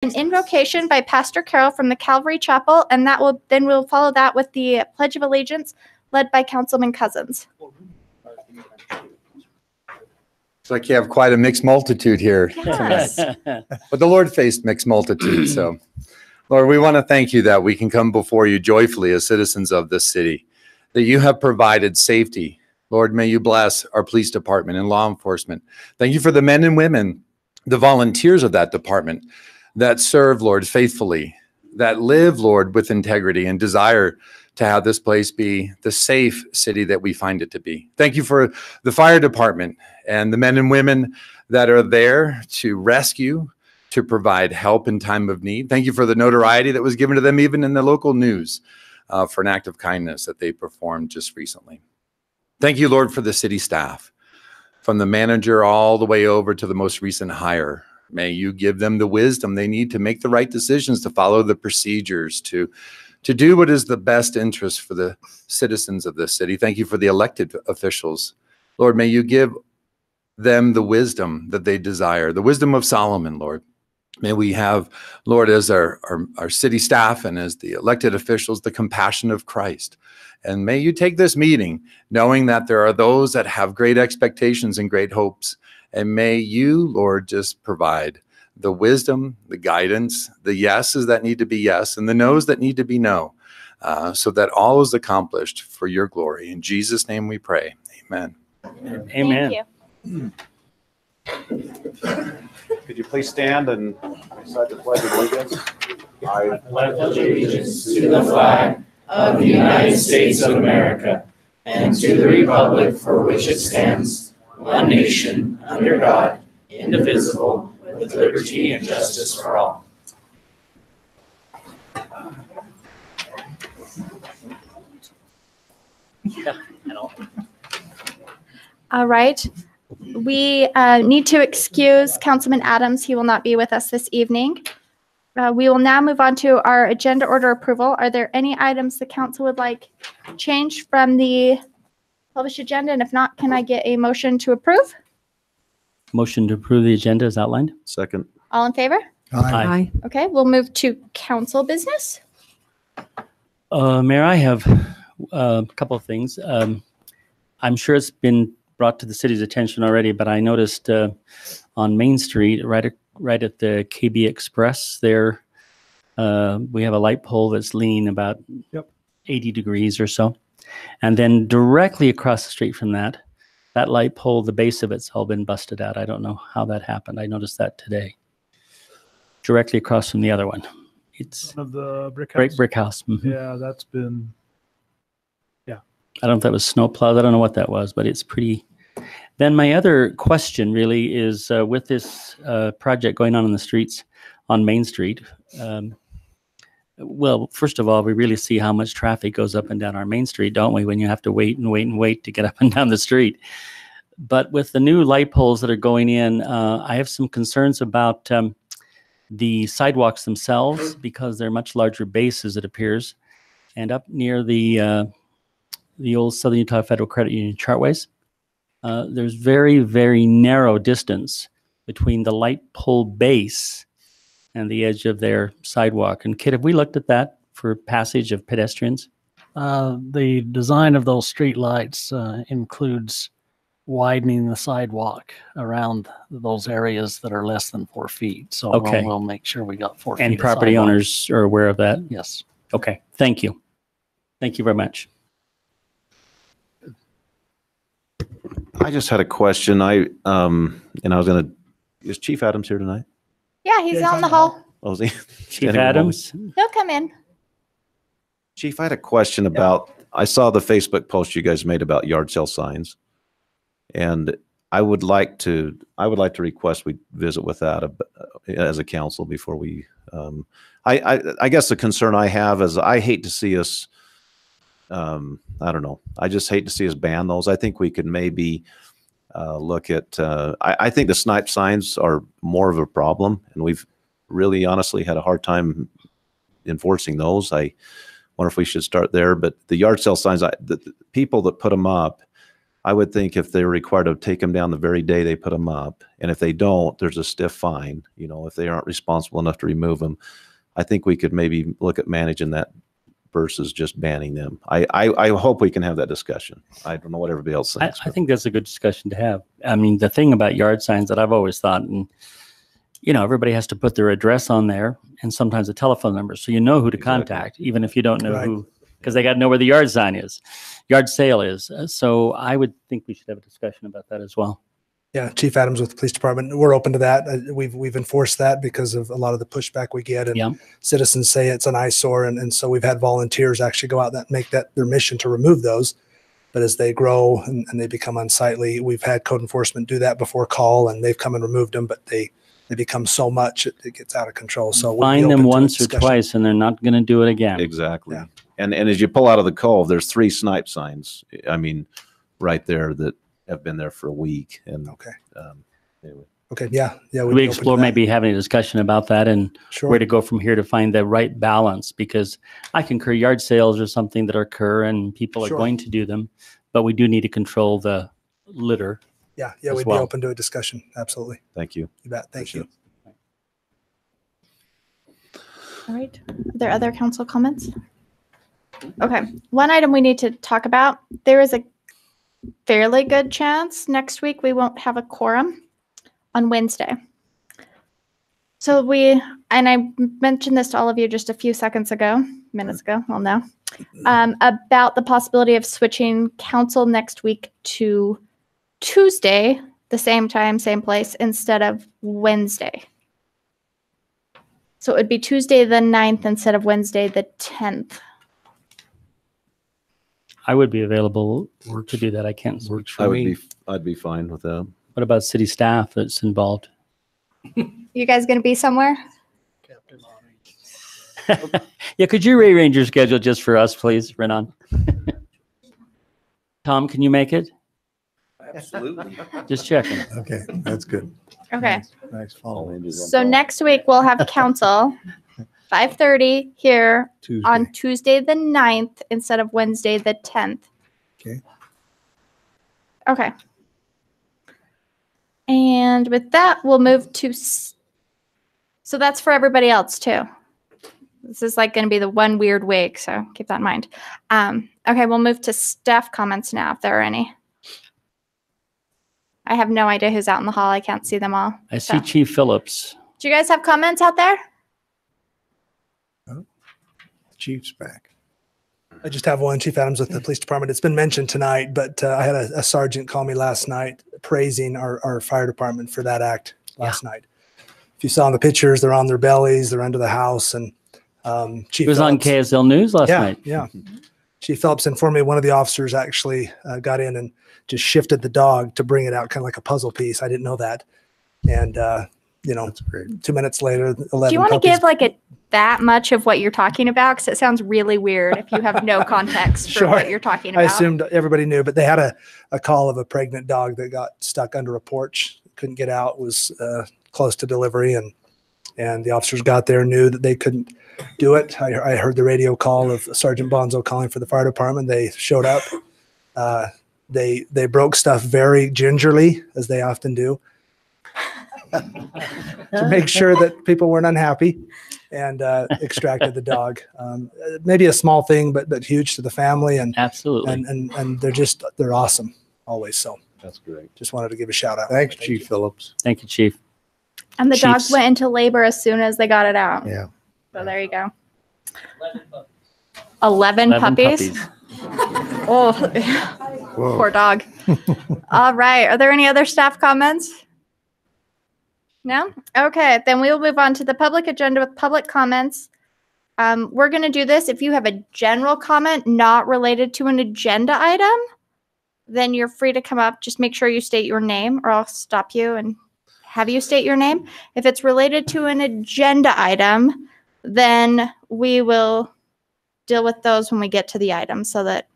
An invocation by Pastor Carol from the Calvary Chapel, and we'll follow that with the Pledge of Allegiance led by Councilman Cousins. It's like you have quite a mixed multitude here. Yes. But the Lord faced mixed multitudes. So, Lord, we want to thank you that we can come before you joyfully as citizens of this city, that you have provided safety. Lord, may you bless our police department and law enforcement. Thank you for the men and women, the volunteers of that department that serve, Lord, faithfully, that live, Lord, with integrity and desire to have this place be the safe city that we find it to be. Thank you for the fire department and the men and women that are there to rescue, to provide help in time of need. Thank you for the notoriety that was given to them even in the local news for an act of kindness that they performed just recently. Thank you, Lord, for the city staff, from the manager all the way over to the most recent hire. May you give them the wisdom they need to make the right decisions, to follow the procedures, to do what is the best interest for the citizens of this city. Thank you for the elected officials. Lord, may you give them the wisdom that they desire, the wisdom of Solomon, Lord. May we have, Lord, as our city staff and as the elected officials, the compassion of Christ. And may you take this meeting knowing that there are those that have great expectations and great hopes. And may you, Lord, just provide the wisdom, the guidance, the yeses that need to be yes, and the no's that need to be no, so that all is accomplished for your glory. In Jesus' name we pray. Amen. Amen. Thank you. Could you please stand and recite the Pledge of Allegiance? I pledge allegiance to the flag of the United States of America and to the republic for which it stands, one nation, under God, indivisible, with liberty and justice for all. All right. We need to excuse Councilman Adams. He will not be with us this evening. We will now move on to our agenda order approval. Are there any items the council would like changed from the published agenda? And if not, can I get a motion to approve? Motion to approve the agenda is outlined. Second. All in favor? Aye. Okay, we'll move to council business. Mayor, I have a couple of things. I'm sure it's been brought to the city's attention already, but I noticed on Main Street, right at the KB Express there, we have a light pole that's leaning about 80 degrees or so. And then directly across the street from that light pole, the base of it's all been busted out. I don't know how that happened. I noticed that today. Directly across from the other one. It's one of the brick house. Brick house. Mm-hmm. Yeah, that's been, I don't know if that was snow plows. I don't know what that was, but it's pretty. Then my other question really is with this project going on in the streets on Main Street. Well, first of all, we really see how much traffic goes up and down our Main Street, don't we, when you have to wait and wait and wait to get up and down the street. But with the new light poles that are going in, I have some concerns about the sidewalks themselves because they're much larger bases, it appears. And up near the old Southern Utah Federal Credit Union Chartways, there's very, very narrow distance between the light pole base and the edge of their sidewalk. And Kit, have we looked at that for passage of pedestrians? The design of those street lights includes widening the sidewalk around those areas that are less than 4 feet. So we'll make sure we got 4 feet. And property owners are aware of that? Yes. Okay, thank you. Thank you very much. I just had a question. And I was going to, is Chief Adams here tonight? Yeah, he's on the hall. Oh, is he? Chief Adams? He'll come in. Chief, I had a question about, I saw the Facebook post you guys made about yard sale signs. And I would like to request we visit with that as a council before we, I guess the concern I have is I hate to see us, I don't know. I just hate to see us ban those. I think we could maybe look at, I think the snipe signs are more of a problem, and we've really honestly had a hard time enforcing those. I wonder if we should start there. But the yard sale signs, the people that put them up, I would think if they're required to take them down the very day they put them up, and if they don't, there's a stiff fine, you know, if they aren't responsible enough to remove them. I think we could maybe look at managing that versus just banning them. I hope we can have that discussion. I don't know what everybody else thinks. I think that's a good discussion to have. I mean, the thing about yard signs that I've always thought, and you know, everybody has to put their address on there and sometimes a telephone number, so you know who to contact, even if you don't know who, because they got to know where the yard sign is, yard sale is. So I would think we should have a discussion about that as well. Yeah, Chief Adams with the police department, we're open to that. We've enforced that because of a lot of the pushback we get, and citizens say it's an eyesore, and so we've had volunteers actually go out and make that their mission to remove those. But as they grow and they become unsightly, we've had code enforcement do that before call, and they've come and removed them, but they become so much it gets out of control. So find them once or twice, and they're not going to do it again. Exactly. Yeah. And as you pull out of the cove, there's 3 snipe signs. I mean, right there that have been there for a week. And anyway. Okay. Yeah. We explore maybe having a discussion about that and where to go from here to find the right balance, because I concur yard sales are something that occur and people are going to do them, but we do need to control the litter. Yeah. We'd be open to a discussion. Absolutely. Thank you. You bet. Thank you. All right. Are there other council comments? Okay. One item we need to talk about. There is a fairly good chance next week we won't have a quorum on Wednesday. So I mentioned this to all of you just a few minutes ago, well no, about the possibility of switching council next week to Tuesday, the same time, same place, instead of Wednesday. So it would be Tuesday the 9th instead of Wednesday the 10th. I would be available to do that. I can't. I'd be fine with that. What about city staff that's involved? You guys going to be somewhere? Yeah, could you rearrange your schedule just for us, please, Renan? Tom, can you make it? Absolutely. Just checking. Okay, that's good. Okay. Nice follow. So next week we'll have council 5:30 here on Tuesday the 9th instead of Wednesday the 10th. Okay. And with that, we'll move to, so that's for everybody else too. This is like going to be the one weird week, so keep that in mind. Okay, we'll move to staff comments now, if there are any. I have no idea who's out in the hall. I can't see them all. I see Chief Phillips. Do you guys have comments out there? Oh, Chief's back. I just have one, Chief Adams with the police department. It's been mentioned tonight, but I had a sergeant call me last night praising our fire department for that act last night. If you saw in the pictures, they're on their bellies, they're under the house, and Chief was Phillips, on KSL News last night. Yeah. Chief Phillips informed me one of the officers actually got in and just shifted the dog to bring it out, kind of like a puzzle piece. I didn't know that. And, that's great. 2 minutes later, 11 Do you want to puppies. give like that much of what you're talking about? Because it sounds really weird if you have no context for what you're talking about. I assumed everybody knew, but they had a call of a pregnant dog that got stuck under a porch, couldn't get out, was close to delivery, and the officers got there, knew that they couldn't do it. I heard the radio call of Sergeant Bonzo calling for the fire department. They showed up. They broke stuff very gingerly, as they often do, to make sure that people weren't unhappy, and extracted the dog. Maybe a small thing, but huge to the family, and absolutely, and they're awesome always. So that's great. Just wanted to give a shout out. Thanks, Chief Phillips. Thank you, Chief. And the dog went into labor as soon as they got it out. Yeah. So there you go. 11 puppies. Oh, poor dog. All right. Are there any other staff comments? No? Okay. Then we'll move on to the public agenda with public comments. We're going to do this. If you have a general comment not related to an agenda item, then you're free to come up. Just make sure you state your name, or I'll stop you and have you state your name. If it's related to an agenda item, then we will deal with those when we get to the item so that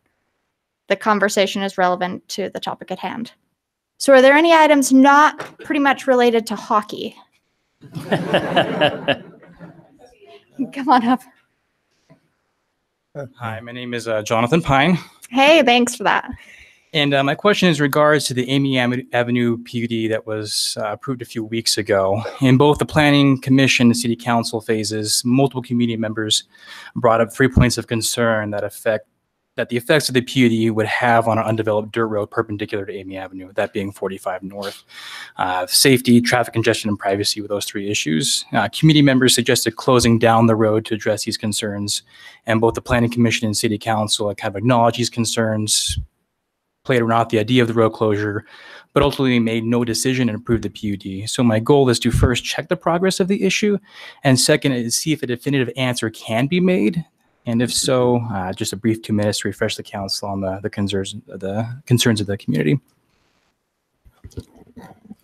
the conversation is relevant to the topic at hand. So are there any items not pretty much related to hockey? Come on up. Hi, my name is Jonathan Pine. Hey, thanks for that. And my question is in regards to the Amy Avenue PUD that was approved a few weeks ago. In both the Planning Commission and City Council phases, multiple community members brought up 3 points of concern that the effects of the PUD would have on an undeveloped dirt road perpendicular to Amy Avenue, that being 45 North. Safety, traffic congestion, and privacy were those 3 issues. Community members suggested closing down the road to address these concerns, and both the Planning Commission and City Council kind of acknowledged these concerns, played around with the idea of the road closure, but ultimately made no decision and approved the PUD. So my goal is to first check the progress of the issue, and second is see if a definitive answer can be made. And if so, just a brief 2 minutes to refresh the council on the concerns of the community.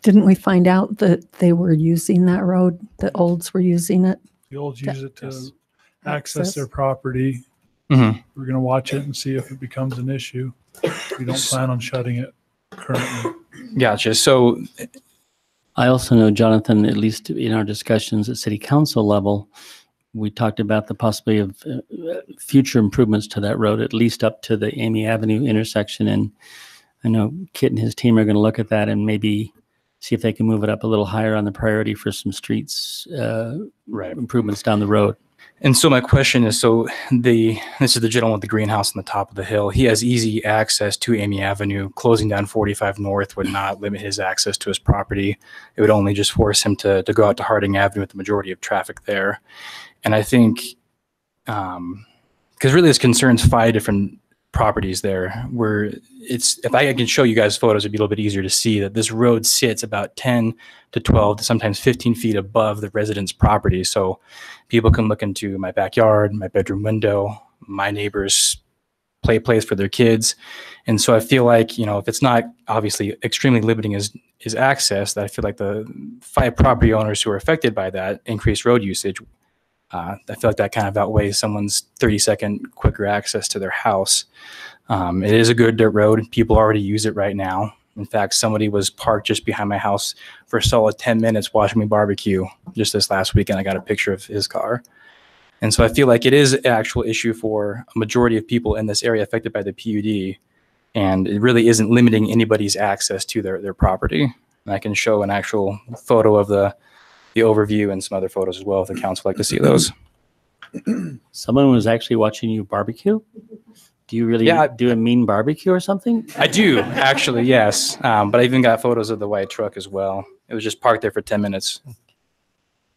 Didn't we find out that they were using that road? The Olds were using it? The Olds use it to Yes. access their property. Mm-hmm. We're going to watch it and see if it becomes an issue. We don't plan on shutting it currently. Gotcha. So I also know, Jonathan, at least in our discussions at city council level, we talked about the possibility of future improvements to that road, at least up to the Amy Avenue intersection. And I know Kit and his team are going to look at that and maybe see if they can move it up a little higher on the priority for some streets improvements down the road. And so my question is, this is the gentleman with the greenhouse on the top of the hill. He has easy access to Amy Avenue. Closing down 45 North would not limit his access to his property. It would only just force him to go out to Harding Avenue with the majority of traffic there. And I think, because really this concerns 5 different properties there, where if I can show you guys photos, it'd be a little bit easier to see that this road sits about 10 to 12 to sometimes 15 feet above the resident's property. So people can look into my backyard, my bedroom window, my neighbor's play place for their kids. And so I feel like, if it's not obviously extremely limiting his access, that I feel like the 5 property owners who are affected by that increased road usage, I feel like that kind of outweighs someone's 30-second quicker access to their house. It is a good dirt road. People already use it right now. In fact, somebody was parked just behind my house for a solid 10 minutes watching me barbecue just this last weekend. I got a picture of his car. And so I feel like it is an actual issue for a majority of people in this area affected by the PUD. And it really isn't limiting anybody's access to their property. And I can show an actual photo of the overview and some other photos as well if the council would like to see those. Someone was actually watching you barbecue? Do you really do a mean barbecue or something? I do, actually, yes. But I even got photos of the white truck as well. It was just parked there for 10 minutes.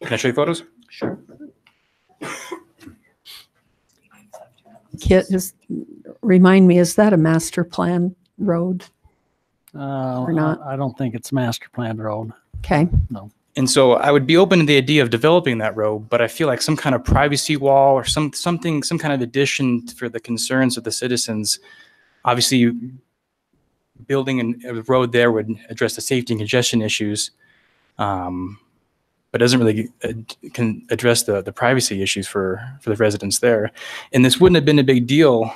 Can I show you photos? Sure. Kit, remind me, is that a master plan road? Or not? I don't think it's master plan road. Okay. No. And so I would be open to the idea of developing that road, but I feel like some kind of privacy wall or some kind of addition for the concerns of the citizens. Obviously, building a road there would address the safety and congestion issues, but doesn't really can address the privacy issues for the residents there. And this wouldn't have been a big deal.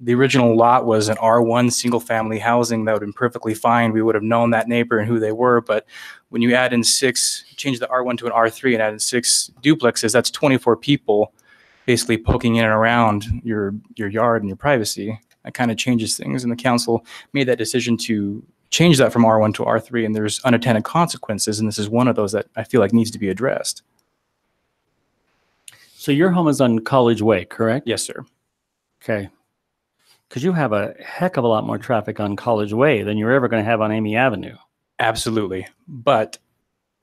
The original lot was an R1 single family housing that would have been perfectly fine. We would have known that neighbor and who they were. But when you add in change the R1 to an R3 and add in 6 duplexes, that's 24 people basically poking in and around your yard and your privacy. That kind of changes things. And the council made that decision to change that from R1 to R3, and there's unintended consequences. And this is one of those that I feel like needs to be addressed. So your home is on College Way, correct? Yes, sir. Okay. Because you have a heck of a lot more traffic on College Way than you're ever going to have on Amy Avenue. Absolutely. But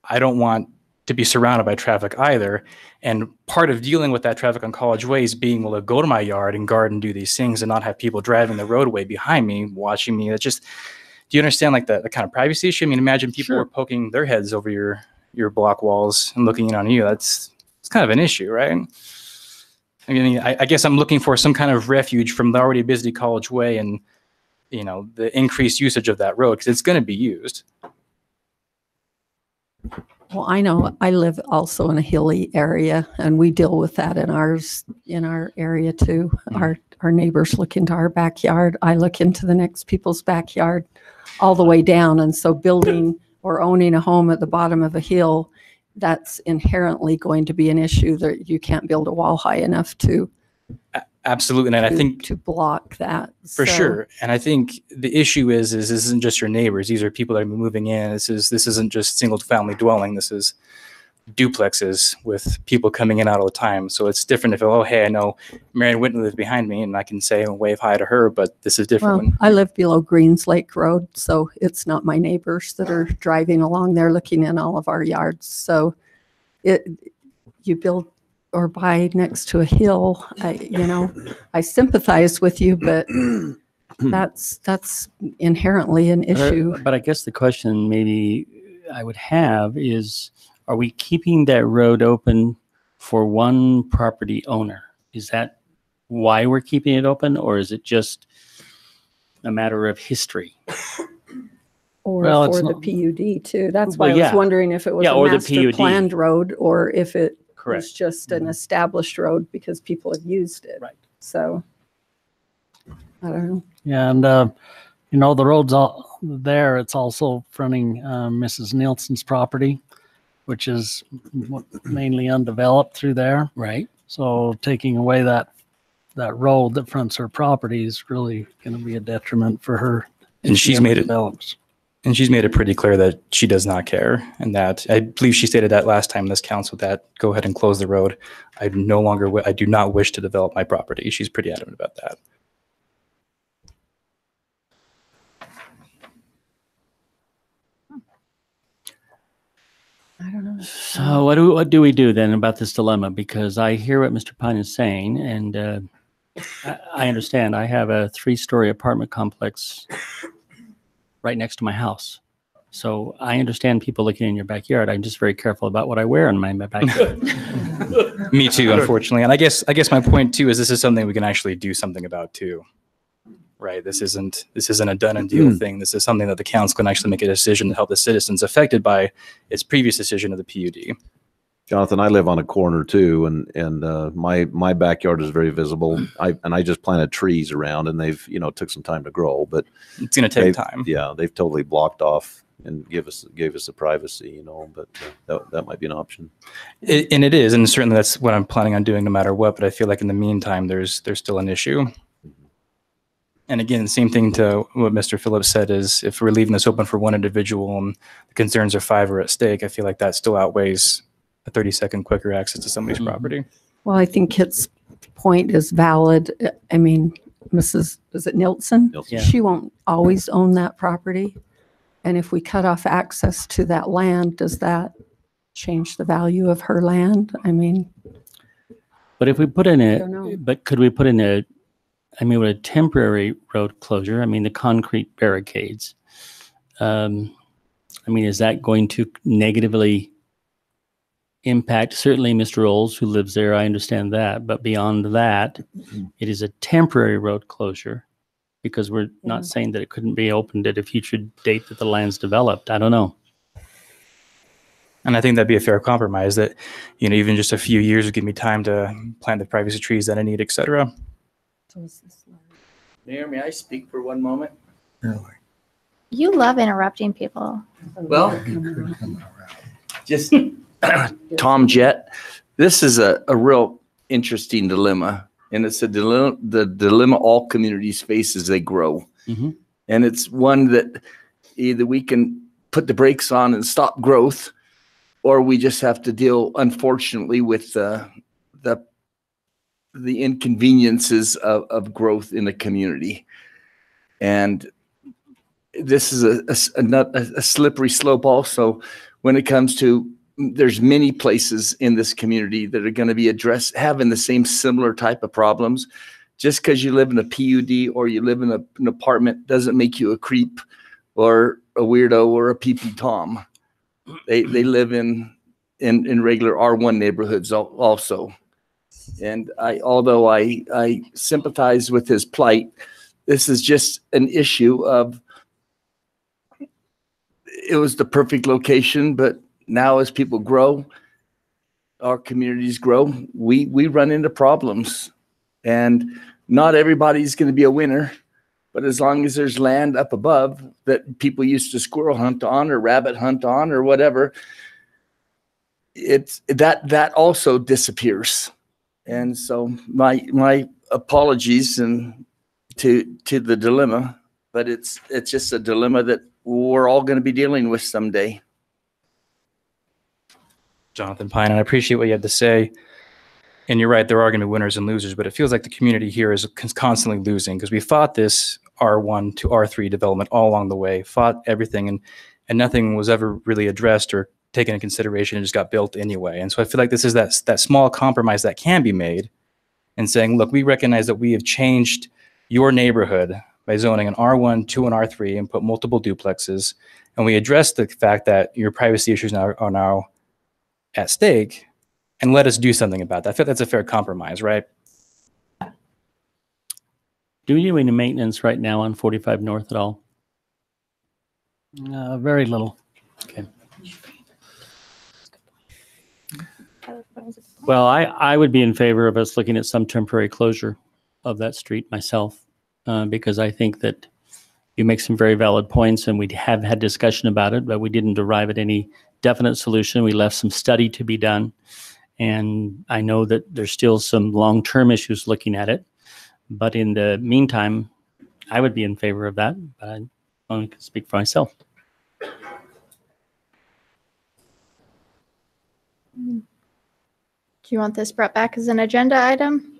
I don't want to be surrounded by traffic either. And part of dealing with that traffic on College Way is being able to go to my yard and guard and do these things and not have people driving the roadway behind me, watching me. That's just, do you understand like the kind of privacy issue? I mean, imagine people were poking their heads over your block walls and looking in on you. It's kind of an issue, right? I mean, I guess I'm looking for some kind of refuge from the already busy College Way and, the increased usage of that road because it's going to be used. Well, I know I live also in a hilly area and we deal with that in our area too. Mm-hmm. Our neighbors look into our backyard. I look into the next people's backyard all the way down. And so building or owning a home at the bottom of a hill, that's inherently going to be an issue that you can't build a wall high enough to Absolutely. And I think to block that. for So- sure. And I think the issue is this isn't just your neighbors. These are people that are moving in. This isn't just single family dwelling. This is duplexes with people coming in out all the time. So it's different if, oh, hey, I know Marion Whitney lives behind me and I can say and wave hi to her, but this is different. Well, I live below Greens Lake Road, so it's not my neighbors that are driving along there looking in all of our yards. So you build or buy next to a hill, I sympathize with you, but that's inherently an issue. But I guess the question maybe I would have is, are we keeping that road open for one property owner? Is that why we're keeping it open, or is it just a matter of history? Or Well, for it's the not- PUD too. That's why Well, I was yeah. wondering if it was Yeah, a or the master PUD. planned road or if it was Correct. just an established road because people have used it. Right. So I don't know. Yeah, and the road's all there. It's also fronting Mrs. Nielsen's property, which is mainly undeveloped through there. Right. So taking away that road that fronts her property is really going to be a detriment for her. And if she she's ever made it- develops. And she's made it pretty clear that she does not care, and that I believe she stated that last time in this council that go ahead and close the road. I do not wish to develop my property. She's pretty adamant about that. I don't know. So what do we do then about this dilemma? Because I hear what Mr. Pine is saying, and I understand. I have a 3-story apartment complex right next to my house. So I understand people looking in your backyard. I'm just very careful about what I wear in my backyard. Me too, unfortunately. And I guess my point too is this is something we can actually do something about too. Right. This isn't a done and deal thing. This is something that the council can actually make a decision to help the citizens affected by its previous decision of the PUD. Jonathan, I live on a corner too, and my backyard is very visible. I just planted trees around, and they've took some time to grow, but It's going to take time. Yeah, they've totally blocked off and gave us the privacy, but that might be an option. And it is, and certainly that's what I'm planning on doing no matter what. But I feel like in the meantime, there's still an issue. And again, same thing to what Mr. Phillips said is if we're leaving this open for one individual and the concerns of 5 are at stake, I feel like that still outweighs a 30-second quicker access to somebody's property. Well, I think Kit's point is valid. I mean, is it Nielsen? Nielsen. Yeah. She won't always own that property. And if we cut off access to that land, does that change the value of her land? I mean, But if we put in I don't know. could we put in with a temporary road closure, the concrete barricades, is that going to negatively impact? Certainly Mr. Olds, who lives there, I understand that. But beyond that, it is a temporary road closure because we're not saying that it couldn't be opened at a future date that the land's developed. I don't know. And I think that'd be a fair compromise that, even just a few years would give me time to plant the privacy trees that I need, et cetera. Mayor, may I speak for one moment? You love interrupting people. Well, just Tom Jett, this is a real interesting dilemma. And it's the dilemma all communities face as they grow. Mm-hmm. And it's one that either we can put the brakes on and stop growth, or we just have to deal, unfortunately, with the inconveniences of growth in the community. And this is a slippery slope also when it comes to, there's many places in this community that are going to be having the same similar type of problems. Just because you live in a PUD or you live in an apartment doesn't make you a creep or a weirdo or a pee-pee Tom. They live in regular R1 neighborhoods also. And although I sympathize with his plight, this is just an issue of, it was the perfect location, but now as people grow, our communities grow, we run into problems. And not everybody's going to be a winner, but as long as there's land up above that people used to squirrel hunt on or rabbit hunt on or whatever, it's that also disappears. And so my apologies and to the dilemma, but it's just a dilemma that we're all going to be dealing with someday. Jonathan Pine, and I appreciate what you had to say. And you're right, there are going to be winners and losers, but it feels like the community here is constantly losing because we fought this R1 to R3 development all along the way, fought everything, and nothing was ever really addressed or taken into consideration. It just got built anyway. And so I feel like this is that small compromise that can be made and saying, look, we recognize that we have changed your neighborhood by zoning an R1 to an R3 and put multiple duplexes. And we address the fact that your privacy issues are now at stake, and let us do something about that. I feel that's a fair compromise, right? Do we do any maintenance right now on 45 North at all? Very little. Okay. Well, I would be in favor of us looking at some temporary closure of that street myself, because I think that you make some very valid points, and we have had discussion about it, but we didn't arrive at any definite solution. We left some study to be done. And I know that there's still some long-term issues looking at it. But in the meantime, I would be in favor of that. But I only can speak for myself. Do you want this brought back as an agenda item?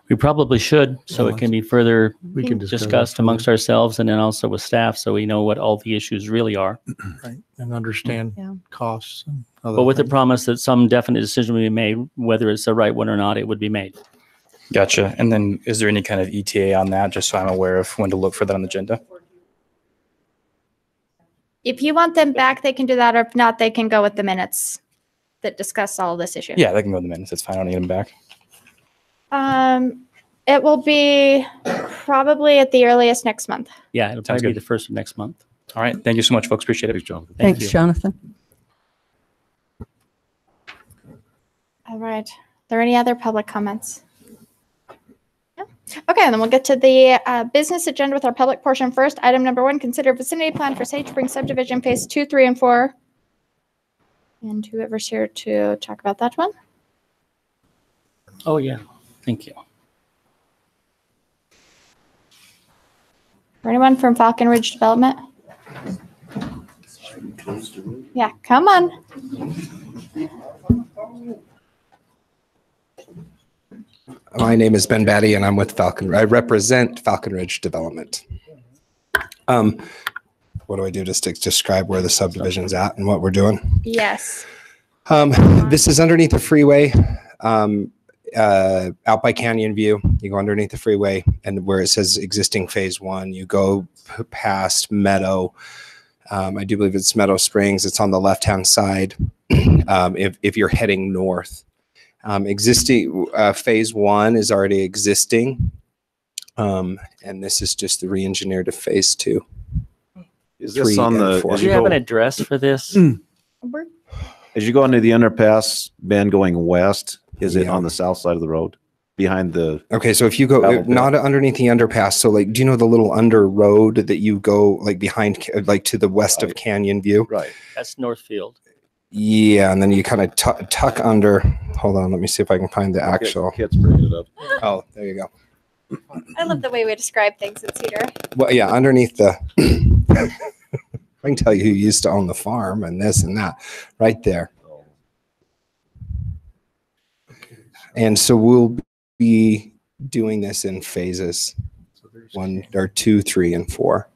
We probably should, so it can be further We can discussed amongst ourselves and then also with staff, so we know what all the issues really are. Right, and understand costs. And other But with the things. promise that some definite decision will be made, whether it's the right one or not, it would be made. Gotcha. And then is there any kind of ETA on that, just so I'm aware of when to look for that on the agenda? If you want them back, they can do that, or if not, they can go with the minutes that discuss all this issue. Yeah, they can go in the minutes. That's fine. I don't need them back. It will be probably at the earliest next month. Yeah, it'll Sounds probably be good. the first of next month. All right. Thank you so much, folks. Appreciate it. Thanks, Jonathan. Thank Thanks, you. Jonathan. All right. Are there any other public comments? No? Okay, then we'll get to the business agenda with our public portion first. Item number 1, consider vicinity plan for Sage Springs subdivision phase 2, 3, and 4. And whoever's here to talk about that one. Oh, yeah. Thank you. For anyone from Falcon Ridge Development? Yeah, come on. My name is Ben Batty, and I'm with Falcon. I represent Falcon Ridge Development. What do I do just to describe where the subdivision's at and what we're doing? Yes. This is underneath the freeway, out by Canyon View. You go underneath the freeway, and where it says existing phase 1, you go past Meadow. I do believe it's Meadow Springs. It's on the left-hand side if you're heading north. Existing phase 1 is already existing, and this is just the re-engineered to phase 2. Is this on the? Do you have an address for this? As you go into the underpass, Ben, going west, is it on the south side of the road, behind the? Okay, so if you go not underneath the underpass, so like, do you know the little under road that you go like behind, like to the west of Canyon View? Right. That's Northfield. Yeah, and then you kind of tuck under. Hold on, let me see if I can find the actual. Kids bring it up. Oh, there you go. I love the way we describe things at Cedar. Well, yeah, underneath the. I can tell you who used to own the farm and this and that, right there. And so we'll be doing this in phases, 1 or 2, 3, and 4.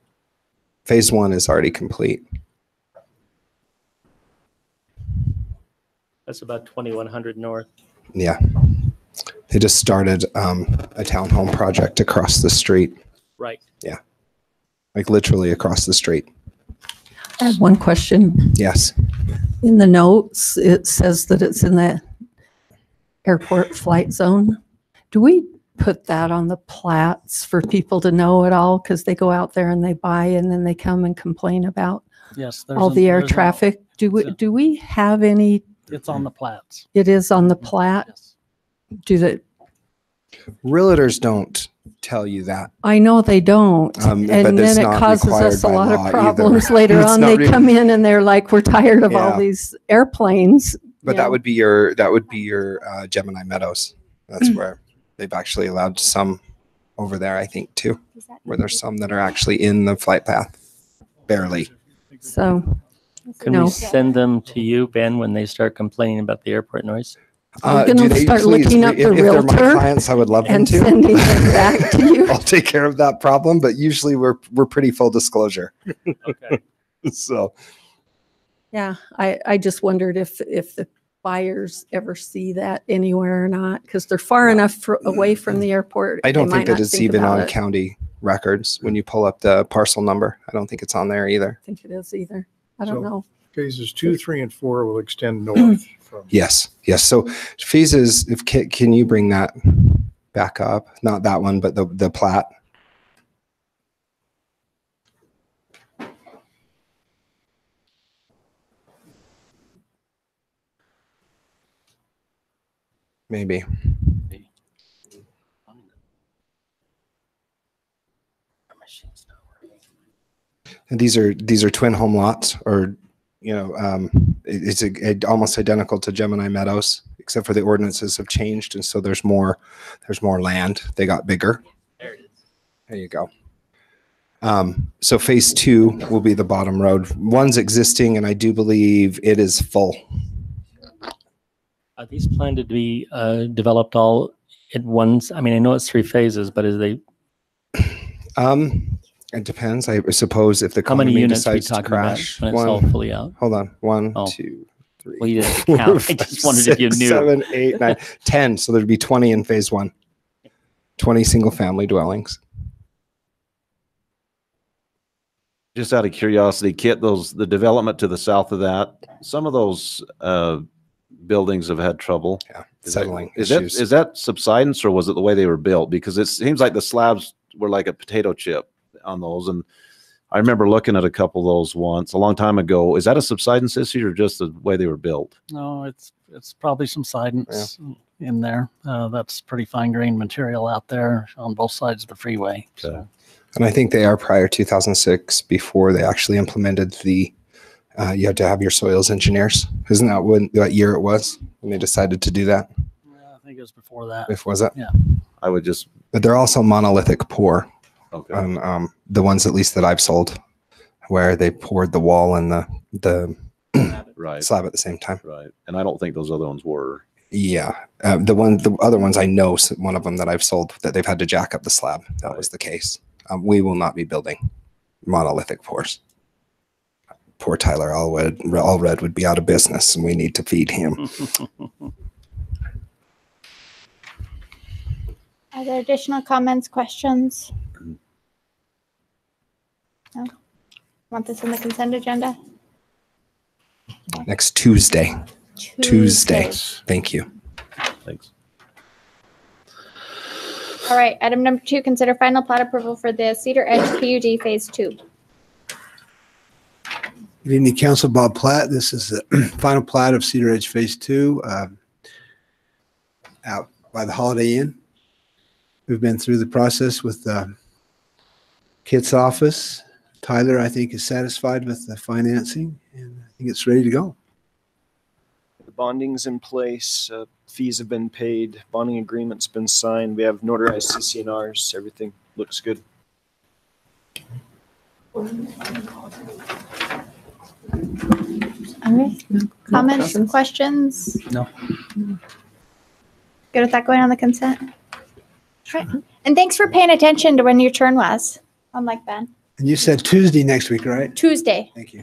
Phase 1 is already complete. That's about 2100 north. Yeah. They just started a townhome project across the street. Right. Yeah. Like literally across the street. I have one question. Yes. In the notes, it says that it's in the airport flight zone. Do we put that on the plats for people to know at all? Because they go out there and they buy and then they come and complain about Yes. all the air traffic. Do we have any? It's on the plats. It is on the plat. Yes. Do the Realtors don't tell you that. I know they don't. But And that's then it not causes required us a by lot law of problems either. later It's on. not They really- come in and they're like, we're tired of all Yeah. these airplanes. But Yeah. that would be your Gemini Meadows. That's where. They've actually allowed some over there, I think, too, where there's some that are actually in the flight path, barely. So, Can we send them to you, Ben, when they start complaining about the airport noise? We're going to start looking up the if they're my realtor clients, I would love them and to. sending them back to you. I'll take care of that problem, but usually we're pretty full disclosure. Okay. So. Yeah, I just wondered if the buyers ever see that anywhere or not, because they're far enough away from the airport. I don't they think might that not it's think even about on it. county records when you pull up the parcel number. I don't think it's on there either. I think it is either. I don't know. Phases 2, 3, and 4 will extend north from. Yes. So phases, can you bring that back up? Not that one, but the plat. Maybe. And these are twin home lots, or it's almost identical to Gemini Meadows, except for the ordinances have changed, and so there's more land. They got bigger. There it is. There you go. So phase 2 will be the bottom road. One's existing, and I do believe it is full. Are these planned to be developed all at once? I mean, I know it's 3 phases, but is they? It depends. I suppose if the How many economy units we decides to talking about crash. when it's all fully out? Hold on. 1, Oh. 2, 3. Well, you didn't have to count. I just wondered if you knew. 7, 8, 9, 10. So there'd be 20 in phase 1. 20 single family dwellings. Just out of curiosity, Kit, the development to the south of that, some of those buildings have had trouble. Yeah, settling Is issues. that subsidence, or was it the way they were built? Because it seems like the slabs were like a potato chip on those. And I remember looking at a couple of those once a long time ago. Is that a subsidence issue or just the way they were built? No, it's probably some subsidence in there. That's pretty fine grained material out there on both sides of the freeway. So. And I think they are prior 2006, before they actually implemented the, you had to have your soils engineers. Isn't that what year it was when they decided to do that? Yeah, I think it was before that. Was that? Yeah. I would just. But they're also monolithic pour. Okay. On the ones at least that I've sold, where they poured the wall and the right. slab at the same time. Right. And I don't think those other ones were. Yeah. The other ones I know, one of them that I've sold, that they've had to jack up the slab. That was the case. We will not be building monolithic pours. Poor Tyler Allred would be out of business, and we need to feed him. Are there additional comments, questions? No? Want this on the consent agenda? Next Tuesday. Thank you. Thanks. All right, item number 2, consider final plat approval for the Cedar Edge PUD Phase 2. Good evening, Council. Bob Platt. This is the final plat of Cedar Edge Phase 2 out by the Holiday Inn. We've been through the process with Kit's office. Tyler, I think, is satisfied with the financing, and I think it's ready to go. The bonding's in place. Fees have been paid. Bonding agreement's been signed. We have notarized CC&Rs. Everything looks good. All right. Comments, questions? No. Good with that going on the consent? All right. And thanks for paying attention to when your turn was, unlike Ben. And you said Tuesday next week, right? Tuesday. Thank you.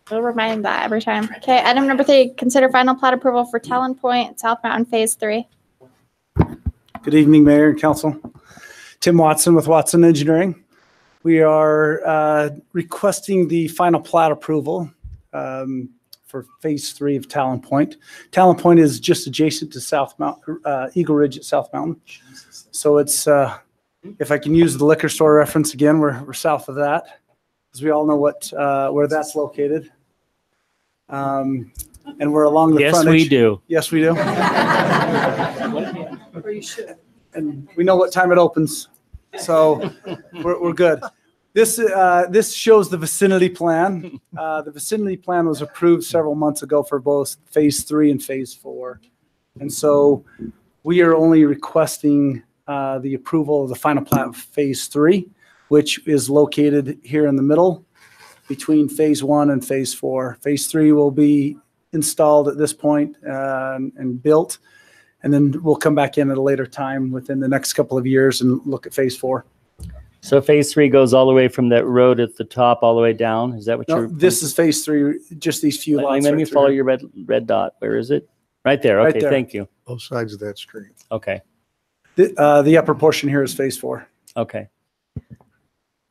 We'll remind that every time. Okay, item number 3, consider final plat approval for Talon Point, South Mountain Phase 3. Good evening, Mayor and Council. Tim Watson with Watson Engineering. We are requesting the final plat approval for Phase 3 of Talon Point. Talon Point is just adjacent to South Mountain, Eagle Ridge at South Mountain. So it's, if I can use the liquor store reference again, we're south of that, because we all know where that's located. And we're along the frontage. Yes, we do. Yes, we do. Or you should. And we know what time it opens, so we're good. This shows the vicinity plan. The vicinity plan was approved several months ago for both Phase 3 and Phase 4, and so we are only requesting the approval of the final plat of Phase 3, which is located here in the middle between Phase 1 and Phase 4. Phase 3 will be installed at this point and built, and then we'll come back in at a later time within the next couple of years and look at Phase 4. So Phase 3 goes all the way from that road at the top all the way down? Is that what No, you're? this is Phase 3, just these few lots. Let me right follow through your red dot. Where is it? Right there. Right Okay, there. thank you. Both sides of that street. Okay, here. The upper portion here is Phase 4. okay.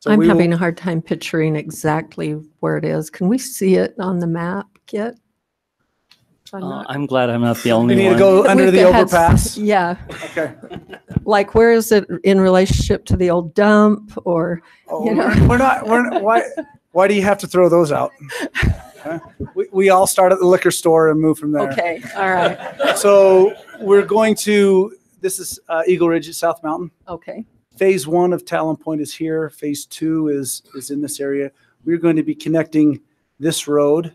So I'm we will- having a hard time picturing exactly where it is. Can we see it on the map, Kit? I'm glad I'm not the only We one. need to go under We've the had- overpass. Yeah. Okay. Like, where is it in relationship to the old dump or, Oh, you know? we're not, why do you have to throw those out? Huh? We all start at the liquor store and move from there. Okay, all right. So we're going to, this is Eagle Ridge at South Mountain. Okay. Phase 1 of Talon Point is here. Phase 2 is in this area. We're going to be connecting this road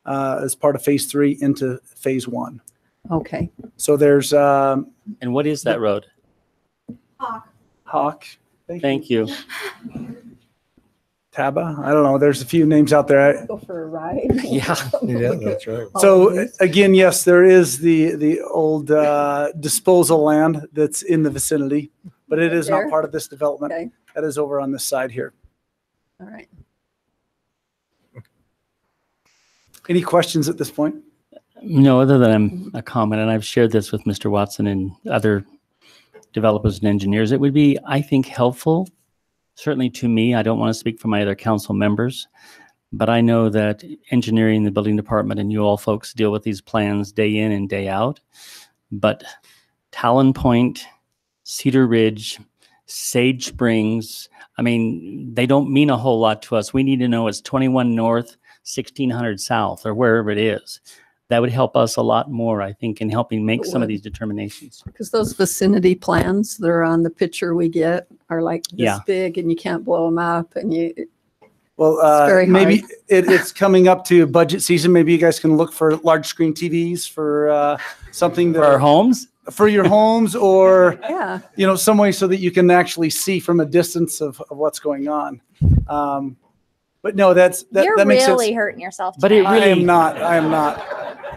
as part of Phase 3 into Phase 1. Okay. So there's And what is that road? Hawk. Thank you. Taba. I don't know. There's a few names out there. Go for a ride. Yeah. Yeah, that's right. So again, yes, there is the old disposal land that's in the vicinity, but it is not There? part of this development. Okay. That is over on this side here. All right. Any questions at this point? No, other than a comment, and I've shared this with Mr. Watson and other developers and engineers. It would be, I think, helpful, certainly to me. I don't want to speak for my other council members, but I know that engineering, the building department, and you all folks deal with these plans day in and day out. But Talon Point, Cedar Ridge, Sage Springs, I mean, they don't mean a whole lot to us. We need to know it's 21 North, 1600 South, or wherever it is. That would help us a lot more, I think, in helping make some of these determinations. Because those vicinity plans that are on the picture we get are like this Yeah. big and you can't blow them up and you, Well, It's very maybe hard. it's coming up to budget season. Maybe you guys can look for large screen TVs for something that For our homes? for your homes, or yeah. some way so that you can actually see from a distance of what's going on. But no, that You're makes really sense. hurting yourself. But it tonight. I really- am not. I am not.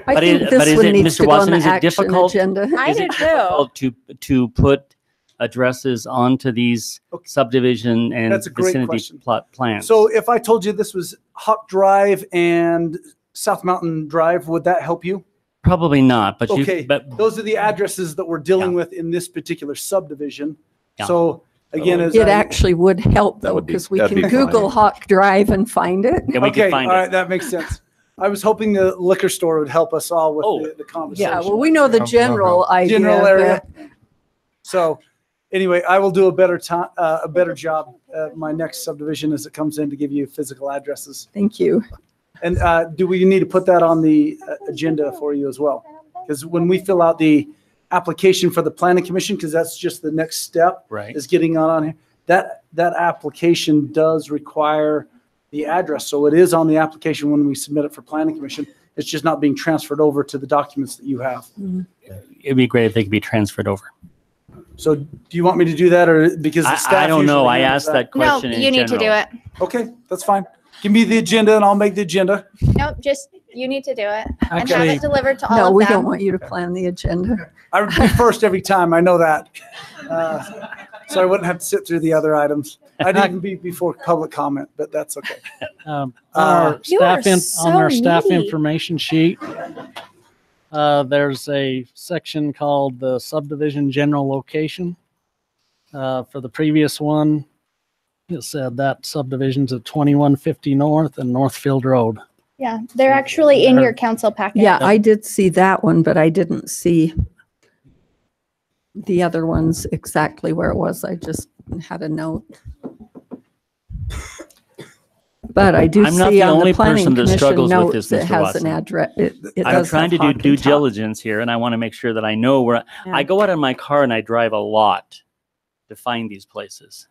I But think it- this but is one it, needs Mr. to go on Watson, the is it action difficult? agenda. I Is do it too. difficult to put addresses onto these subdivision and That's a great vicinity question. plot plans? So if I told you this was Hawk Drive and South Mountain Drive, would that help you? Probably not, but Okay, you, but those are the addresses that we're dealing with in this particular subdivision. Yeah. So again, as It I- actually would help That though, would be- because we that'd can be Google fine. Hawk Drive and find it. yeah, we okay, can find all it. right, that makes sense. I was hoping the liquor store would help us all with Oh, the conversation. Yeah, well, we know the general idea. General but- area. So anyway, I will do a better time, a better job at my next subdivision as it comes in to give you physical addresses. Thank you. And do we need to put that on the agenda for you as well? Because when we fill out the application for the planning commission, because that's just the next step, Right. is getting on here. That application does require the address, so it is on the application when we submit it for planning commission. It's just not being transferred over to the documents that you have. It'd be great if they could be transferred over. So do you want me to do that, or because the staff? I don't know. usually I handles asked that No, question in you need to do general. it. Okay, that's fine. Give me the agenda and I'll make the agenda. Nope, just you need to do it and have Actually- it delivered to all No, of we them. don't want you to plan the agenda. I would be first every time, I know that. So I wouldn't have to sit through the other items. I'd even be before public comment, but that's okay. On our You are on our so staff needy. information sheet, there's a section called the subdivision general location. For the previous one, it said that subdivision's at 2150 North and Northfield Road. Yeah, they're actually in your council packet. Yeah, I did see that one, but I didn't see the other ones exactly where it was. I just had a note. But I do I'm not see the on only the planning person that commission struggles with notes, this, it Mr. has Watson. an address. It I'm does trying have to do Hawk due and Top. diligence here, and I want to make sure that I know where I go out in my car and I drive a lot to find these places.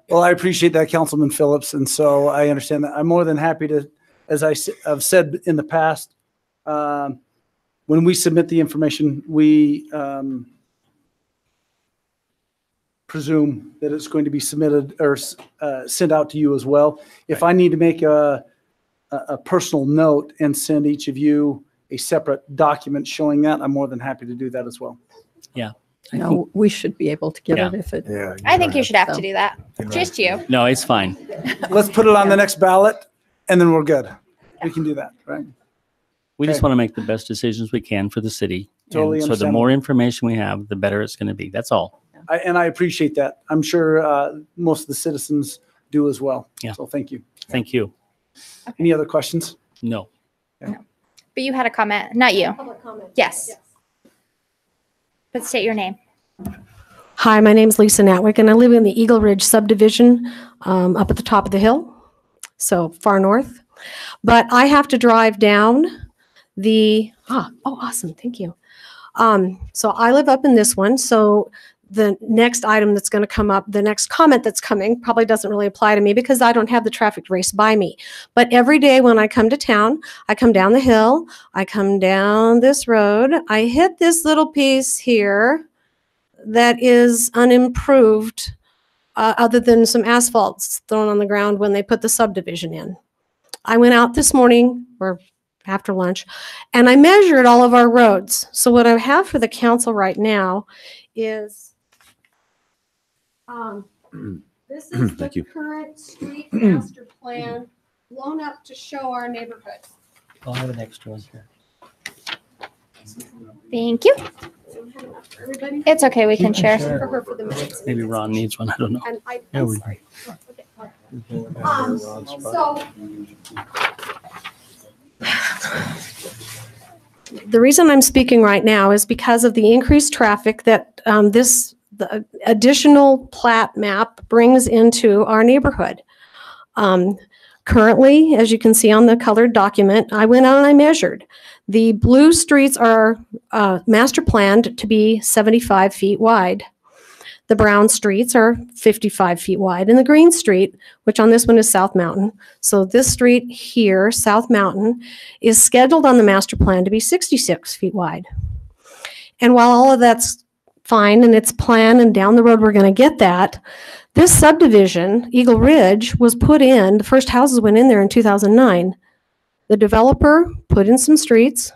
Well, I appreciate that, Councilman Phillips, and so I understand that. I'm more than happy to, as I've said in the past, when we submit the information, we presume that it's going to be submitted or sent out to you as well. If I need to make a personal note and send each of you a separate document showing that, I'm more than happy to do that as well. Yeah. No, we should be able to get Yeah. it if it. Yeah. I think you should have to do that. Just you. No, it's fine. Let's put it on the next ballot and then we're good. We can do that, right? We just Okay. want to make the best decisions we can for the city. Totally And so the understandable. more information we have, the better it's going to be. That's all. And I appreciate that. I'm sure most of the citizens do as well. Yeah. So thank you. Thank you. Any other questions? No. But you had a comment, not you. Public comment. Yes. But state your name. Hi, my name's Lisa Natwick, and I live in the Eagle Ridge subdivision up at the top of the hill, so far north. But I have to drive down awesome, thank you. So I live up in this one, so the next item that's going to come up, the next comment that's coming probably doesn't really apply to me because I don't have the traffic race by me. But every day when I come to town, I come down the hill, I come down this road, I hit this little piece here that is unimproved other than some asphalt thrown on the ground when they put the subdivision in. I went out this morning or after lunch and I measured all of our roads. So what I have for the council right now is this is the Thank you. current street master plan blown up to show our neighborhood. I'll have an extra one here. Thank you. Everybody? It's okay, we can share. For her for the minutes. Maybe Ron needs one. I don't know. And I, Yeah, we- so the reason I'm speaking right now is because of the increased traffic that the additional plat map brings into our neighborhood. Currently, as you can see on the colored document, I went out and I measured. The blue streets are master planned to be 75 feet wide. The brown streets are 55 feet wide, and the green street, which on this one is South Mountain. So this street here, South Mountain, is scheduled on the master plan to be 66 feet wide. And while all of that's fine and it's planned and down the road we're going to get that, this subdivision, Eagle Ridge, was put in, the first houses went in there in 2009. The developer put in some streets.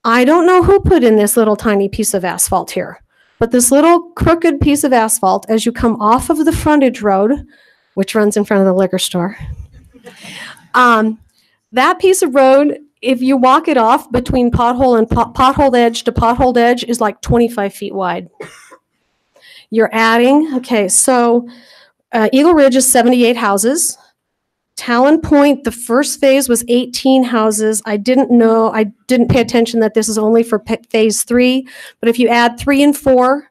I don't know who put in this little tiny piece of asphalt here. But this little crooked piece of asphalt, as you come off of the frontage road, which runs in front of the liquor store, that piece of road, if you walk it off between pothole and pothole edge to pothole edge, is like 25 feet wide. You're adding, okay, so Eagle Ridge is 78 houses. Talon Point, the first phase was 18 houses. I didn't pay attention that this is only for phase 3, but if you add 3 and 4,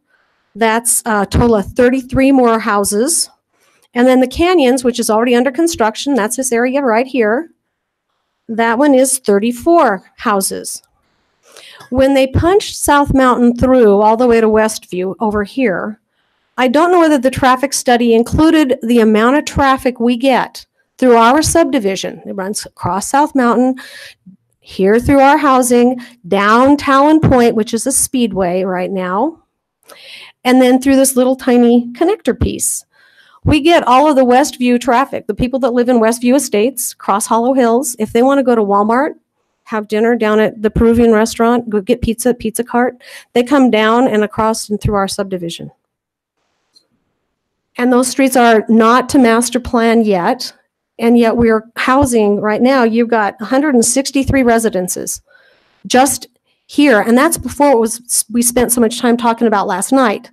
that's a total of 33 more houses. And then the Canyons, which is already under construction, that's this area right here. That one is 34 houses. When they punched South Mountain through all the way to Westview over here, I don't know whether the traffic study included the amount of traffic we get through our subdivision. It runs across South Mountain, here through our housing, down Talon Point, which is a speedway right now, and then through this little tiny connector piece. We get all of the Westview traffic. The people that live in Westview Estates, Cross Hollow Hills, if they want to go to Walmart, have dinner down at the Peruvian restaurant, go get pizza, Pizza Cart, they come down and across and through our subdivision. And those streets are not to master plan yet. And yet we're housing right now, you've got 163 residences just here. And that's before we spent so much time talking about last night.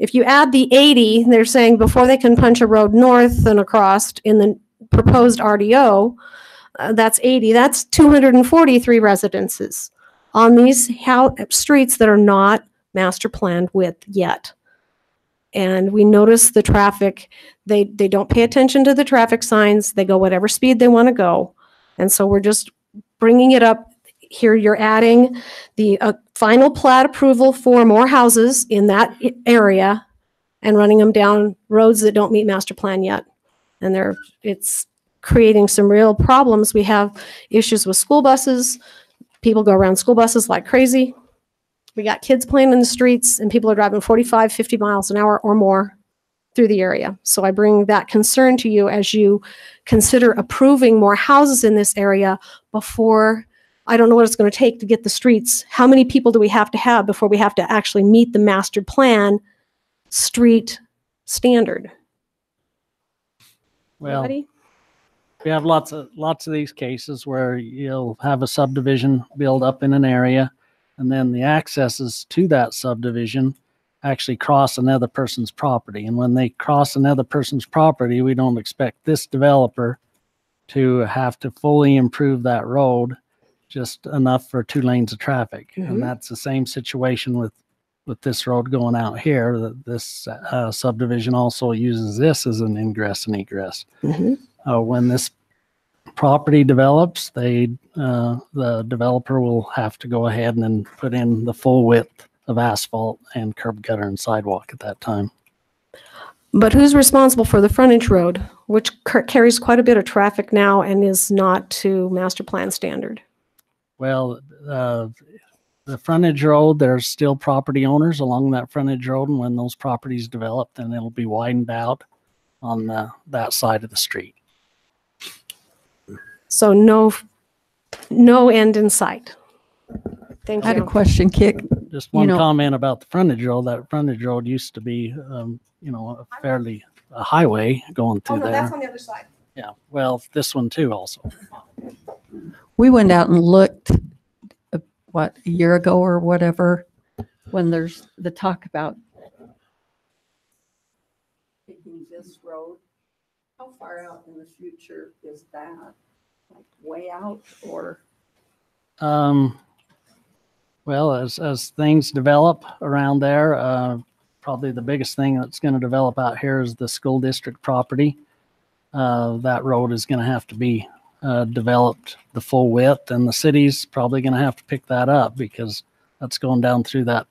If you add the 80, they're saying before they can punch a road north and across in the proposed RDO, that's 80. That's 243 residences on these streets that are not master planned with yet. And we notice the traffic. They don't pay attention to the traffic signs. They go whatever speed they want to go. And so we're just bringing it up here. You're adding the final plat approval for more houses in that area and running them down roads that don't meet master plan yet. And it's creating some real problems. We have issues with school buses. People go around school buses like crazy. We got kids playing in the streets and people are driving 45, 50 miles an hour or more through the area. So I bring that concern to you as you consider approving more houses in this area before. I don't know what it's going to take to get the streets. How many people do we have to have before we have to actually meet the master plan street standard? Well, Anybody? we have lots of these cases where you'll have a subdivision build up in an area, and then the accesses to that subdivision actually cross another person's property. And when they cross another person's property, we don't expect this developer to have to fully improve that road just enough for 2 lanes of traffic. And that's the same situation with this road going out here. That this subdivision also uses this as an ingress and egress. When this property develops, the developer will have to go ahead and then put in the full width of asphalt and curb gutter and sidewalk at that time. But who's responsible for the frontage road, which carries quite a bit of traffic now and is not to master plan standard? Well, the frontage road, there's still property owners along that frontage road, and when those properties develop, then it'll be widened out on that side of the street. So no end in sight. Thank I had you. a question, Kit. Just one comment about the frontage road. That frontage road used to be, a fairly a highway going through there. That's on the other side. Yeah, well, this one too also. We went out and looked, a year ago or whatever, when there's the talk about taking this road. How far out in the future is that? Like way out or? Well, as things develop around there, probably the biggest thing that's going to develop out here is the school district property. That road is going to have to be developed the full width, and the city's probably going to have to pick that up because that's going down through that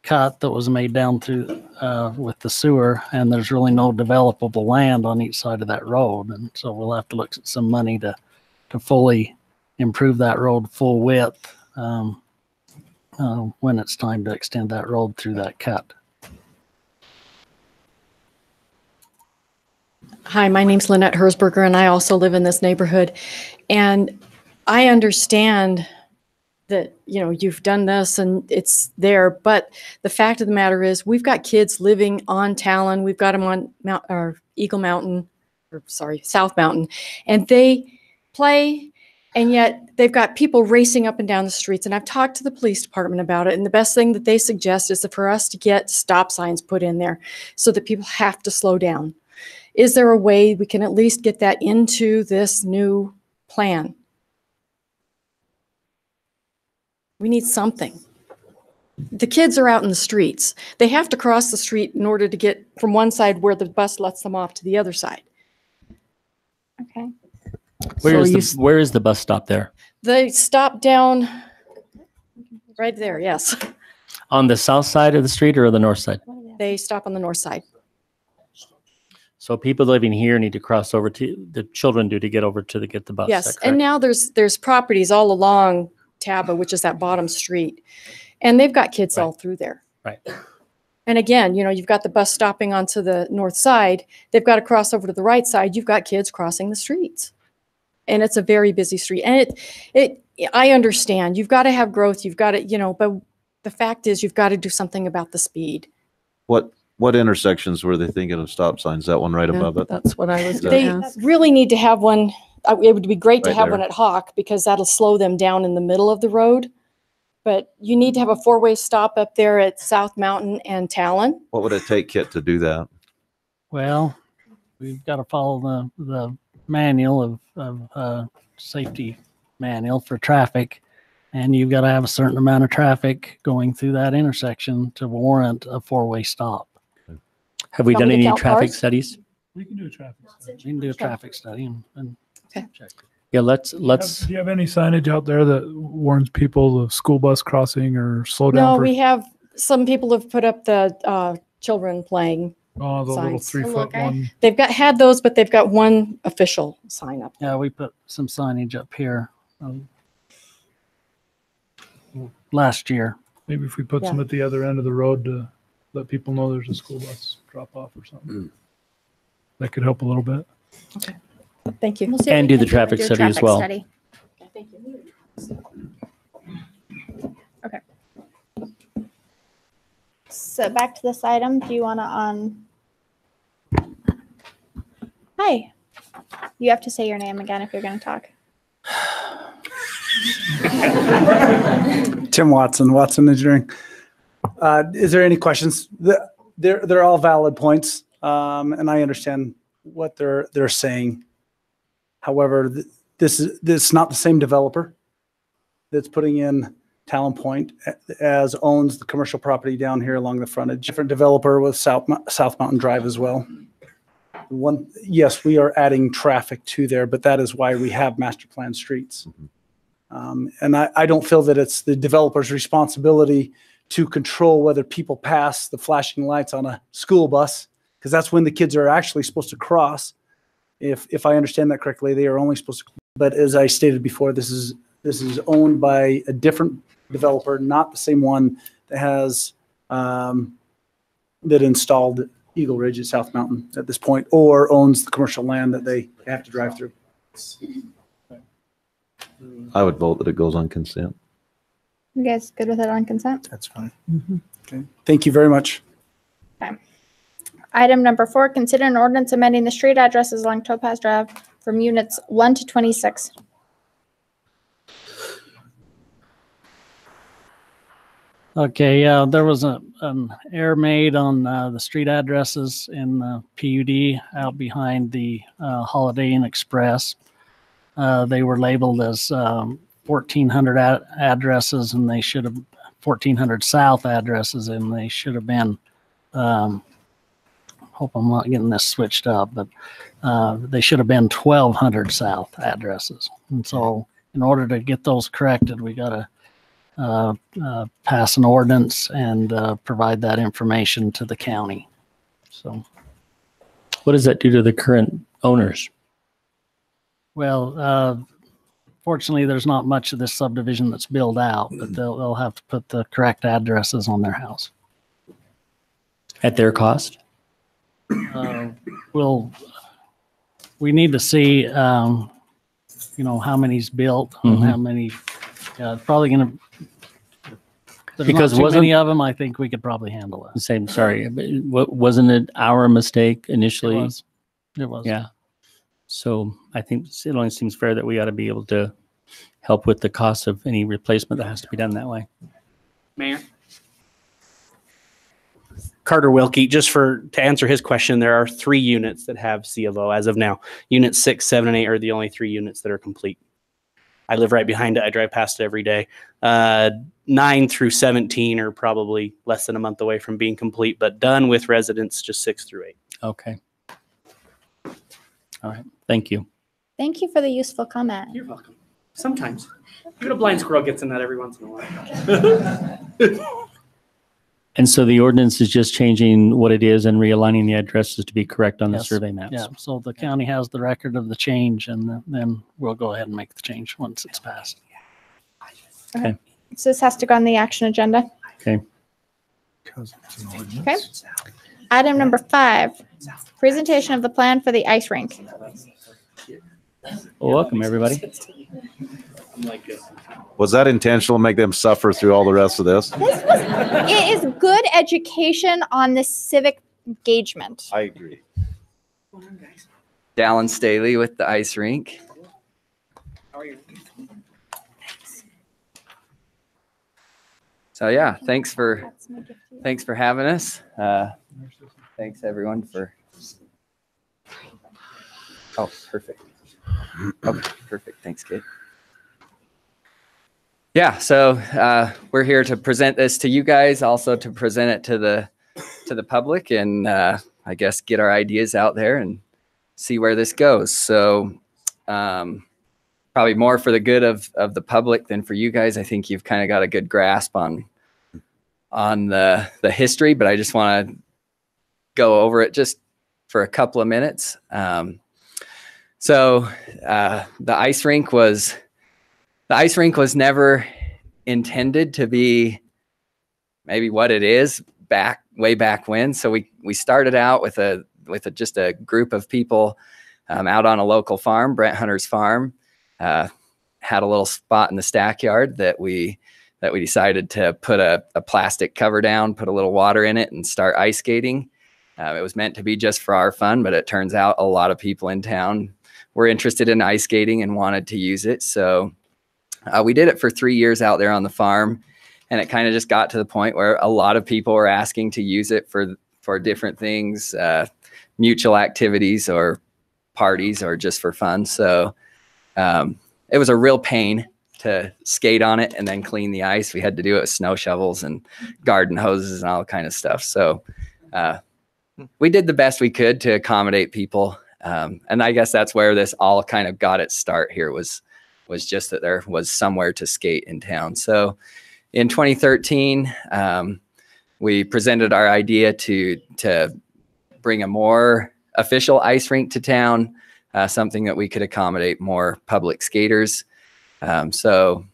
cut that was made down through with the sewer, and there's really no developable land on each side of that road. And so we'll have to look at some money to fully improve that road full width when it's time to extend that road through that cut. Hi, my name's Lynette Hersberger, and I also live in this neighborhood. And I understand that, you've done this and it's there, but the fact of the matter is we've got kids living on Talon. We've got them on South Mountain, and they play, and yet they've got people racing up and down the streets. And I've talked to the police department about it, and the best thing that they suggest is for us to get stop signs put in there so that people have to slow down. Is there a way we can at least get that into this new plan? We need something. The kids are out in the streets. They have to cross the street in order to get from one side where the bus lets them off to the other side. Okay. Where is the bus stop there? They stop down right there, yes. On the south side of the street or the north side? They stop on the north side. So people living here need to cross over the children do to get over to get the bus. Yes, and now there's properties all along Taba, which is that bottom street, and they've got kids all through there. Right. And again, you've got the bus stopping onto the north side. They've got to cross over to the right side. You've got kids crossing the streets, and it's a very busy street. And I understand you've got to have growth. You've got to, but the fact is you've got to do something about the speed. What intersections were they thinking of stop signs? That one right above it? That's what I was They going to ask. really need to have one. It would be great to Right have there. one at Hawk because that'll slow them down in the middle of the road. But you need to have a four-way stop up there at South Mountain and Talon. What would it take, Kit, to do that? Well, we've got to follow the manual of safety manual for traffic, and you've got to have a certain amount of traffic going through that intersection to warrant a four-way stop. Have we Want done me to any count traffic cars? studies? We can do a traffic study. We can do a traffic study and check. Yeah, let's. Do you have any signage out there that warns people of school bus crossing or slow down? No, we have, some people have put up the children playing Oh, the little signs. 3-foot one. They've had those, but they've got one official sign up. Yeah, we put some signage up here last year. Maybe if we put some at the other end of the road to let people know there's a school bus drop off or something. That could help a little bit. Okay. Thank you. We'll see what And we do the can traffic with your study as well. study. Thank you. Okay. So back to this item, do you want to Hi. You have to say your name again if you're going to talk. Tim Watson, Watson Engineering. Is there any questions? They're all valid points, and I understand what they're saying. However, this is not the same developer that's putting in Talon Point as owns the commercial property down here along the frontage. Different developer with South Mountain Drive as well. Yes, we are adding traffic to there, but that is why we have master plan streets. And I don't feel that it's the developer's responsibility to control whether people pass the flashing lights on a school bus, because that's when the kids are actually supposed to cross. If I understand that correctly, they are only supposed to. But as I stated before, this is owned by a different developer, not the same one that has that installed Eagle Ridge at South Mountain at this point, or owns the commercial land that they have to drive through. I would vote that it goes on consent. You guys good with it on consent? That's fine. Okay. Thank you very much. Okay. Item number 4, consider an ordinance amending the street addresses along Topaz Drive from units 1 to 26. Okay, there was an error made on the street addresses in the PUD out behind the Holiday Inn Express. They were labeled as 1,400 addresses, and they should have 1,400 south addresses, and they should have been. Hope I'm not getting this switched up, but they should have been 1,200 south addresses. And so, in order to get those corrected, we got to pass an ordinance and provide that information to the county. So, what does that do to the current owners? Well, fortunately, there's not much of this subdivision that's built out, but they'll have to put the correct addresses on their house. At their cost? We need to see, how many's built, and how many. It's probably going to. Because not too many of them, I think we could probably handle it. Same, sorry, but wasn't it our mistake initially? It was. Yeah. So I think it only seems fair that we ought to be able to help with the cost of any replacement that has to be done that way. Mayor? Carter Wilkie, just to answer his question, there are 3 units that have C of O as of now. Units 6, 7, and 8 are the only 3 units that are complete. I live right behind it. I drive past it every day. 9 through 17 are probably less than a month away from being complete, but done with residents, just 6 through 8. Okay. All right. Thank you. Thank you for the useful comment. You're welcome. Sometimes. Even a blind squirrel gets in that every once in a while. And so the ordinance is just changing what it is and realigning the addresses to be correct on the survey maps. Yeah, so the county has the record of the change, and then we'll go ahead and make the change once it's passed. Okay. So this has to go on the action agenda. Okay. Okay. Item number 5, presentation of the plan for the ice rink. Well, welcome, everybody. Was that intentional to make them suffer through all the rest of this? It is good education on the civic engagement. I agree. Dallin Staley with the ice rink. How are you? So yeah, thanks for having us. Thanks everyone for. Oh, perfect. Okay, perfect. Thanks, Kate. Yeah, so we're here to present this to you guys, also to present it to the public, and I guess get our ideas out there and see where this goes. So probably more for the good of the public than for you guys. I think you've kind of got a good grasp on the history, but I just want to go over it just for a couple of minutes. So the ice rink was never intended to be maybe what it is way back when. So we started out with just a group of people out on a local farm, Brent Hunter's farm. Had a little spot in the stack yard that we decided to put a plastic cover down, put a little water in it, and start ice skating. It was meant to be just for our fun, but it turns out a lot of people in town were interested in ice skating and wanted to use it. So we did it for 3 years out there on the farm, and it kind of just got to the point where a lot of people were asking to use it for different things, mutual activities or parties or just for fun. So it was a real pain to skate on it and then clean the ice. We had to do it with snow shovels and garden hoses and all kind of stuff. So we did the best we could to accommodate people. And I guess that's where this all kind of got its start here was just that there was somewhere to skate in town. So in 2013, we presented our idea to bring a more official ice rink to town, something that we could accommodate more public skaters. So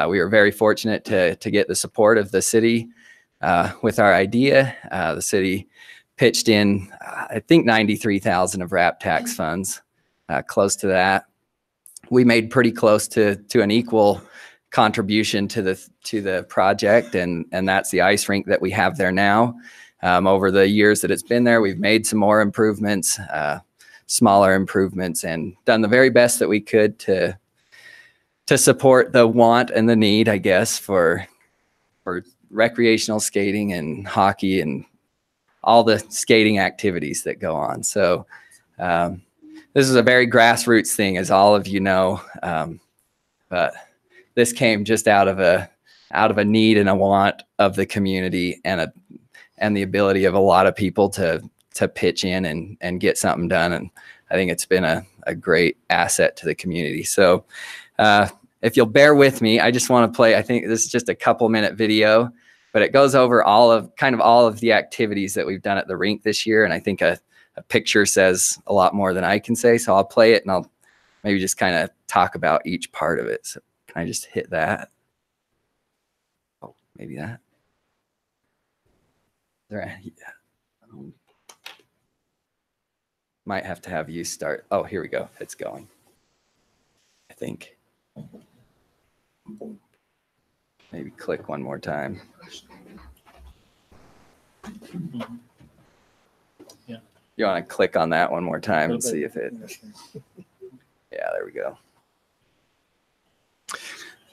we were very fortunate to get the support of the city with our idea. The city pitched in, I think, $93,000 of RAP tax funds, close to that. We made pretty close to an equal contribution to the project, and that's the ice rink that we have there now. Over the years that it's been there, we've made some more improvements, smaller improvements, and done the very best that we could to support the want and the need, I guess, for recreational skating and hockey and all the skating activities that go on. So this is a very grassroots thing, as all of you know, but this came just out of a need and a want of the community, and the ability of a lot of people to pitch in and get something done. And I think it's been a great asset to the community. So if you'll bear with me, I just want to play, I think this is just a couple-minute video, but it goes over all of the activities that we've done at the rink this year. And I think a picture says a lot more than I can say. So I'll play it and I'll maybe just kind of talk about each part of it. So can I just hit that? Oh, maybe that. There, yeah. Might have to have you start. Oh, here we go. It's going, I think. Maybe click one more time. Yeah. You want to click on that one more time and see if it. Yeah, there we go.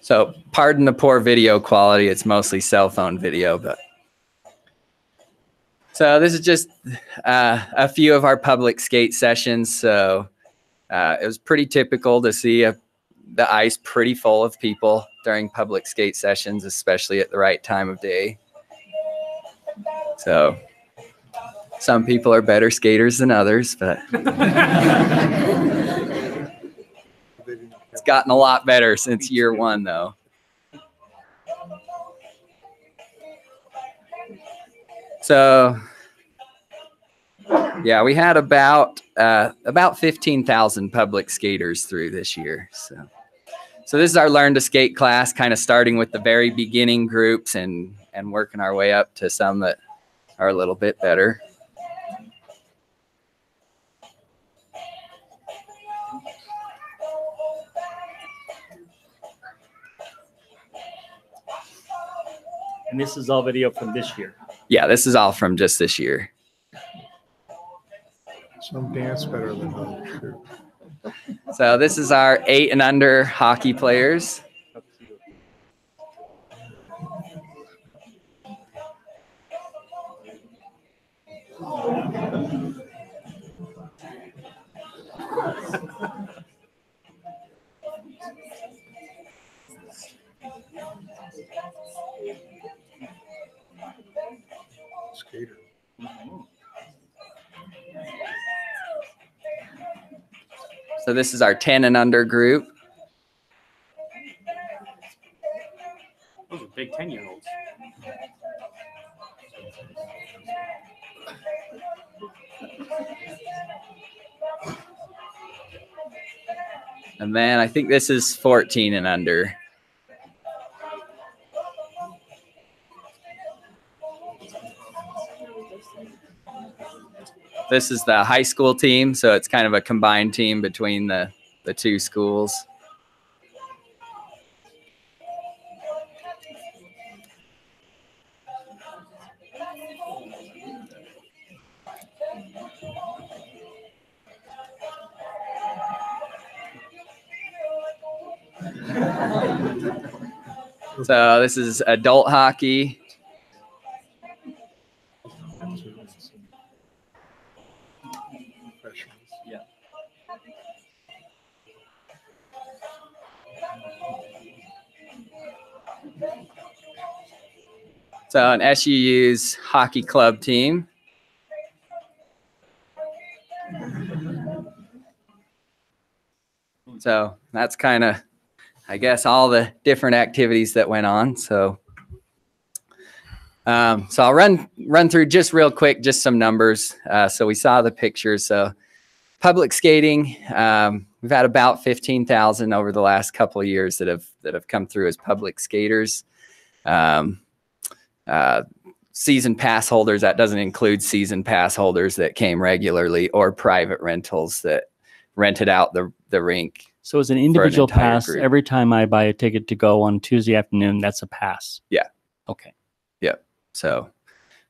So pardon the poor video quality. It's mostly cell phone video, but. So this is just a few of our public skate sessions. So it was pretty typical to see the ice pretty full of people during public skate sessions, especially at the right time of day. So some people are better skaters than others, but it's gotten a lot better since year one, though. So yeah, we had about 15,000 public skaters through this year. So this is our Learn to Skate class, kind of starting with the very beginning groups and working our way up to some that are a little bit better. And this is all video from this year. Yeah, this is all from just this year. Some dance better than others. Sure. So this is our 8 and under hockey players. Skater. So this is our 10 and under group. Those are big 10-year-olds. And then I think this is 14 and under. this is the high school team, so it's kind of a combined team between the two schools. So this is adult hockey. So an SUU's hockey club team. So that's kind of, I guess, all the different activities that went on. So, so I'll run through just real quick, just some numbers. So we saw the pictures. So public skating, we've had about 15,000 over the last couple of years that have come through as public skaters. Season pass holders, that doesn't include season pass holders that came regularly or private rentals that rented out the rink. So as an individual pass, group. every time I buy a ticket to go on Tuesday afternoon, that's a pass. Yeah. Okay. Yep. So,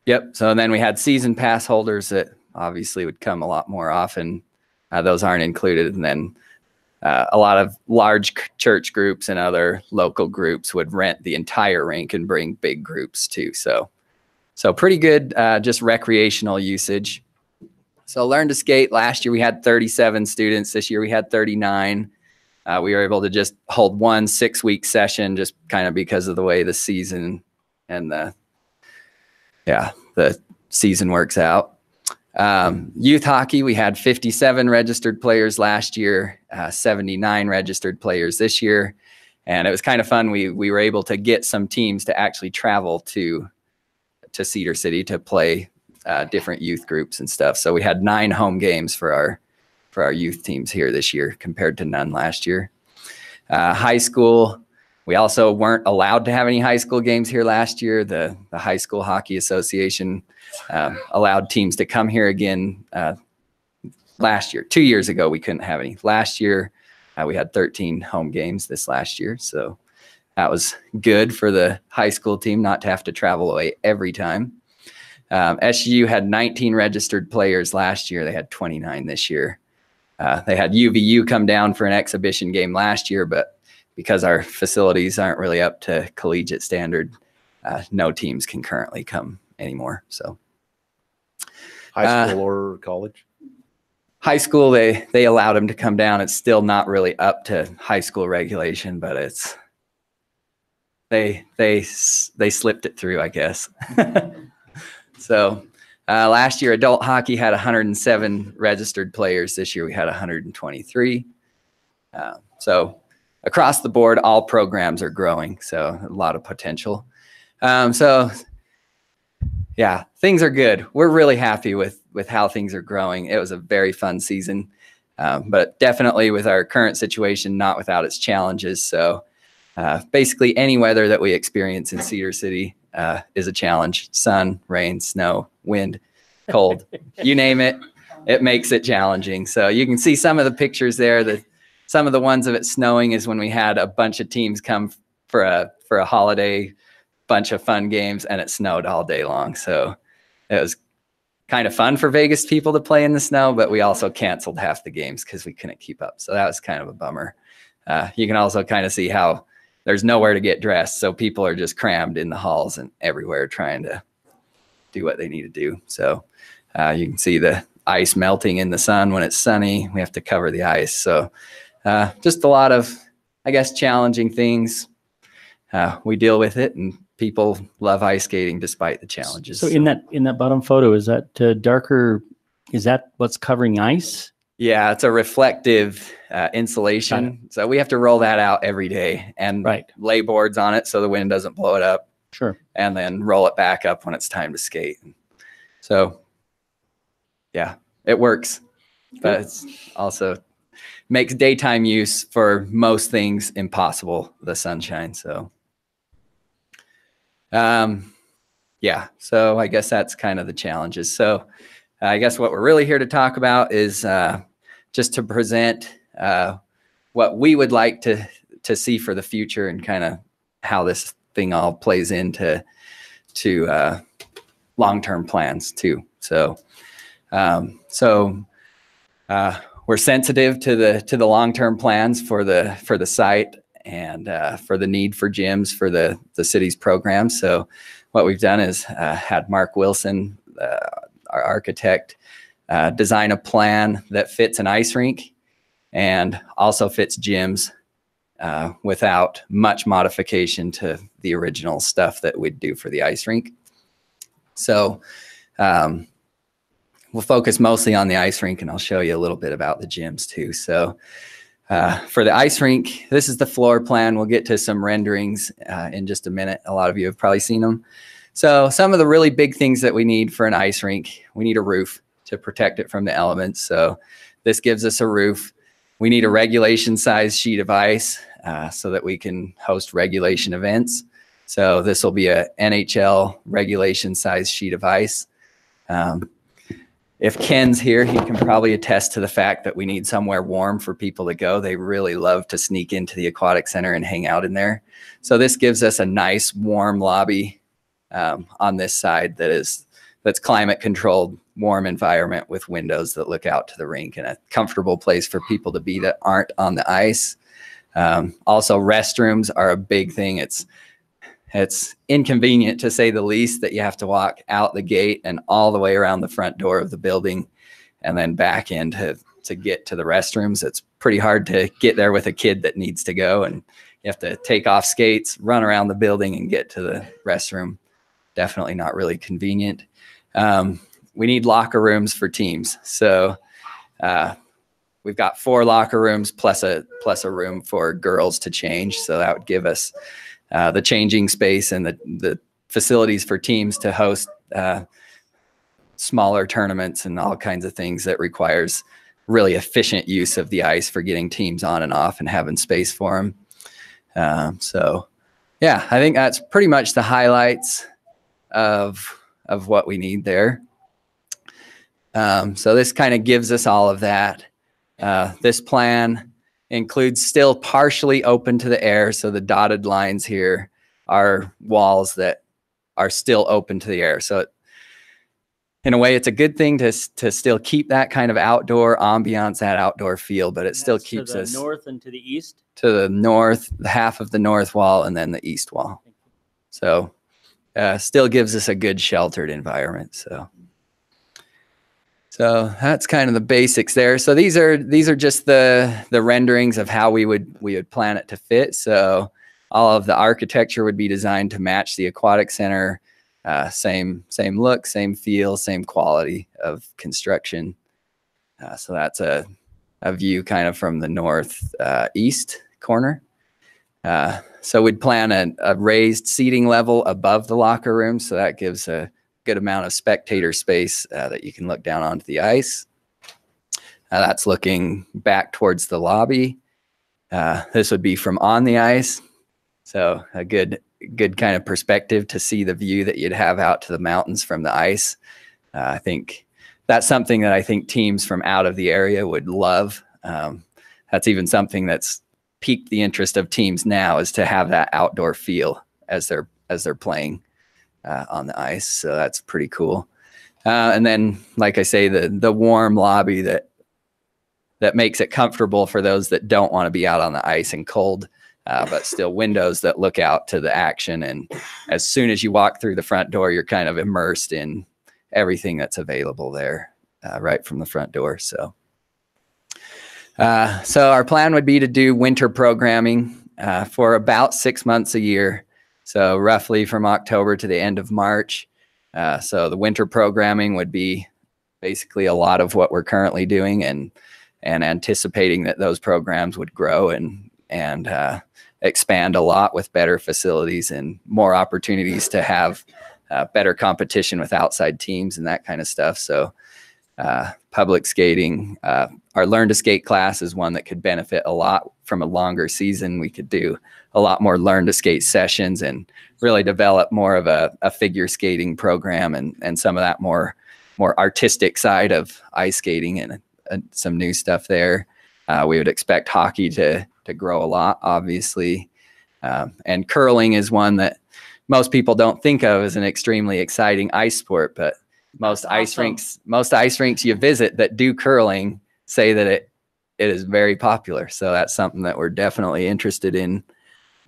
yep. So then we had season pass holders that obviously would come a lot more often. Those aren't included. And then a lot of large church groups and other local groups would rent the entire rink and bring big groups too. So pretty good, just recreational usage. So Learn to Skate, last year we had 37 students. This year we had 39. We were able to just hold one 6-week session just kind of because of the way the season and the season works out. Youth hockey, we had 57 registered players last year, 79 registered players this year. And it was kind of fun. We were able to get some teams to actually travel to Cedar City to play different youth groups and stuff. So we had 9 home games for our youth teams here this year compared to none last year. High school, we also weren't allowed to have any high school games here last year. The High School Hockey Association allowed teams to come here again last year. 2 years ago, we couldn't have any. Last year, we had 13 home games this last year. So that was good for the high school team not to have to travel away every time. SU had 19 registered players last year. They had 29 this year. They had UVU come down for an exhibition game last year, but because our facilities aren't really up to collegiate standard, no teams can currently come anymore. So, high school or college? High school, they allowed them to come down. It's still not really up to high school regulation, but it's they slipped it through, I guess. So last year, adult hockey had 107 registered players. This year, we had 123. So across the board, all programs are growing. So a lot of potential. So yeah, things are good. We're really happy with how things are growing. It was a very fun season, but definitely with our current situation, not without its challenges. So basically any weather that we experience in Cedar City is a challenge. Sun, rain, snow, wind, cold, you name it, it makes it challenging. So you can see some of the pictures there. Some of the ones of it snowing is when we had a bunch of teams come for a holiday, bunch of fun games, and it snowed all day long. So it was kind of fun for Vegas people to play in the snow, but we also canceled half the games because we couldn't keep up. So that was kind of a bummer. You can also kind of see how there's nowhere to get dressed. So people are just crammed in the halls and everywhere trying to do what they need to do. So you can see the ice melting in the sun when it's sunny. We have to cover the ice. So just a lot of, I guess, challenging things. We deal with it, and people love ice skating despite the challenges. So in that bottom photo, is that darker? Is that what's covering ice? Yeah, it's a reflective insulation. So we have to roll that out every day and lay boards on it so the wind doesn't blow it up. Sure. And then roll it back up when it's time to skate. So yeah, it works, but it's also makes daytime use for most things impossible, the sunshine. So yeah, so I guess that's kind of the challenges. So I guess what we're really here to talk about is just to present what we would like to see for the future and kind of how this thing all plays into long-term plans too. So we're sensitive to the long-term plans for the site and for the need for gyms for the city's programs. So what we've done is had Mark Wilson, our architect, design a plan that fits an ice rink and also fits gyms without much modification to the original stuff that we'd do for the ice rink. So we'll focus mostly on the ice rink, and I'll show you a little bit about the gyms too. So for the ice rink, this is the floor plan. We'll get to some renderings in just a minute. A lot of you have probably seen them. So some of the really big things that we need for an ice rink, we need a roof to protect it from the elements. So this gives us a roof. We need a regulation size sheet of ice so that we can host regulation events. So this will be a NHL regulation size sheet of ice. If Ken's here, he can probably attest to the fact that we need somewhere warm for people to go. They really love to sneak into the aquatic center and hang out in there. So this gives us a nice warm lobby on this side that's climate controlled, warm environment with windows that look out to the rink and a comfortable place for people to be that aren't on the ice. Also, restrooms are a big thing. It's inconvenient to say the least that you have to walk out the gate and all the way around the front door of the building and then back in to get to the restrooms. It's pretty hard to get there with a kid that needs to go, and you have to take off skates, run around the building and get to the restroom. Definitely not really convenient. We need locker rooms for teams. So we've got 4 locker rooms plus a room for girls to change. So that would give us the changing space and the facilities for teams to host smaller tournaments and all kinds of things that requires really efficient use of the ice for getting teams on and off and having space for them. So yeah, I think that's pretty much the highlights of what we need there. So this kind of gives us all of that. This plan includes still partially open to the air. So the dotted lines here are walls that are still open to the air. So in a way, it's a good thing to still keep that kind of outdoor ambiance, that outdoor feel, but it still keeps us to the north and to the east. To the north, half of the north wall, and then the east wall. So still gives us a good sheltered environment. So that's kind of the basics there. So these are just the renderings of how we would plan it to fit. So all of the architecture would be designed to match the aquatic center. Same look, same feel, same quality of construction. So that's a view kind of from the north east corner. So we'd plan a raised seating level above the locker room. So that gives a good amount of spectator space that you can look down onto the ice. That's looking back towards the lobby. This would be from on the ice. So a good kind of perspective to see the view that you'd have out to the mountains from the ice. I think that's something that I think teams from out of the area would love. That's even something that's piqued the interest of teams now, is to have that outdoor feel as they're playing on the ice. So that's pretty cool. And then, like I say, the warm lobby that makes it comfortable for those that don't want to be out on the ice and cold, but still windows that look out to the action. And as soon as you walk through the front door, you're kind of immersed in everything that's available there right from the front door. So our plan would be to do winter programming for about 6 months a year. So roughly from October to the end of March. So the winter programming would be basically a lot of what we're currently doing, and anticipating that those programs would grow and expand a lot with better facilities and more opportunities to have better competition with outside teams and that kind of stuff. So public skating, our Learn to Skate class is one that could benefit a lot from a longer season. We could do a lot more Learn to Skate sessions and really develop more of a figure skating program and some of that more more artistic side of ice skating and some new stuff there. We would expect hockey to grow a lot, obviously. And curling is one that most people don't think of as an extremely exciting ice sport, but most ice rinks you visit that do curling say that it is very popular. So that's something that we're definitely interested in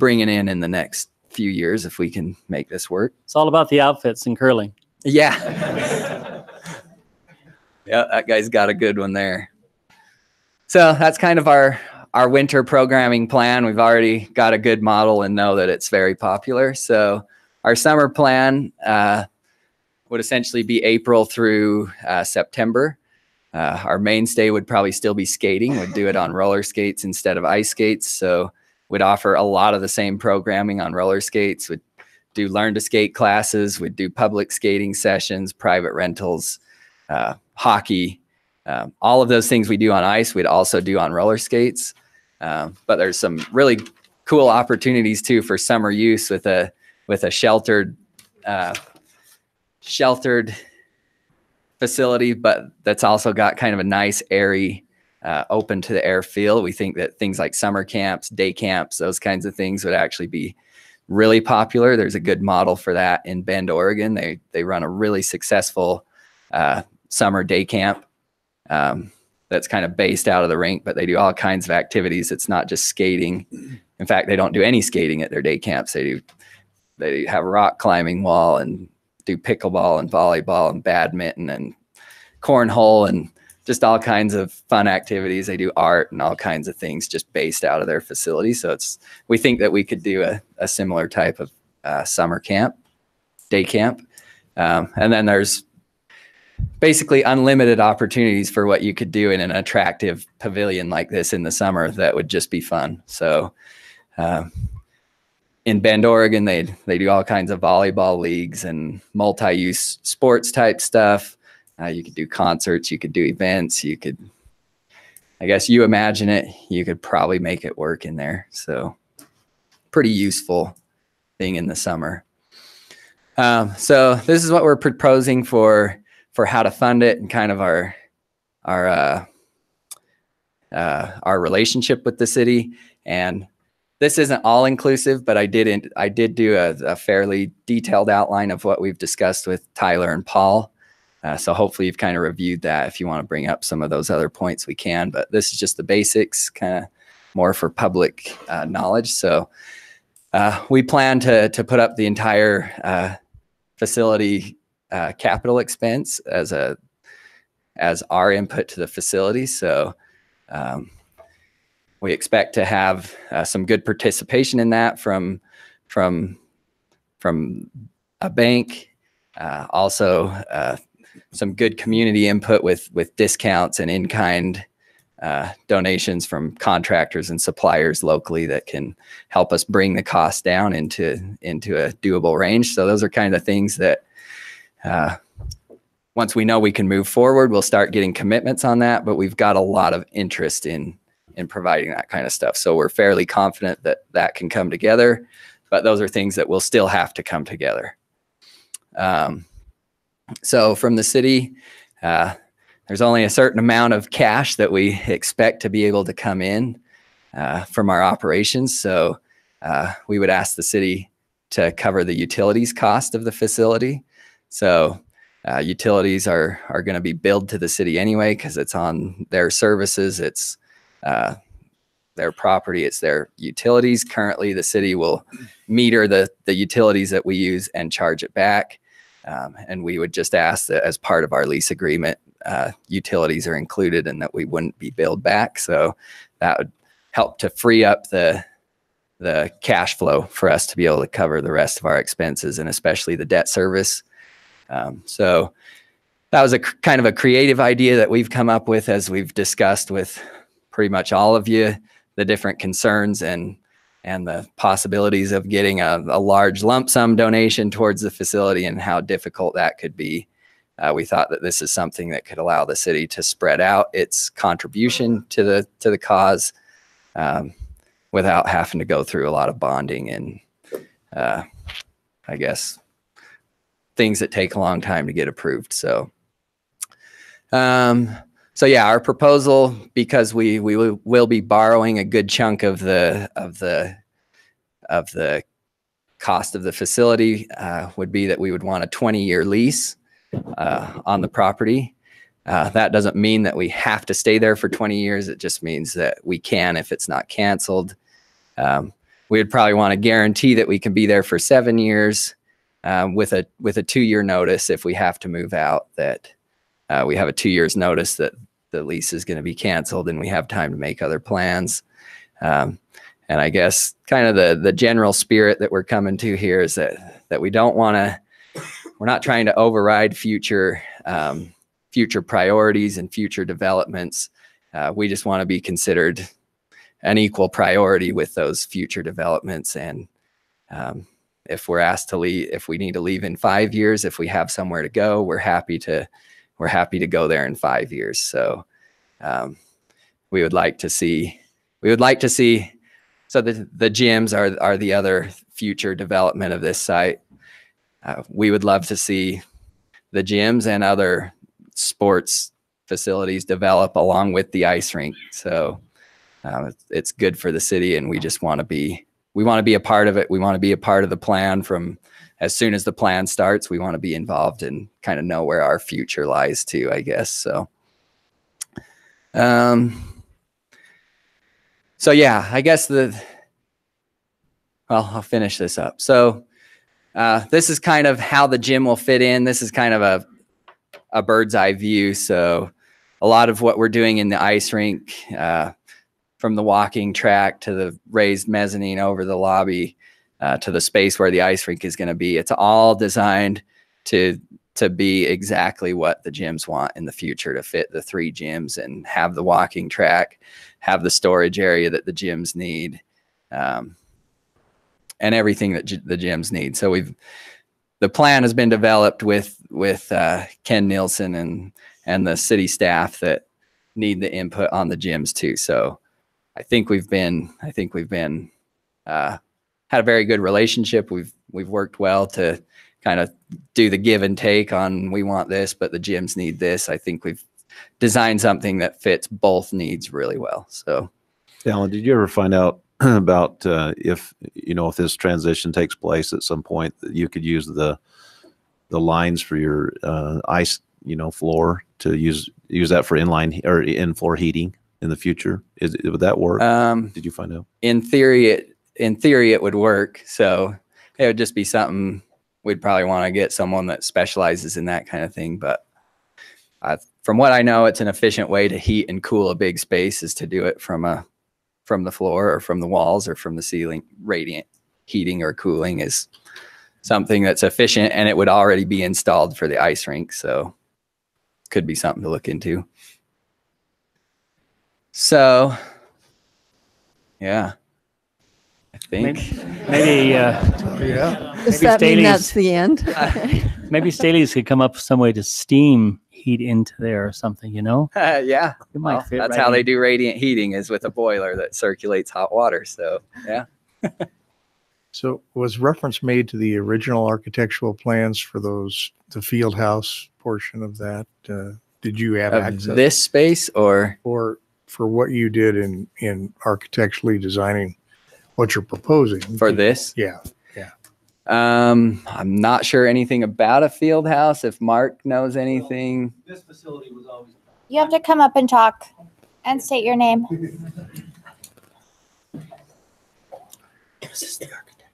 bringing in the next few years if we can make this work. It's all about the outfits in curling. Yeah. Yeah, that guy's got a good one there. So that's kind of our winter programming plan. We've already got a good model and know that it's very popular. So our summer plan would essentially be April through September. Our mainstay would probably still be skating. We'd do it on roller skates instead of ice skates. So we'd offer a lot of the same programming on roller skates. We'd do learn to skate classes. We'd do public skating sessions, private rentals, hockey. All of those things we do on ice, we'd also do on roller skates. But there's some really cool opportunities too for summer use with a sheltered facility, but that's also got kind of a nice airy open to the air feel. We think that things like summer camps, day camps, those kinds of things would actually be really popular. There's a good model for that in Bend, Oregon. They run a really successful summer day camp that's kind of based out of the rink, but they do all kinds of activities. It's not just skating. In fact, they don't do any skating at their day camps. They have a rock climbing wall and do pickleball and volleyball and badminton and cornhole and just all kinds of fun activities. They do art and all kinds of things just based out of their facility. So we think that we could do a similar type of summer camp, day camp. And then there's basically unlimited opportunities for what you could do in an attractive pavilion like this in the summer that would just be fun. So in Bend, Oregon, they do all kinds of volleyball leagues and multi-use sports type stuff. You could do concerts, you could do events, you could, I guess you imagine it, you could probably make it work in there. So pretty useful thing in the summer. So this is what we're proposing for how to fund it and kind of our relationship with the city. And this isn't all inclusive, but I did do a fairly detailed outline of what we've discussed with Tyler and Paul. So hopefully you've kind of reviewed that. If you want to bring up some of those other points, we can, but this is just the basics, kind of more for public knowledge. So we plan to put up the entire facility capital expense as our input to the facility. So we expect to have some good participation in that from a bank, also some good community input with discounts and in-kind donations from contractors and suppliers locally that can help us bring the cost down into a doable range. So those are kind of things that once we know we can move forward, we'll start getting commitments on that, but we've got a lot of interest in providing that kind of stuff. So we're fairly confident that that can come together, but those are things that will still have to come together. So from the city, there's only a certain amount of cash that we expect to be able to come in from our operations. So we would ask the city to cover the utilities cost of the facility. So utilities are going to be billed to the city anyway, because it's on their services. It's their property. It's their utilities. Currently, the city will meter the utilities that we use and charge it back. And we would just ask that as part of our lease agreement, utilities are included and that we wouldn't be billed back. So that would help to free up the cash flow for us to be able to cover the rest of our expenses and especially the debt service. So that was a kind of a creative idea that we've come up with as we've discussed with pretty much all of you, the different concerns and the possibilities of getting a large lump sum donation towards the facility and how difficult that could be. We thought that this is something that could allow the city to spread out its contribution to the cause without having to go through a lot of bonding and I guess things that take a long time to get approved. So So yeah, our proposal, because we will be borrowing a good chunk of the cost of the facility, would be that we would want a 20-year lease on the property. That doesn't mean that we have to stay there for 20 years. It just means that we can if it's not canceled. We would probably want to guarantee that we can be there for 7 years with a 2-year notice if we have to move out, that we have a 2 years notice that the lease is going to be canceled and we have time to make other plans. And I guess kind of the general spirit that we're coming to here is that we don't want to, we're not trying to override future priorities and future developments. We just want to be considered an equal priority with those future developments. And if we're asked to leave, if we need to leave in 5 years, if we have somewhere to go, we're happy to go there in 5 years. So we would like to see, so the gyms are the other future development of this site. We would love to see the gyms and other sports facilities develop along with the ice rink. So it's good for the city, and we just want to be, a part of it. We want to be a part of the plan from as soon as the plan starts. We want to be involved and kind of know where our future lies too, I guess. So, so yeah, I guess I'll finish this up. So this is kind of how the gym will fit in. This is kind of a bird's eye view. So a lot of what we're doing in the ice rink, from the walking track to the raised mezzanine over the lobby, to the space where the ice rink is going to be, it's all designed to be exactly what the gyms want in the future, to fit the 3 gyms and have the walking track, have the storage area that the gyms need, and everything that the gyms need. So the plan has been developed with Ken Nielsen and the city staff that need the input on the gyms too. So I think we've had a very good relationship. We've worked well to kind of do the give and take on, we want this, but the gyms need this. I think we've designed something that fits both needs really well. So, Alan, did you ever find out about if this transition takes place at some point, that you could use the lines for your ice floor to use that for inline or in-floor heating in the future? Would that work? Did you find out? In theory, it would work. So it would just be something we'd probably want to get someone that specializes in that kind of thing. But from what I know, it's an efficient way to heat and cool a big space, is to do it from the floor or from the walls or from the ceiling. Radiant heating or cooling is something that's efficient, and it would already be installed for the ice rink. So could be something to look into. So yeah, I think maybe Does that mean that's the end? Maybe Staley's could come up with some way to steam heat into there or something, Yeah, might fit that's right how in. they do radiant heating, is with a boiler that circulates hot water. So yeah. So was reference made to the original architectural plans for the field house portion of that? Did you have Of access this space, or for what you did in architecturally designing what you're proposing for this? Yeah. I'm not sure anything about a field house. If Mark knows anything. This facility was always. You have to come up and talk and state your name. This is the architect.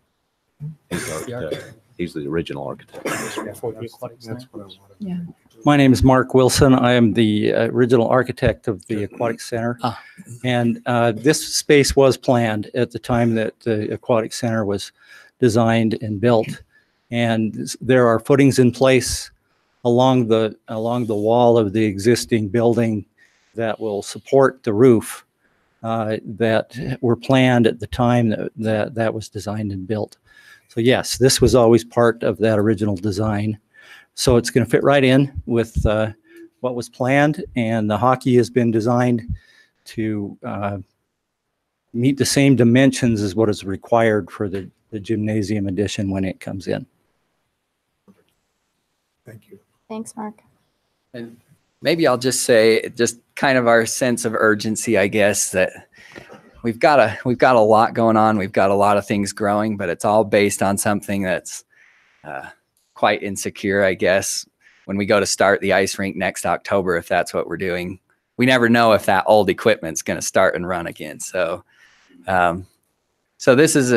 He's the original architect. That's what I wanted. Yeah. My name is Mark Wilson. I am the original architect of the Aquatic Center. And this space was planned at the time that the Aquatic Center was designed and built. And there are footings in place along the wall of the existing building that will support the roof that were planned at the time that was designed and built. So yes, this was always part of that original design. So it's going to fit right in with what was planned, and the hockey has been designed to meet the same dimensions as what is required for the gymnasium addition when it comes in. Thank you. Thanks, Mark. And maybe I'll just say just kind of our sense of urgency, I guess, that we've got a lot going on. We've got a lot of things growing, but it's all based on something that's quite insecure, I guess. When we go to start the ice rink next October, if that's what we're doing, we never know if that old equipment's going to start and run again. So, so this is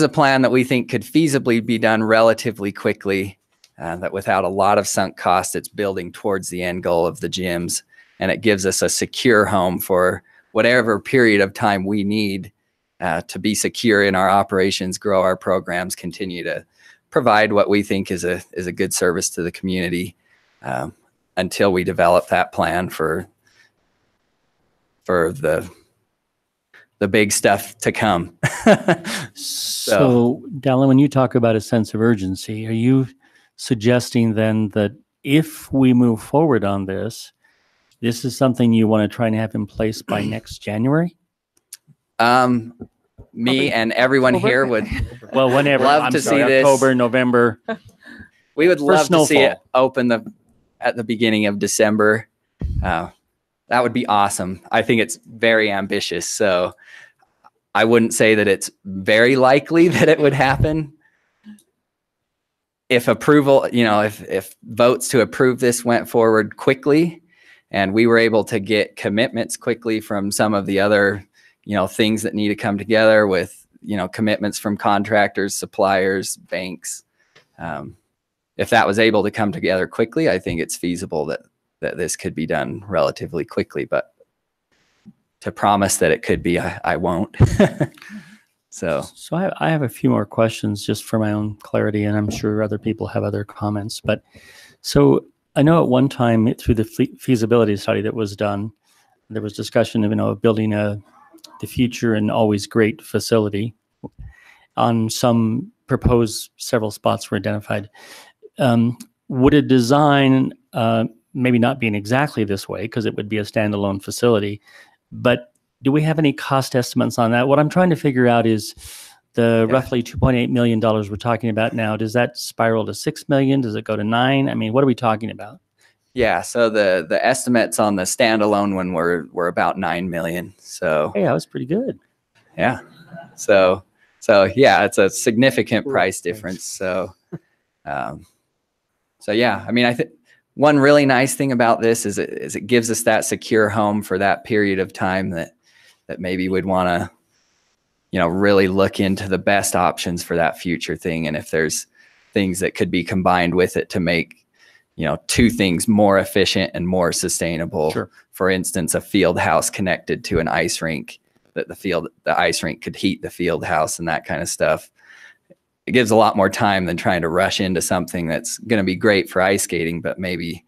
a plan that we think could feasibly be done relatively quickly. That without a lot of sunk cost, it's building towards the end goal of the gyms, and it gives us a secure home for whatever period of time we need to be secure in our operations, grow our programs, continue to provide what we think is a good service to the community until we develop that plan for the big stuff to come. So, Dallin, when you talk about a sense of urgency, are you suggesting then that if we move forward on this, this is something you want to try and have in place by next January? Me and everyone here would whenever. love to see this. October, November. We would love to see it snowfall. open at the beginning of December. That would be awesome. I think it's very ambitious. So I wouldn't say that it's very likely that it would happen. If approval, if votes to approve this went forward quickly and we were able to get commitments quickly from some of the other, things that need to come together with, commitments from contractors, suppliers, banks. If that was able to come together quickly, I think it's feasible that this could be done relatively quickly, but to promise that it could be, I won't. So I have a few more questions just for my own clarity, and I'm sure other people have other comments. But so I know at one time through the feasibility study that was done, there was discussion of building the future and always great facility. On some proposed, several spots were identified. Would a design maybe not being exactly this way, because it would be a standalone facility, but do we have any cost estimates on that? What I'm trying to figure out is the roughly $2.8 million we're talking about now. Does that spiral to $6 million? Does it go to $9 million? I mean, what are we talking about? Yeah, so the estimates on the standalone one were about $9 million. So hey, that was pretty good. Yeah. So yeah, it's a significant price difference. So yeah, I mean, I think one really nice thing about this is it gives us that secure home for that period of time that maybe we'd want to, really look into the best options for that future thing. And if there's things that could be combined with it to make, two things more efficient and more sustainable. Sure. For instance, a field house connected to an ice rink, that the ice rink could heat the field house and that kind of stuff. It gives a lot more time than trying to rush into something that's going to be great for ice skating, but maybe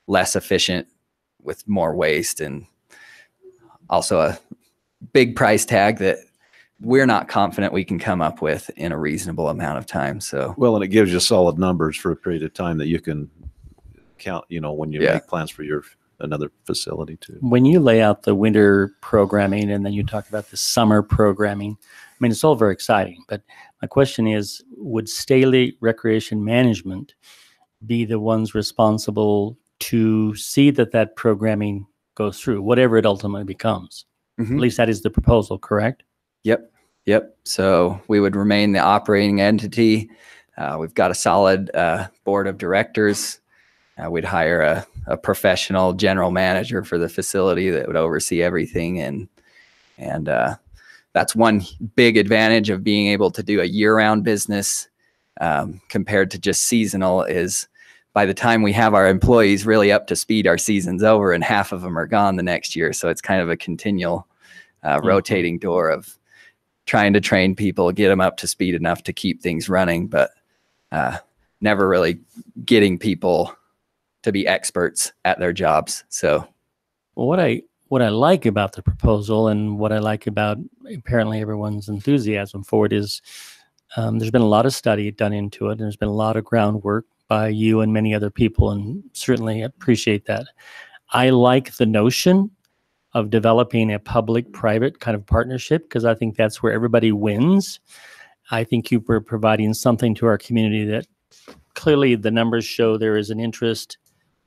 less efficient with more waste, and also a big price tag that we're not confident we can come up with in a reasonable amount of time. So, well, and it gives you solid numbers for a period of time that you can count, when you make plans for another facility too. When you lay out the winter programming and then you talk about the summer programming, I mean, it's all very exciting, but my question is, would Staley Recreation Management be the ones responsible to see that programming goes through, whatever it ultimately becomes? Mm-hmm. At least that is the proposal, correct? Yep. So we would remain the operating entity. We've got a solid board of directors. We'd hire a professional general manager for the facility that would oversee everything. And that's one big advantage of being able to do a year-round business compared to just seasonal, is by the time we have our employees really up to speed, our season's over and half of them are gone the next year. So it's kind of a continual rotating door of trying to train people, get them up to speed enough to keep things running, but never really getting people to be experts at their jobs. So what I like about the proposal, and what I like about apparently everyone's enthusiasm for it, is there's been a lot of study done into it. And there's been a lot of groundwork by you and many other people, and certainly appreciate that. I like the notion of developing a public-private kind of partnership, because I think that's where everybody wins. I think you were providing something to our community that clearly the numbers show there is an interest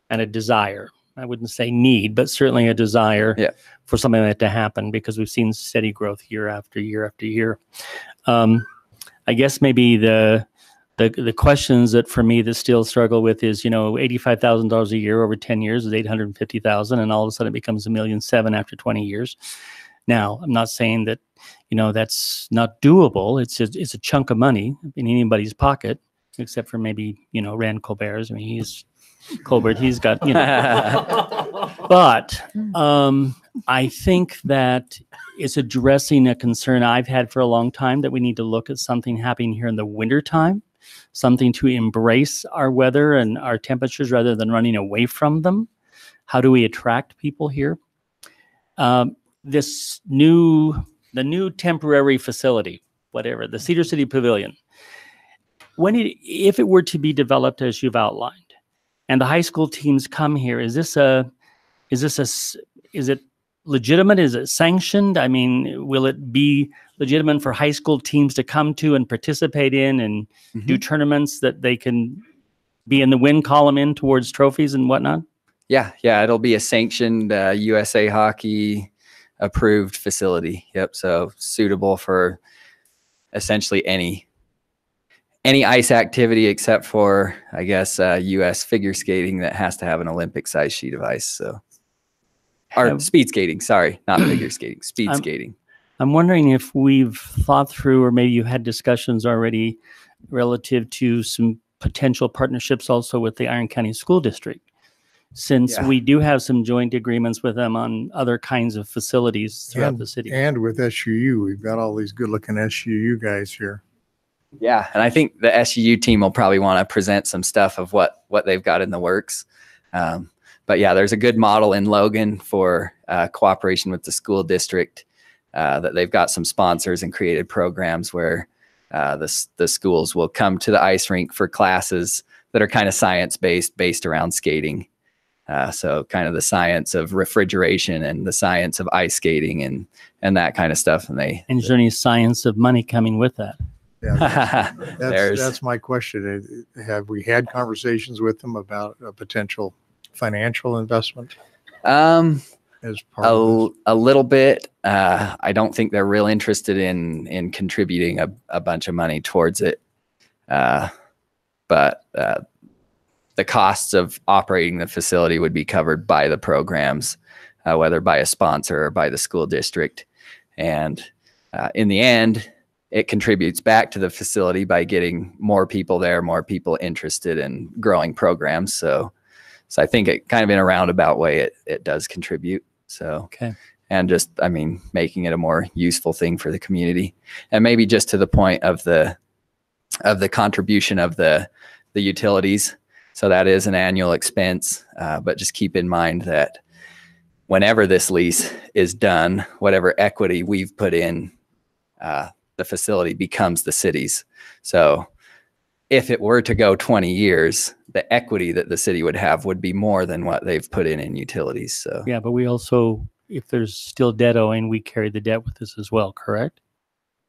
and a desire. I wouldn't say need, but certainly a desire for something like that to happen, because we've seen steady growth year after year after year. I guess maybe the questions that for me that still struggle with is, $85,000 a year over 10 years is $850,000, and all of a sudden it becomes $1.7 million after 20 years. Now, I'm not saying that, that's not doable. It's a chunk of money in anybody's pocket, except for maybe, Rand Colbert's. I mean, he's got, but I think that it's addressing a concern I've had for a long time, that we need to look at something happening here in the wintertime, something to embrace our weather and our temperatures rather than running away from them. How do we attract people here? The new temporary facility, whatever, the Cedar City Pavilion, if it were to be developed as you've outlined, and the high school teams come here, is it legitimate? Is it sanctioned? I mean, will it be legitimate for high school teams to come to and participate in and do tournaments that they can be in the win column in towards trophies and whatnot? Yeah, it'll be a sanctioned USA Hockey approved facility. Yep, so suitable for essentially any ice activity except for, I guess, U.S. figure skating that has to have an Olympic-sized sheet of ice. So, or speed skating. Sorry, not figure skating. Speed skating. I'm wondering if we've thought through, or maybe you had discussions already relative to some potential partnerships also with the Iron County School District, since we do have some joint agreements with them on other kinds of facilities throughout the city. And with SUU, we've got all these good-looking SUU guys here. Yeah, and I think the SUU team will probably want to present some stuff of what they've got in the works. But yeah, there's a good model in Logan for cooperation with the school district, that they've got some sponsors and created programs where the schools will come to the ice rink for classes that are kind of science-based, based around skating. So kind of the science of refrigeration and the science of ice skating and that kind of stuff. And is there any science of money coming with that? Yeah, that's my question. Have we had conversations with them about a potential financial investment? As part of a little bit. I don't think they're real interested in contributing a bunch of money towards it. But the costs of operating the facility would be covered by the programs, whether by a sponsor or by the school district. And in the end, it contributes back to the facility by getting more people there, more people interested in growing programs. So I think it kind of in a roundabout way, it does contribute. So, and just, I mean, making it a more useful thing for the community, and maybe just to the point of the contribution of the utilities. So that is an annual expense, but just keep in mind that whenever this lease is done, whatever equity we've put in, the facility becomes the city's. So if it were to go 20 years, the equity that the city would have would be more than what they've put in utilities. So yeah, but we also, if there's still debt owing, we carry the debt with us as well, correct?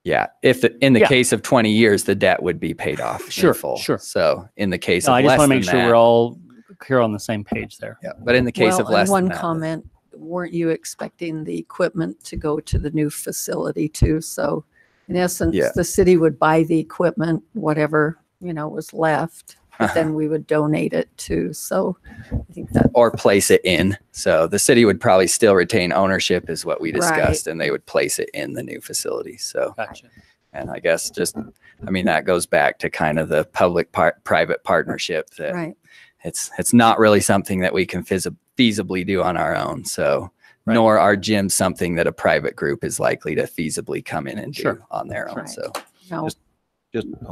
Yeah, if in the case of 20 years, the debt would be paid off in full. Sure. So in the case of I just less want to than make sure that, we're all clear on the same page there. Yeah, but in the case of less one than that, comment, weren't you expecting the equipment to go to the new facility too? So in essence, the city would buy the equipment, whatever, was left, but then we would donate it too. So I think that, or place it in. So the city would probably still retain ownership is what we discussed, and they would place it in the new facility. So, gotcha. And I guess that goes back to kind of the public-private partnership that it's not really something that we can feasibly do on our own. So nor are gyms something that a private group is likely to feasibly come in and do on their own. So I'll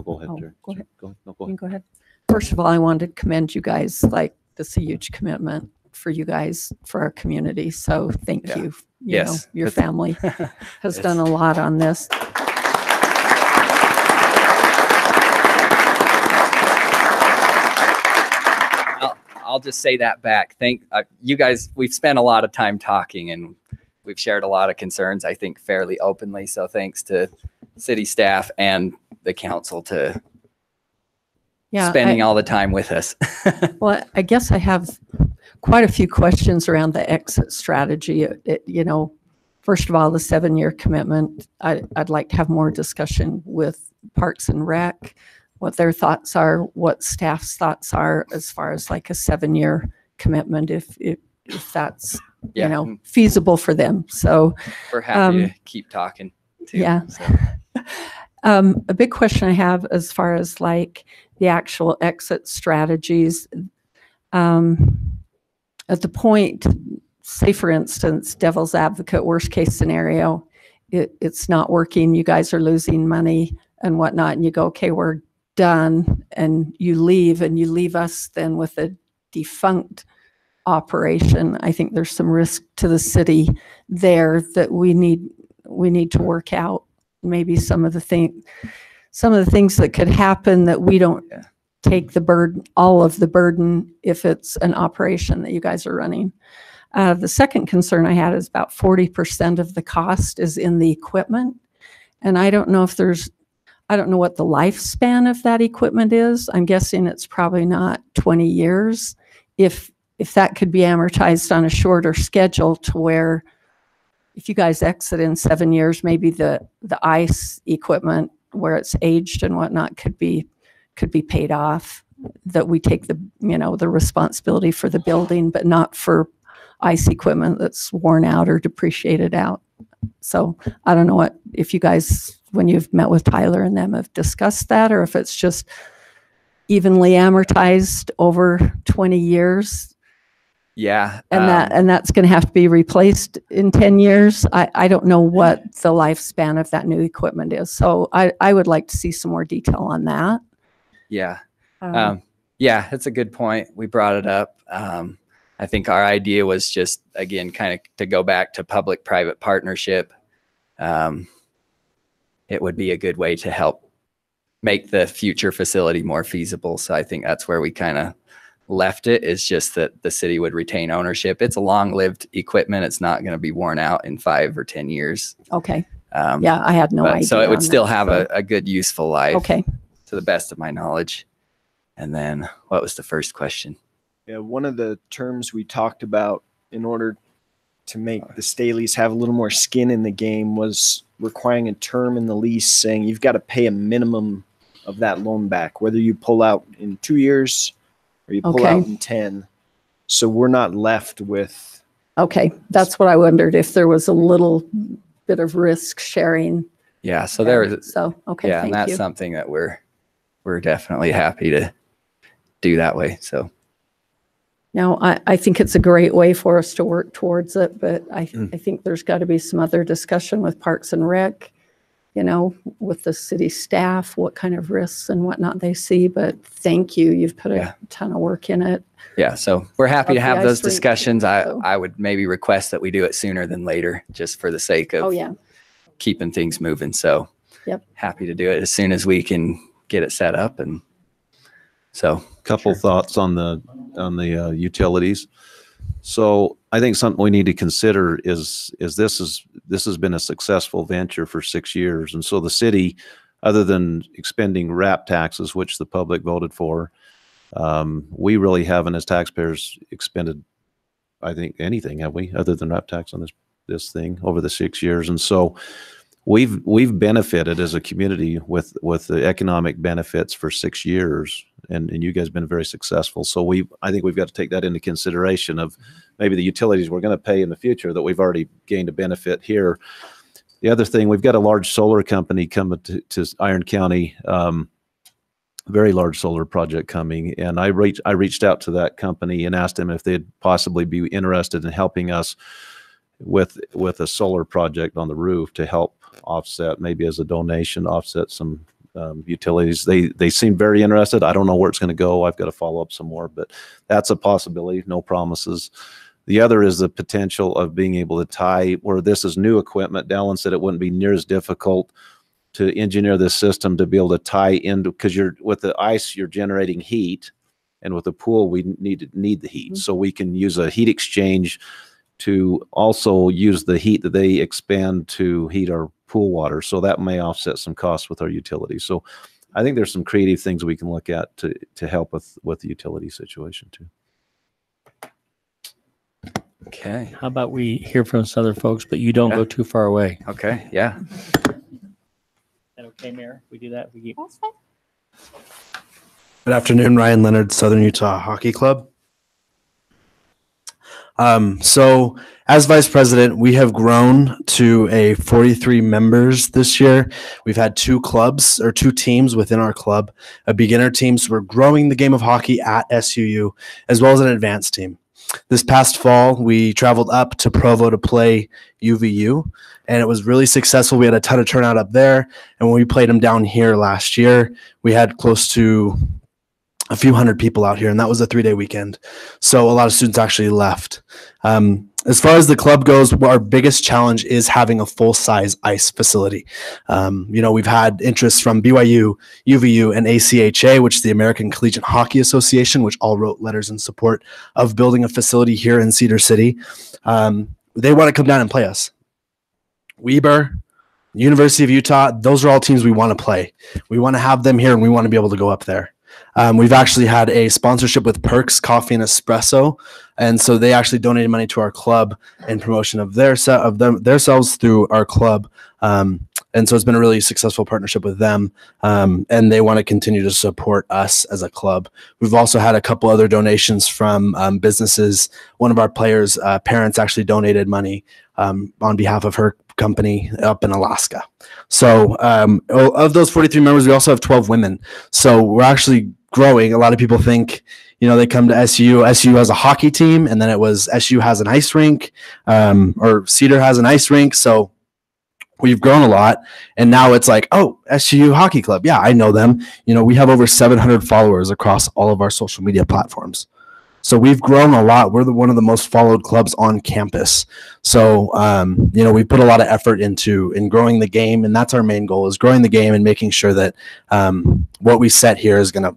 go ahead, Jerry. Go ahead. Go ahead. Go ahead. First of all, I wanted to commend you guys. Like, this is a huge commitment for you guys, for our community. So thank you. Your family has done a lot on this. I'll just say that back. Thank you guys. We've spent a lot of time talking, and we've shared a lot of concerns, I think, fairly openly. So thanks to city staff and the council to spending all the time with us. Well, I guess I have quite a few questions around the exit strategy. First of all, the 7-year commitment, I'd like to have more discussion with Parks and Rec, what their thoughts are, what staff's thoughts are as far as like a 7-year commitment, if that's, feasible for them. So we're happy to keep talking too. Yeah. So. A big question I have as far as like the actual exit strategies, at the point, say for instance, devil's advocate, worst case scenario, it's not working, you guys are losing money and whatnot, and you go, okay, we're done, and you leave us then with a defunct operation. I think there's some risk to the city there that we need to work out. Maybe some of the things that could happen that we don't take the burden, all of the burden, if it's an operation that you guys are running. The second concern I had is about 40% of the cost is in the equipment. And I don't know what the lifespan of that equipment is. I'm guessing it's probably not 20 years. If that could be amortized on a shorter schedule to where if you guys exit in 7 years, maybe the ice equipment where it's aged and whatnot could be paid off, that we take the responsibility for the building, but not for ice equipment that's worn out or depreciated out. So I don't know if you guys, when you've met with Tyler and them, have discussed that, or if it's just evenly amortized over 20 years. Yeah. And that's going to have to be replaced in 10 years. I don't know what the lifespan of that new equipment is. So I would like to see some more detail on that. Yeah. Yeah, it's a good point. We brought it up. I think our idea was just, again, kind of to go back to public-private partnership. It would be a good way to help make the future facility more feasible. So I think that's where we kind of left it, is just that the city would retain ownership. It's a long-lived equipment. It's not going to be worn out in 5 or 10 years. Okay. Yeah, I had no idea. So it would still have a good, useful life. Okay. To the best of my knowledge. And then what was the first question? Yeah, one of the terms we talked about in order to make the Staleys have a little more skin in the game was requiring a term in the lease saying you've got to pay a minimum of that loan back, whether you pull out in 2 years or you pull out in 10. So we're not left with. Okay, that's what I wondered, if there was a little bit of risk sharing. Yeah, so there is. So, okay, yeah, thank and that's you. something that we're definitely happy to do that way. So. Now, I think it's a great way for us to work towards it, but I think there's got to be some other discussion with Parks and Rec, with the city staff, what kind of risks and whatnot they see. But thank you. You've put a ton of work in it. Yeah, so we're happy to have those discussions. So. I would maybe request that we do it sooner than later, just for the sake of keeping things moving. So happy to do it as soon as we can get it set up. And so couple thoughts on the utilities. So I think something we need to consider is this has been a successful venture for 6 years. And so the city, other than expending RAP taxes, which the public voted for, we really haven't as taxpayers expended, I think, anything, have we, other than RAP tax on this thing over the 6 years. And so we've benefited as a community with the economic benefits for 6 years, and you guys have been very successful. So I think we've got to take that into consideration of maybe the utilities we're going to pay in the future that we've already gained a benefit here. The other thing, we've got a large solar company coming to Iron County, very large solar project coming, and I reached out to that company and asked them if they'd possibly be interested in helping us with a solar project on the roof to help offset, maybe as a donation, offset some utilities. They seem very interested. I don't know where it's going to go. I've got to follow up some more, but that's a possibility. No promises. The other is the potential of being able to tie, where this is new equipment. Dallin said it wouldn't be near as difficult to engineer this system to be able to tie into, because with the ice, you're generating heat, and with the pool, we need the heat. So we can use a heat exchange to also use the heat that they expand to heat our pool water. So that may offset some costs with our utilities. So I think there's some creative things we can look at to help with the utility situation too. Okay. How about we hear from some other folks, but you don't go too far away? Okay. Yeah. Is that okay, Mayor? We do that? We keep... Good afternoon, Ryan Leonard, Southern Utah Hockey Club. So as vice president, we have grown to a 43 members this year. We've had two teams within our club, a beginner team. So we're growing the game of hockey at SUU, as well as an advanced team. This past fall, we traveled up to Provo to play UVU, and it was really successful. We had a ton of turnout up there. And when we played them down here last year, we had close to a few hundred people out here, and that was a 3-day weekend. So a lot of students actually left. As far as the club goes, our biggest challenge is having a full-size ice facility. We've had interest from BYU, UVU, and ACHA, which is the American Collegiate Hockey Association, which all wrote letters in support of building a facility here in Cedar City. They want to come down and play us. Weber, University of Utah, those are all teams we want to play. We want to have them here, and we want to be able to go up there. We've actually had a sponsorship with Perks Coffee and Espresso, and so they actually donated money to our club in promotion of themselves through our club. And so it's been a really successful partnership with them, and they want to continue to support us as a club. We've also had a couple other donations from businesses. One of our players' parents actually donated money on behalf of her company up in Alaska. So of those 43 members, we also have 12 women. So we're actually growing. A lot of people think, they come to SU. SU has a hockey team, and then it was SU has an ice rink, or Cedar has an ice rink. So we've grown a lot, and now it's like, oh, SU Hockey Club. Yeah, I know them. We have over 700 followers across all of our social media platforms. So we've grown a lot. We're one of the most followed clubs on campus. So, we put a lot of effort in growing the game, and that's our main goal, is growing the game and making sure that what we set here is going to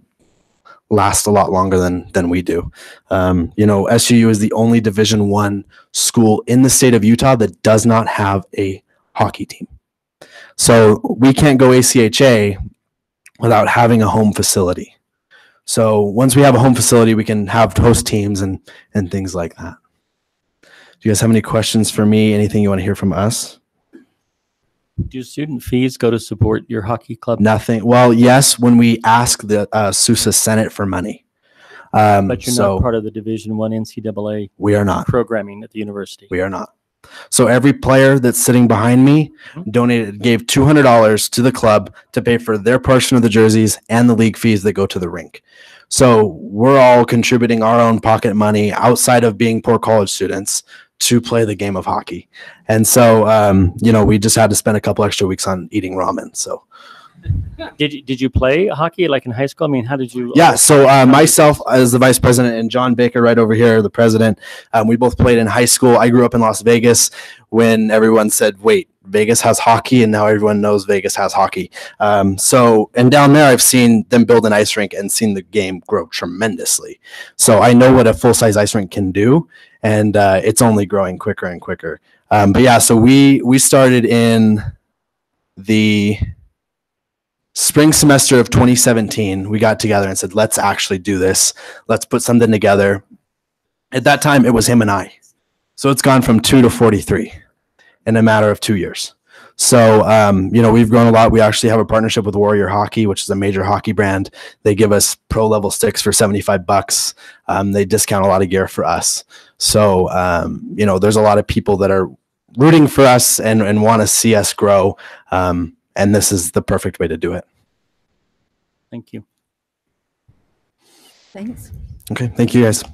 last a lot longer than we do. SUU is the only Division I school in the state of Utah that does not have a hockey team. So we can't go ACHA without having a home facility. So once we have a home facility, we can have host teams and things like that. Do you guys have any questions for me? Anything you want to hear from us? Do student fees go to support your hockey club? Nothing. Well, yes, when we ask the SUSA Senate for money. But you're not part of the Division I NCAA we are not. programming at the university. We are not. So every player that's sitting behind me gave $200 to the club to pay for their portion of the jerseys and the league fees that go to the rink. So we're all contributing our own pocket money outside of being poor college students to play the game of hockey. And so, we just had to spend a couple extra weeks on eating ramen. So Did you play hockey like in high school? I mean, how did you? Yeah, so myself as the vice president and John Baker right over here, the president, we both played in high school. I grew up in Las Vegas when everyone said, wait, Vegas has hockey, and now everyone knows Vegas has hockey. And down there I've seen them build an ice rink and seen the game grow tremendously. So I know what a full-size ice rink can do, and it's only growing quicker and quicker. But yeah, so we started in the spring semester of 2017. We got together and said, let's actually do this. Let's put something together. At that time, it was him and I. So it's gone from 2 to 43 in a matter of 2 years. So, we've grown a lot. We actually have a partnership with Warrior Hockey, which is a major hockey brand. They give us pro level sticks for $75. They discount a lot of gear for us. So, there's a lot of people that are rooting for us and want to see us grow. And this is the perfect way to do it. Thank you. Thanks. Okay, thank you guys.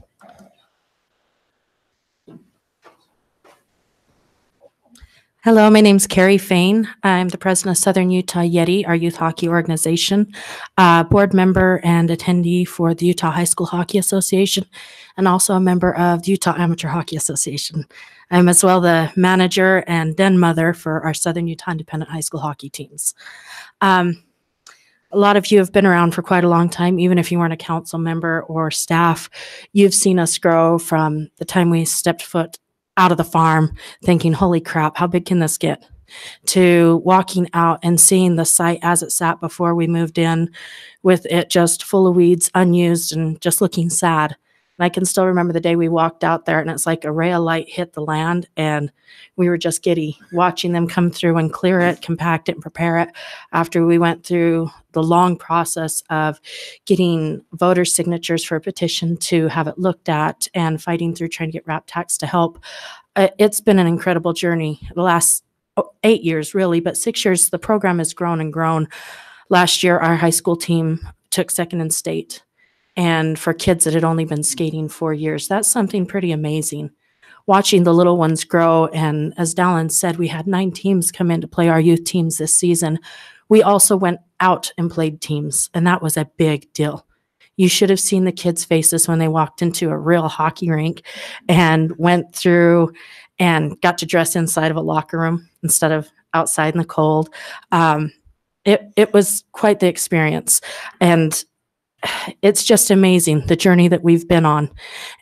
Hello, my name's Carrie Fain. I'm the president of Southern Utah Yeti, our youth hockey organization, board member and attendee for the Utah High School Hockey Association, and also a member of the Utah Amateur Hockey Association. I'm as well the manager and den mother for our Southern Utah Independent High School hockey teams. A lot of you have been around for quite a long time. Even if you weren't a council member or staff, you've seen us grow from the time we stepped foot out of the farm thinking, holy crap, how big can this get? To walking out and seeing the site as it sat before we moved in, with it just full of weeds, unused, and just looking sad. And I can still remember the day we walked out there and it's like a ray of light hit the land and we were just giddy watching them come through and clear it, compact it, and prepare it after we went through the long process of getting voter signatures for a petition to have it looked at and fighting through trying to get RAP tax to help. It's been an incredible journey the last 8 years really, but 6 years, the program has grown and grown. Last year, our high school team took second in state. And for kids that had only been skating 4 years, that's something pretty amazing. Watching the little ones grow, and as Dallin said, we had 9 teams come in to play our youth teams this season. We also went out and played teams, and that was a big deal. You should have seen the kids' faces when they walked into a real hockey rink and went through and got to dress inside of a locker room instead of outside in the cold. It was quite the experience. And it's just amazing, the journey that we've been on.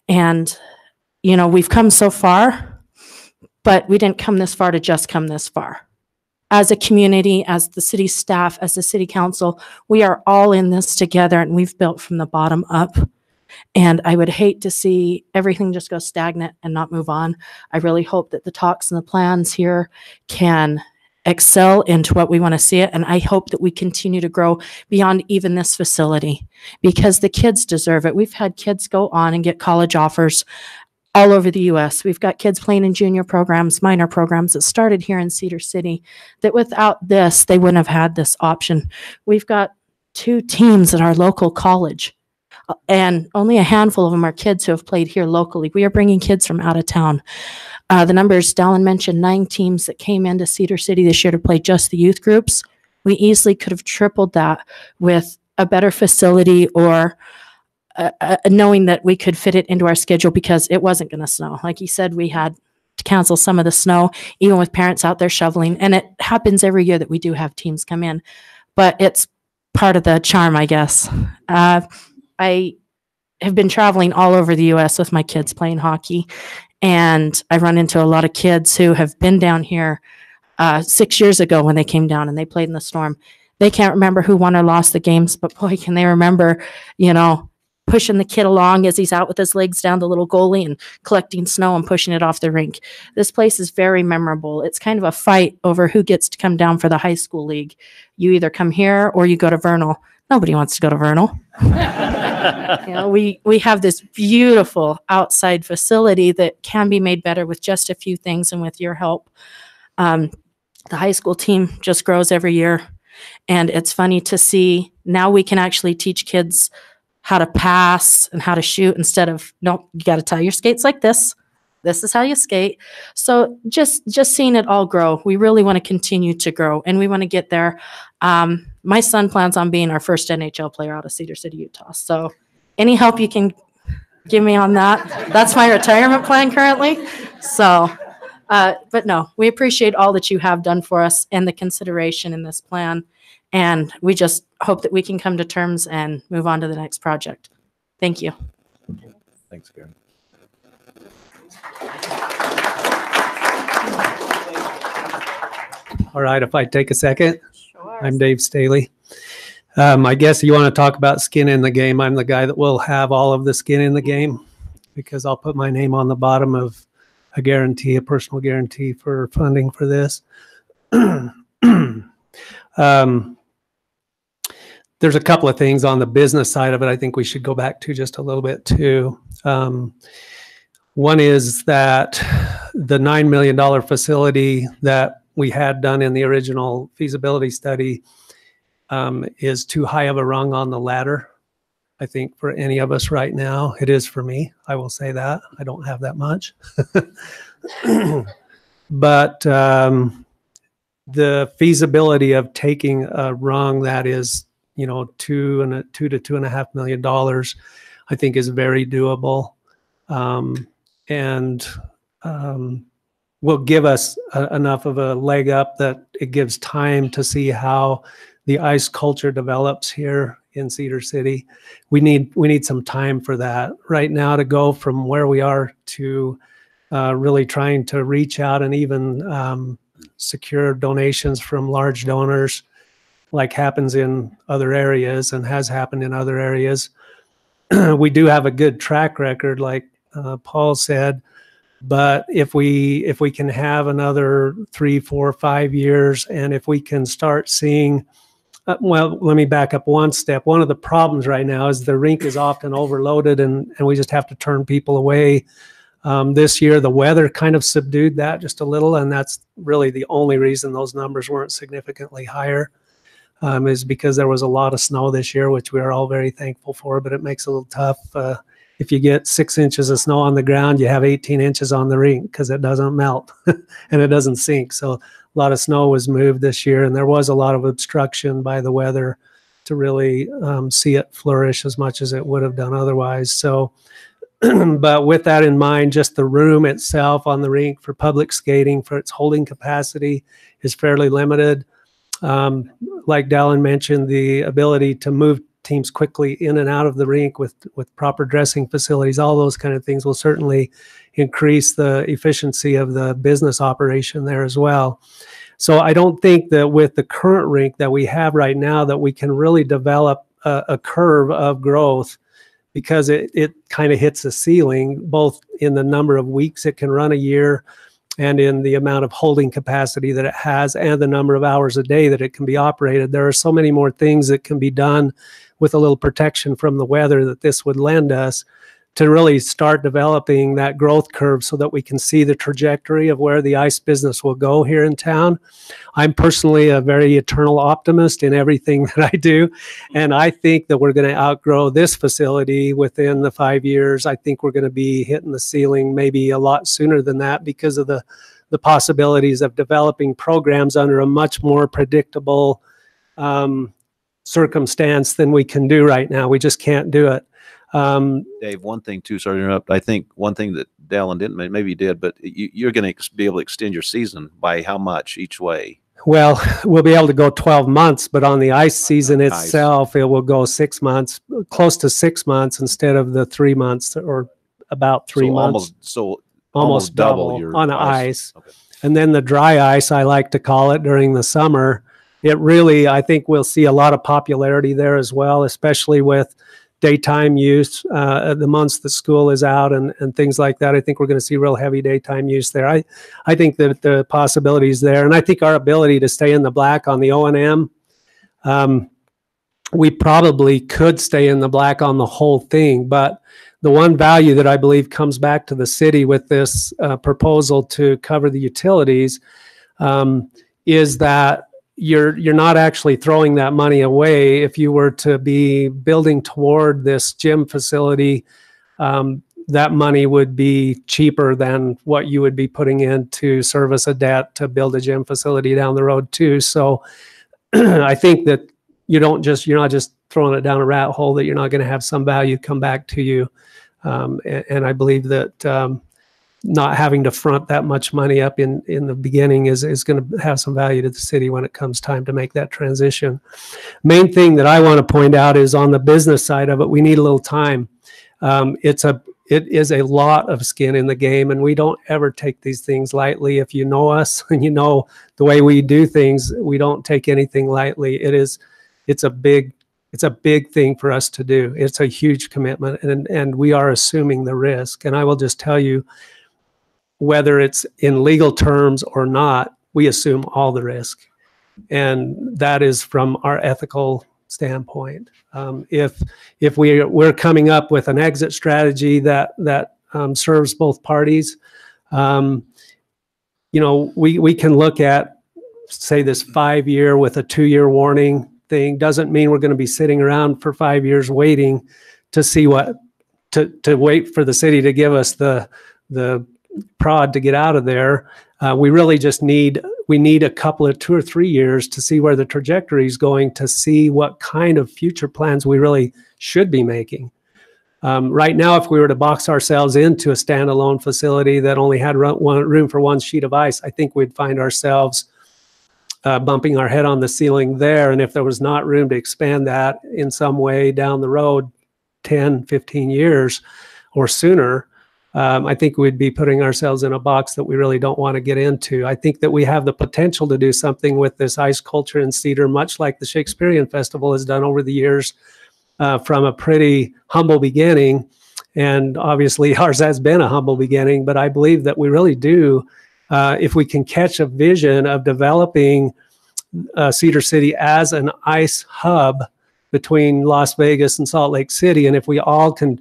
And, you know, we've come so far, but we didn't come this far to just come this far. As a community, as the city staff, as the city council, we are all in this together and we've built from the bottom up. And I would hate to see everything just go stagnant and not move on. I really hope that the talks and the plans here can excel into what we want to see it. And I hope that we continue to grow beyond even this facility because the kids deserve it. We've had kids go on and get college offers all over the U.S. We've got kids playing in junior programs, minor programs that started here in Cedar City, that without this, they wouldn't have had this option. We've got 2 teams at our local college, and only a handful of them are kids who have played here locally. We are bringing kids from out of town. The numbers, Dallin mentioned 9 teams that came into Cedar City this year to play just the youth groups. We easily could have tripled that with a better facility or knowing that we could fit it into our schedule because it wasn't going to snow. Like you said, we had to cancel some of the snow, even with parents out there shoveling. And it happens every year that we do have teams come in. But it's part of the charm, I guess. I have been traveling all over the U.S. with my kids playing hockey. And I run into a lot of kids who have been down here 6 years ago when they came down and they played in the storm. They can't remember who won or lost the games, but boy, can they remember, you know, pushing the kid along as he's out with his legs down the little goalie and collecting snow and pushing it off the rink. This place is very memorable. It's kind of a fight over who gets to come down for the high school league. You either come here or you go to Vernal. Nobody wants to go to Vernal. You know, we have this beautiful outside facility that can be made better with just a few things and with your help. The high school team just grows every year. And it's funny to see now we can actually teach kids how to pass and how to shoot instead of, nope, you got to tie your skates like this. This is how you skate. So just seeing it all grow, we really want to continue to grow and we want to get there. My son plans on being our first NHL player out of Cedar City, Utah. So any help you can give me on that, that's my retirement plan currently. So, but no, we appreciate all that you have done for us and the consideration in this plan. And we just hope that we can come to terms and move on to the next project. Thank you. Thanks, Karen. All right, if I take a second. Sure. I'm Dave Staley. I guess you want to talk about skin in the game. I'm the guy that will have all of the skin in the game because I'll put my name on the bottom of a guarantee, a personal guarantee for funding for this. There's a couple of things on the business side of it I think we should go back to just a little bit too. One is that the $9 million facility that we had done in the original feasibility study is too high of a rung on the ladder. I think for any of us right now, it is for me. I will say that. I don't have that much. But the feasibility of taking a rung that is, you know, $2 to $2.5 million, I think is very doable. And will give us enough of a leg up that it gives time to see how the ice culture develops here in Cedar City. We need some time for that right now to go from where we are to really trying to reach out and even secure donations from large donors like happens in other areas and has happened in other areas. we do have a good track record, like Paul said. But if we can have another 3, 4, 5 years, and if we can start seeing, well, let me back up one step. One of the problems right now is the rink is often overloaded, and we just have to turn people away. This year, the weather kind of subdued that just a little, and that's really the only reason those numbers weren't significantly higher, is because there was a lot of snow this year, which we are all very thankful for, but it makes it a little tough. If you get 6 inches of snow on the ground, you have 18 inches on the rink because it doesn't melt and it doesn't sink. So a lot of snow was moved this year, and there was a lot of obstruction by the weather to really see it flourish as much as it would have done otherwise. So, but with that in mind, just the room itself on the rink for public skating, for its holding capacity, is fairly limited. Like Dallin mentioned, the ability to move teams quickly in and out of the rink with proper dressing facilities, all those kind of things will certainly increase the efficiency of the business operation there as well. So I don't think that with the current rink that we have right now that we can really develop a curve of growth, because it kind of hits a ceiling, both in the number of weeks it can run a year and in the amount of holding capacity that it has and the number of hours a day that it can be operated. There are so many more things that can be done with a little protection from the weather that this would lend us to really start developing that growth curve so that we can see the trajectory of where the ice business will go here in town. I'm personally a very eternal optimist in everything that I do, and I think that we're going to outgrow this facility within the 5 years. I think we're going to be hitting the ceiling maybe a lot sooner than that because of the possibilities of developing programs under a much more predictable circumstance than we can do right now. We just can't do it. Dave, one thing too, sorry to interrupt. I think one thing that Dallin didn't, maybe he did, but you're going to be able to extend your season by how much each way? Well, we'll be able to go 12 months, but on the ice season itself, it will go 6 months, close to 6 months instead of the 3 months or about 3 months. Almost double your on the ice. Okay. And then the dry ice, I like to call it, during the summer. It really, I think we'll see a lot of popularity there as well, especially with daytime use, the months that school is out and things like that. I think we're going to see real heavy daytime use there. I think that the possibilities there, and I think our ability to stay in the black on the O&M, we probably could stay in the black on the whole thing. But the one value that I believe comes back to the city with this proposal to cover the utilities is that you're not actually throwing that money away. If you were to be building toward this gym facility, that money would be cheaper than what you would be putting in to service a debt to build a gym facility down the road too. So I think that you're not just throwing it down a rat hole, that you're not going to have some value come back to you. And I believe that not having to front that much money up in the beginning is going to have some value to the city when it comes time to make that transition. Main thing that I want to point out is on the business side of it, we need a little time. It is a lot of skin in the game, and we don't ever take these things lightly. If you know us and you know the way we do things, we don't take anything lightly. It's a big thing for us to do. It's a huge commitment, and we are assuming the risk. And I will just tell you, whether it's in legal terms or not, we assume all the risk. And that is from our ethical standpoint. If we're coming up with an exit strategy that serves both parties, we can look at, say, this 5-year with a 2-year warning thing. Doesn't mean we're going to be sitting around for 5 years waiting to see to wait for the city to give us the prod to get out of there. We really just need a couple of 2 or 3 years to see where the trajectory is going, to see what kind of future plans we really should be making. Right now, if we were to box ourselves into a standalone facility that only had room for one sheet of ice, I think we'd find ourselves bumping our head on the ceiling there. And if there was not room to expand that in some way down the road, 10, 15 years or sooner, I think we'd be putting ourselves in a box that we really don't want to get into. I think that we have the potential to do something with this ice culture in Cedar, much like the Shakespearean Festival has done over the years. from a pretty humble beginning. And obviously ours has been a humble beginning, but I believe that we really do, if we can catch a vision of developing Cedar City as an ICE hub between Las Vegas and Salt Lake City. And if we all can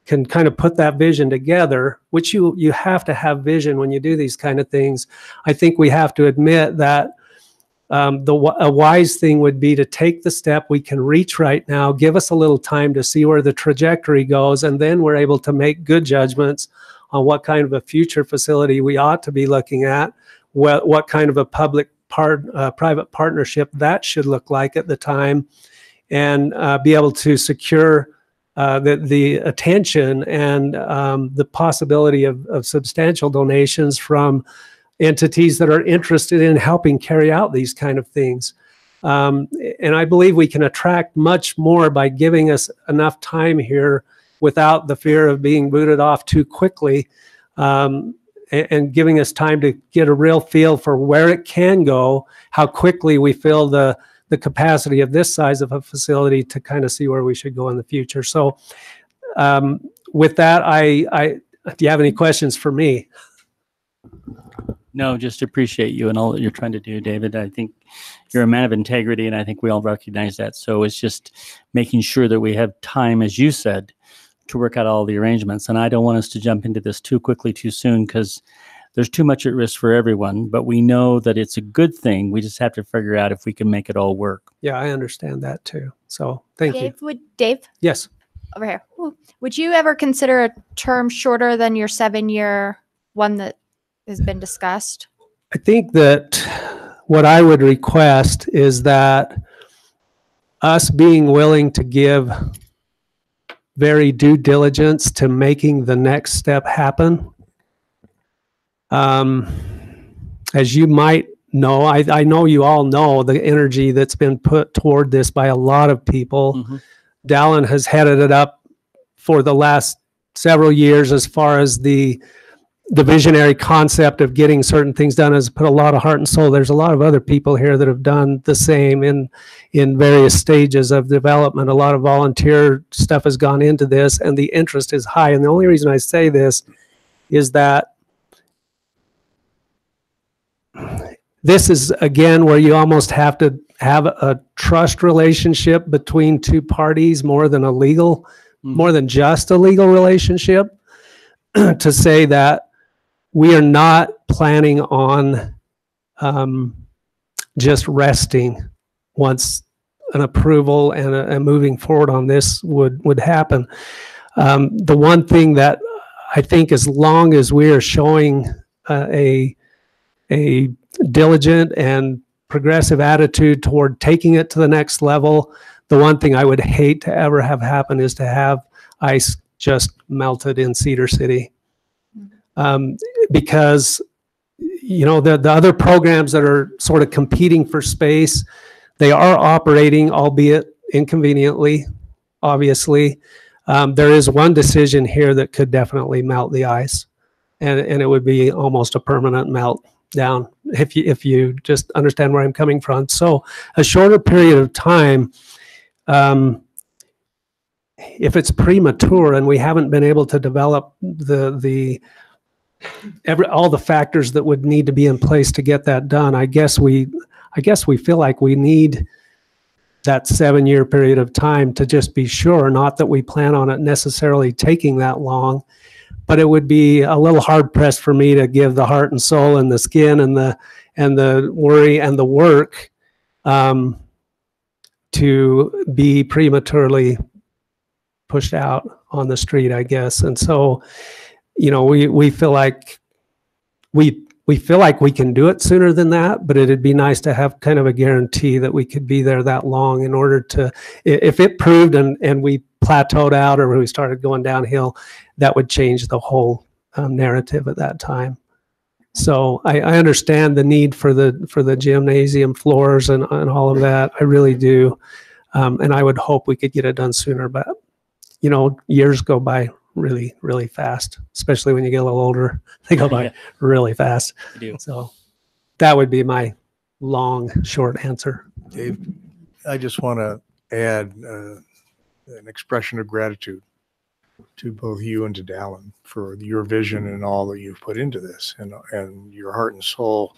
kind of put that vision together, which you have to have vision when you do these kind of things, I think we have to admit that a wise thing would be to take the step we can reach right now, give us a little time to see where the trajectory goes, and then we're able to make good judgments on what kind of a future facility we ought to be looking at, what kind of a private partnership that should look like at the time, and be able to secure the attention and the possibility of substantial donations from entities that are interested in helping carry out these kind of things. And I believe we can attract much more by giving us enough time here without the fear of being booted off too quickly, and giving us time to get a real feel for where it can go, how quickly we feel the capacity of this size of a facility to kind of see where we should go in the future. So with that, do you have any questions for me? No, just appreciate you and all that you're trying to do, David. I think you're a man of integrity, and I think we all recognize that. So it's just making sure that we have time, as you said, to work out all the arrangements. And I don't want us to jump into this too quickly, too soon, because there's too much at risk for everyone. But we know that it's a good thing. We just have to figure out if we can make it all work. Yeah, I understand that too. So thank you. Dave? Yes. Over here. Ooh. Would you ever consider a term shorter than your 7-year one that has been discussed? I think that what I would request is that us being willing to give very due diligence to making the next step happen. As you might know, I know you all know the energy that's been put toward this by a lot of people. Mm-hmm. Dallin has headed it up for the last several years as far as the visionary concept of getting certain things done, has put a lot of heart and soul. There's a lot of other people here that have done the same in various stages of development. A lot of volunteer stuff has gone into this, and the interest is high. And the only reason I say this is that this is, again, where you almost have to have a trust relationship between two parties more than more than just a legal relationship, to say that we are not planning on just resting once an approval and moving forward on this would happen. The one thing that I think, as long as we are showing a diligent and progressive attitude toward taking it to the next level, the one thing I would hate to ever have happen is to have ice just melted in Cedar City. Because, you know, the other programs that are sort of competing for space, they are operating, albeit inconveniently, obviously. There is one decision here that could definitely melt the ice, and it would be almost a permanent meltdown, if you just understand where I'm coming from. So a shorter period of time, if it's premature and we haven't been able to develop all the factors that would need to be in place to get that done, I guess we feel like we need that 7-year period of time to just be sure. Not that we plan on it necessarily taking that long, but it would be a little hard pressed for me to give the heart and soul and the skin and the worry and the work to be prematurely pushed out on the street, I guess. And so, you know, we feel like we feel like we can do it sooner than that, but it'd be nice to have kind of a guarantee that we could be there that long in order to, if it proved and we plateaued out or we started going downhill, that would change the whole narrative at that time. So I understand the need for the gymnasium floors and all of that. I really do. And I would hope we could get it done sooner, but you know, years go by really, really fast, especially when you get a little older. They go by really fast. I do. So that would be my long, short answer. Dave, I just want to add, an expression of gratitude to both you and to Dallin for your vision and all that you've put into this, and your heart and soul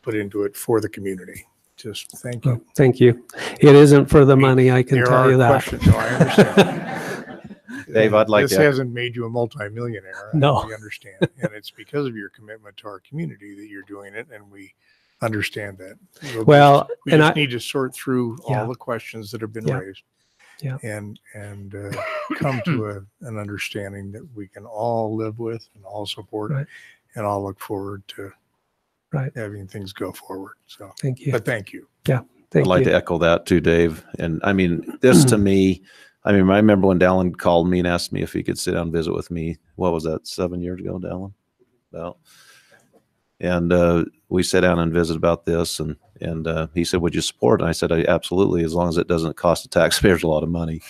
put into it for the community. Just thank you. Thank you. It isn't for the money, I can tell you that. Questions. No, I understand. Dave, I'd like this to. hasn't made you a multimillionaire. No. We understand. And it's because of your commitment to our community that you're doing it, and we understand that. We just need to sort through all the questions that have been raised. Yeah. And come to an understanding that we can all live with and all support, and all look forward to having things go forward. So thank you. But thank you. Yeah. I'd like to echo that too, Dave. And I mean, this to me, I remember when Dallin called me and asked me if he could sit down and visit with me. What was that, 7 years ago, Dallin? Well, and we sat down and visited about this, and he said, "Would you support it?" And I said, "Absolutely, as long as it doesn't cost the taxpayers a lot of money."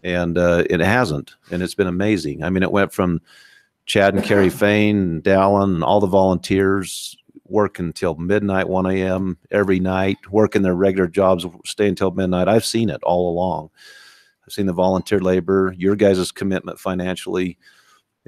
And it hasn't, and it's been amazing. I mean, it went from Chad and Carrie Fain and Dallin and all the volunteers working till midnight, 1 a.m. every night, working their regular jobs, staying till midnight. I've seen it all along. I've seen the volunteer labor, your guys' commitment financially,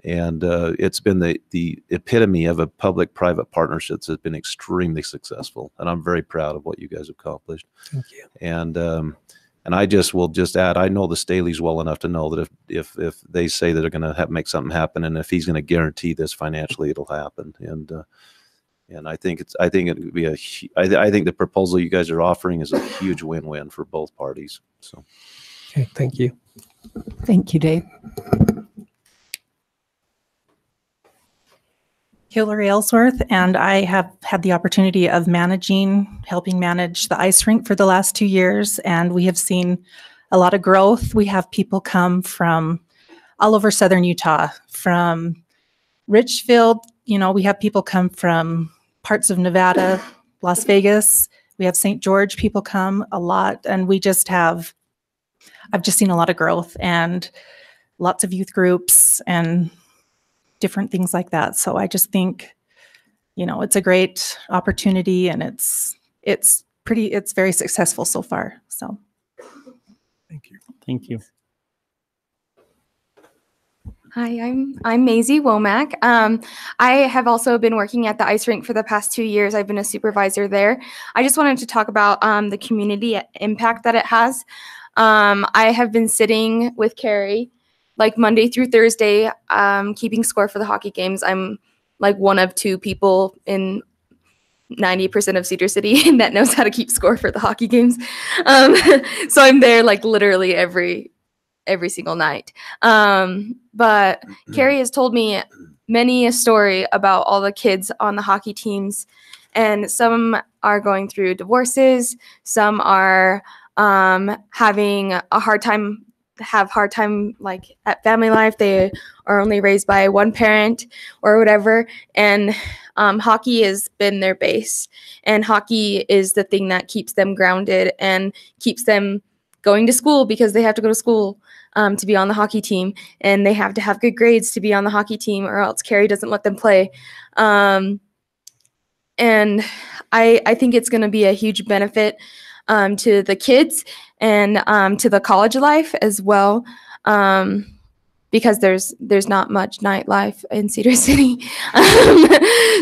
and it's been the epitome of a public-private partnership that's been extremely successful, and I'm very proud of what you guys have accomplished. Thank you. And I will just add, I know the Staleys well enough to know that if they say that they're going to make something happen, and if he's going to guarantee this financially, it'll happen. And I think it would be I think the proposal you guys are offering is a huge win-win for both parties. So, okay, thank you. Thank you, Dave. Hillary Ellsworth, and I have had the opportunity of helping manage the ice rink for the last 2 years, and we have seen a lot of growth. We have people come from all over southern Utah, from Richfield. We have people come from parts of Nevada, Las Vegas. We have St. George people come a lot, and I've just seen a lot of growth and lots of youth groups and different things like that. So I just think, it's a great opportunity, and it's very successful so far. So thank you. Thank you. Hi, I'm Maisie Womack. I have also been working at the ice rink for the past 2 years. I've been a supervisor there. I just wanted to talk about the community impact that it has. I have been sitting with Carrie like Monday through Thursday, keeping score for the hockey games. I'm like one of 2 people in 90% of Cedar City that knows how to keep score for the hockey games. So I'm there like literally every single night. But Carrie has told me many a story about all the kids on the hockey teams, and some are going through divorces, some are having a hard time like at family life. They are only raised by one parent or whatever, and hockey has been their base, and hockey is the thing that keeps them grounded and keeps them going to school, because they have to go to school to be on the hockey team, and they have to have good grades to be on the hockey team, or else Carrie doesn't let them play. And I think it's going to be a huge benefit to the kids and to the college life as well, because there's not much nightlife in Cedar City.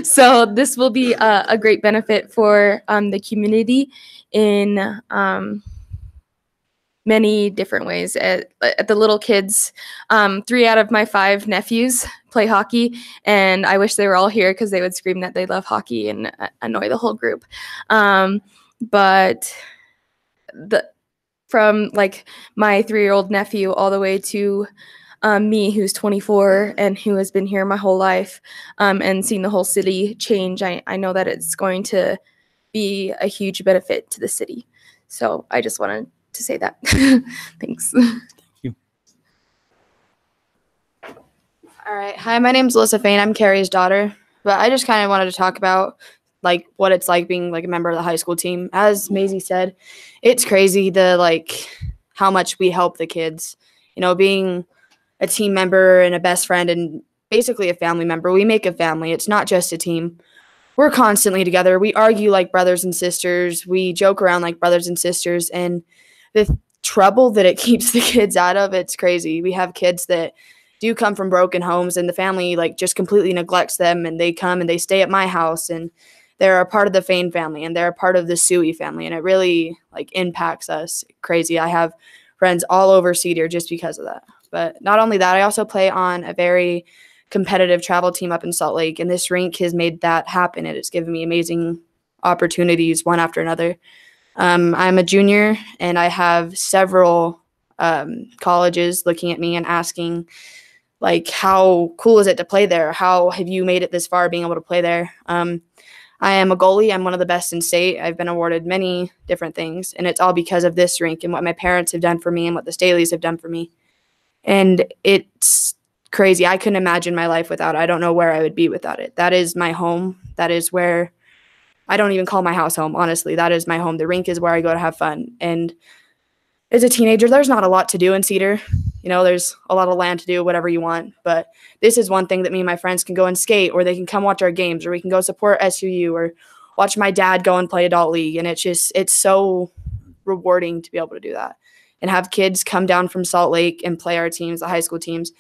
So this will be a great benefit for the community in many different ways. At the little kids, 3 out of my 5 nephews play hockey, and I wish they were all here because they would scream that they love hockey and annoy the whole group. But from like my 3-year-old nephew all the way to me, who's 24 and who has been here my whole life, and seen the whole city change, I know that it's going to be a huge benefit to the city. So I just wanted to say that. Thanks. Thank you. All right. Hi, my name's Alyssa Fain. I'm Carrie's daughter. But I just kind of wanted to talk about like what it's like being like a member of the high school team. As Maisie said, it's crazy how much we help the kids. Being a team member and a best friend and basically a family member. We make a family. It's not just a team. We're constantly together. We argue like brothers and sisters. We joke around like brothers and sisters. And the trouble that it keeps the kids out of, it's crazy. We have kids that do come from broken homes, and the family like just completely neglects them, and they come and they stay at my house, and they're a part of the Fain family, and they're a part of the Suey family, and it really like impacts us crazy. I have friends all over Cedar just because of that. But not only that, I also play on a very competitive travel team up in Salt Lake, and this rink has made that happen, and it's given me amazing opportunities one after another. I'm a junior, and I have several colleges looking at me and asking, like, how cool is it to play there? How have you made it this far being able to play there? I am a goalie. I'm one of the best in state. I've been awarded many different things, and it's all because of this rink and what my parents have done for me and what the Staleys have done for me. And it's crazy. I couldn't imagine my life without it. I don't know where I would be without it. That is my home. That is where I don't even call my house home, honestly. That is my home. The rink is where I go to have fun. And as a teenager, there's not a lot to do in Cedar. You know, there's a lot of land to do whatever you want. But this is one thing that me and my friends can go and skate, or they can come watch our games, or we can go support SUU, or watch my dad go and play adult league. And it's so rewarding to be able to do that and have kids come down from Salt Lake and play our teams, the high school teams,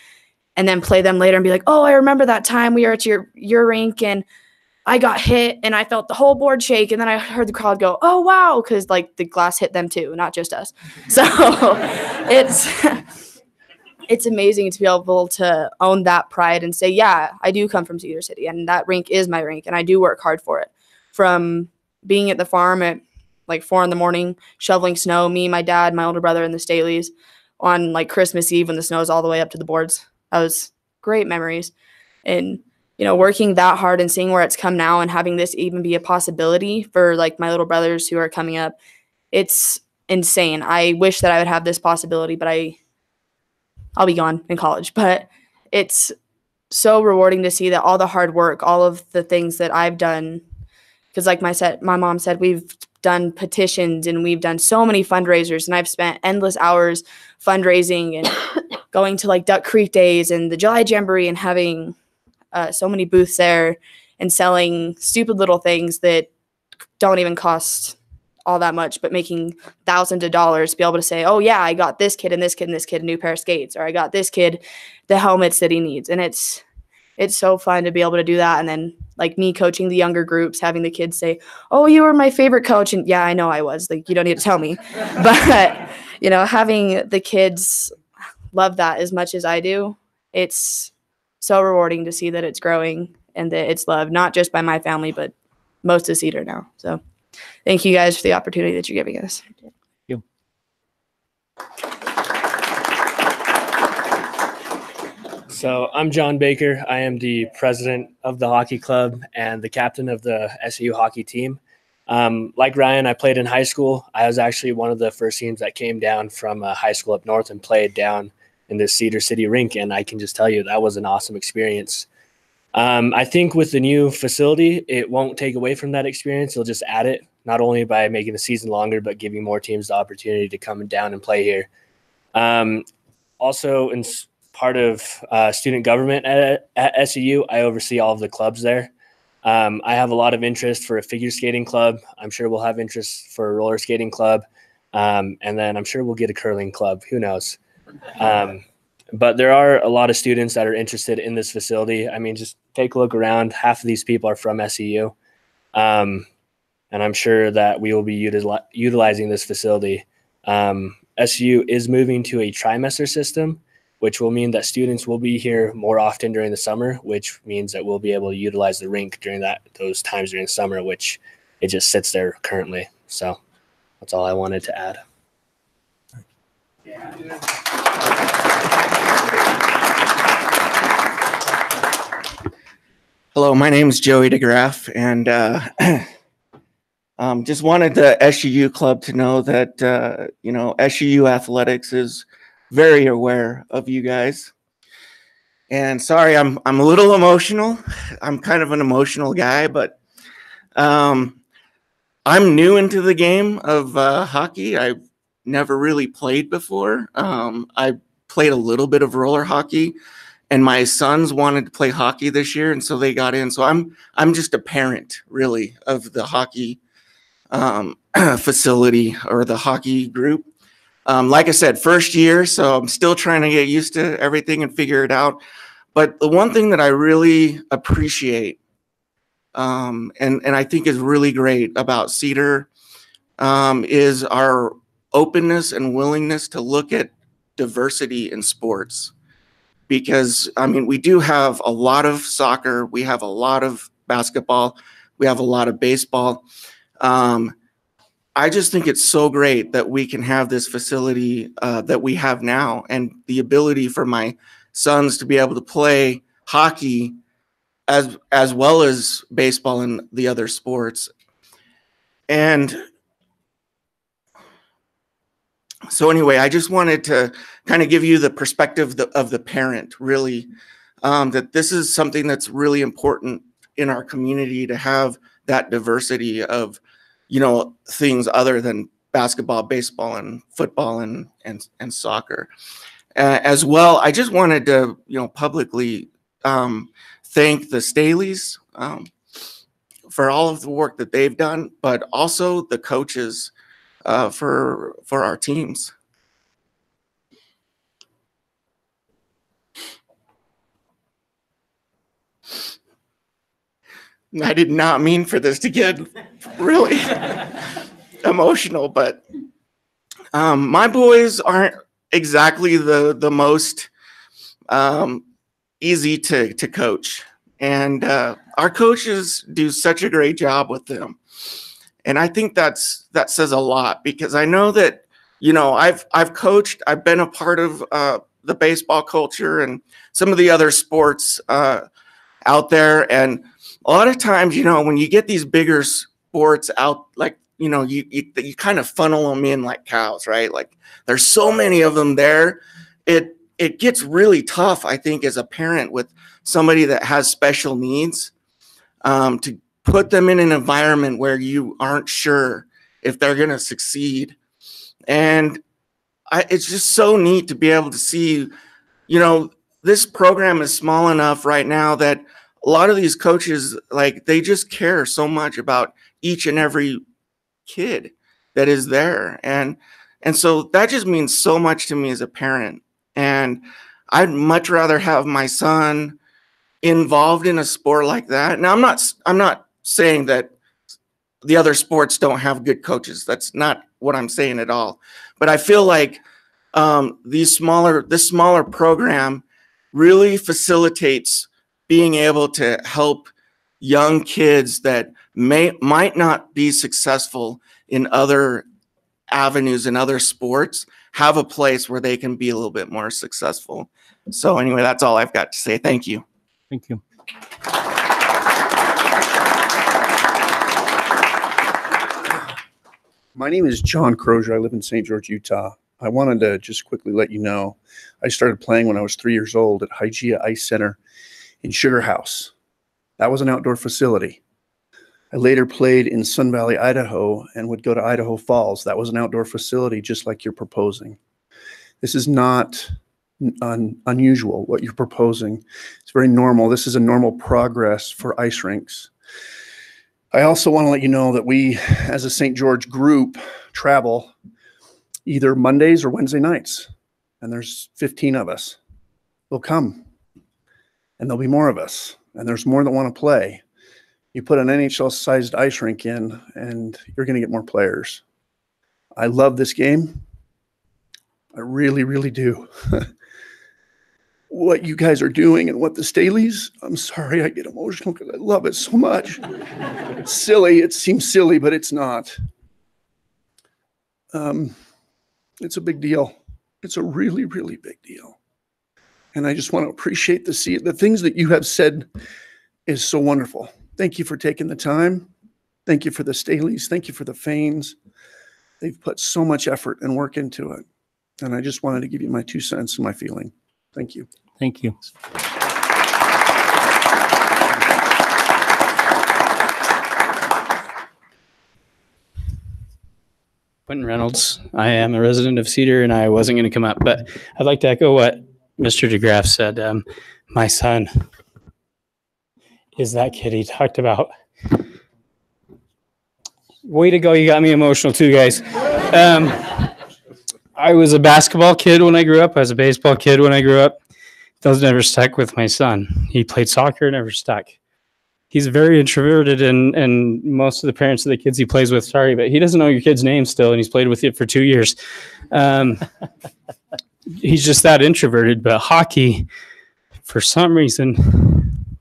and then play them later and be like, oh, I remember that time we were at your rink and I got hit and I felt the whole board shake, and then I heard the crowd go, oh, wow, because like the glass hit them too, not just us. So it's amazing to be able to own that pride and say, yeah, I do come from Cedar City, and that rink is my rink, and I do work hard for it. From being at the farm at like 4 a.m, shoveling snow, me, my dad, my older brother, and the Staleys on like Christmas Eve when the snow is all the way up to the boards. That was great memories. And you know, working that hard and seeing where it's come now and having this even be a possibility for like my little brothers who are coming up, it's insane. I wish that I would have this possibility, but I'll be gone in college. But it's so rewarding to see that all the hard work, all of the things that I've done, because like my mom said, we've done petitions and we've done so many fundraisers, and I've spent endless hours fundraising and going to like Duck Creek Days and the July Jamboree and having so many booths there and selling stupid little things that don't even cost all that much, but making thousands of dollars to be able to say, oh yeah, I got this kid and this kid and this kid a new pair of skates, or I got this kid the helmets that he needs. And it's so fun to be able to do that. And then like me coaching the younger groups, having the kids say, oh, you were my favorite coach. And yeah, I know I was. Like, you don't need to tell me. But, you know, having the kids love that as much as I do, it's so rewarding to see that it's growing and that it's loved, not just by my family, but most of Cedar now. So thank you guys for the opportunity that you're giving us. Thank you. So I'm John Baker. I am the president of the hockey club and the captain of the SU hockey team. Like Ryan, I played in high school. I was actually one of the first teams that came down from high school up north and played down in the Cedar City rink, and I can just tell you that was an awesome experience. I think with the new facility, it won't take away from that experience. It'll just add it, not only by making the season longer, but giving more teams the opportunity to come down and play here. Also, in part of student government at SEU, I oversee all of the clubs there. I have a lot of interest for a figure skating club. I'm sure we'll have interest for a roller skating club. And then I'm sure we'll get a curling club. Who knows? But there are a lot of students that are interested in this facility. I mean, just take a look around. Half of these people are from SEU. And I'm sure that we will be utilizing this facility. SEU is moving to a trimester system, which will mean that students will be here more often during the summer, which means that we'll be able to utilize the rink during those times during summer, which it just sits there currently. So that's all I wanted to add. Hello, my name is Joey DeGraff, and just wanted the SUU club to know that, you know, SUU Athletics is very aware of you guys. And sorry, I'm a little emotional. I'm kind of an emotional guy, but I'm new into the game of hockey. I've never really played before. I played a little bit of roller hockey, and my sons wanted to play hockey this year, and so they got in. So I'm just a parent, really, of the hockey facility or the hockey group. Like I said, first year, so I'm still trying to get used to everything and figure it out. But the one thing that I really appreciate and I think is really great about Cedar is our openness and willingness to look at diversity in sports. Because, I mean, we do have a lot of soccer, we have a lot of basketball, we have a lot of baseball. I just think it's so great that we can have this facility that we have now, and the ability for my sons to be able to play hockey as well as baseball and the other sports. And so anyway, I just wanted to kind of give you the perspective of the parent, really, that this is something that's really important in our community, to have that diversity of, you know, things other than basketball, baseball, and football and soccer. As well, I just wanted to, you know, publicly thank the Staleys for all of the work that they've done, but also the coaches for our teams. I did not mean for this to get really emotional, but my boys aren't exactly the most easy to coach, and our coaches do such a great job with them. And I think that says a lot, because I know that, you know, I've coached, I've been a part of the baseball culture and some of the other sports out there. And a lot of times, you know, when you get these bigger sports out, like, you know, you kind of funnel them in like cows, right? Like, there's so many of them there. It gets really tough, I think, as a parent with somebody that has special needs, to put them in an environment where you aren't sure if they're going to succeed. And it's just so neat to be able to see, you know, this program is small enough right now that a lot of these coaches, like, they just care so much about each and every kid that is there. And so that just means so much to me as a parent. And I'd much rather have my son involved in a sport like that. Now, I'm not saying that the other sports don't have good coaches. That's not what I'm saying at all. But I feel like this smaller program really facilitates being able to help young kids that might not be successful in other avenues and other sports have a place where they can be a little bit more successful. So anyway, that's all I've got to say. Thank you. Thank you. My name is John Crozier. I live in St. George, Utah. I wanted to just quickly let you know, I started playing when I was 3 years old at Hygeia Ice Center in Sugar House. That was an outdoor facility. I later played in Sun Valley, Idaho, and would go to Idaho Falls. That was an outdoor facility, just like you're proposing. This is not unusual, what you're proposing. It's very normal. This is a normal progress for ice rinks. I also want to let you know that we, as a St. George group, travel either Mondays or Wednesday nights, and there's 15 of us. They'll come, and there'll be more of us, and there's more that want to play. You put an NHL-sized ice rink in, and you're going to get more players. I love this game. I really, really do. What you guys are doing and what the Staleys, I'm sorry, I get emotional because I love it so much. It's silly. It seems silly, but it's not. It's a big deal. It's a really, really big deal. And I just want to appreciate the things that you have said is so wonderful. Thank you for taking the time. Thank you for the Staleys. Thank you for the Fains. They've put so much effort and work into it. And I just wanted to give you my 2 cents and my feeling. Thank you. Thank you. Quentin Reynolds. I am a resident of Cedar, and I wasn't going to come up, but I'd like to echo what Mr. DeGraff said. My son is that kid he talked about. Way to go. You got me emotional too, guys. I was a basketball kid when I grew up. I was a baseball kid when I grew up. Those never stuck with my son. He played soccer, never stuck. He's very introverted, and most of the parents of the kids he plays with, sorry, but he doesn't know your kid's name still, and he's played with it for 2 years. He's just that introverted. But hockey, for some reason,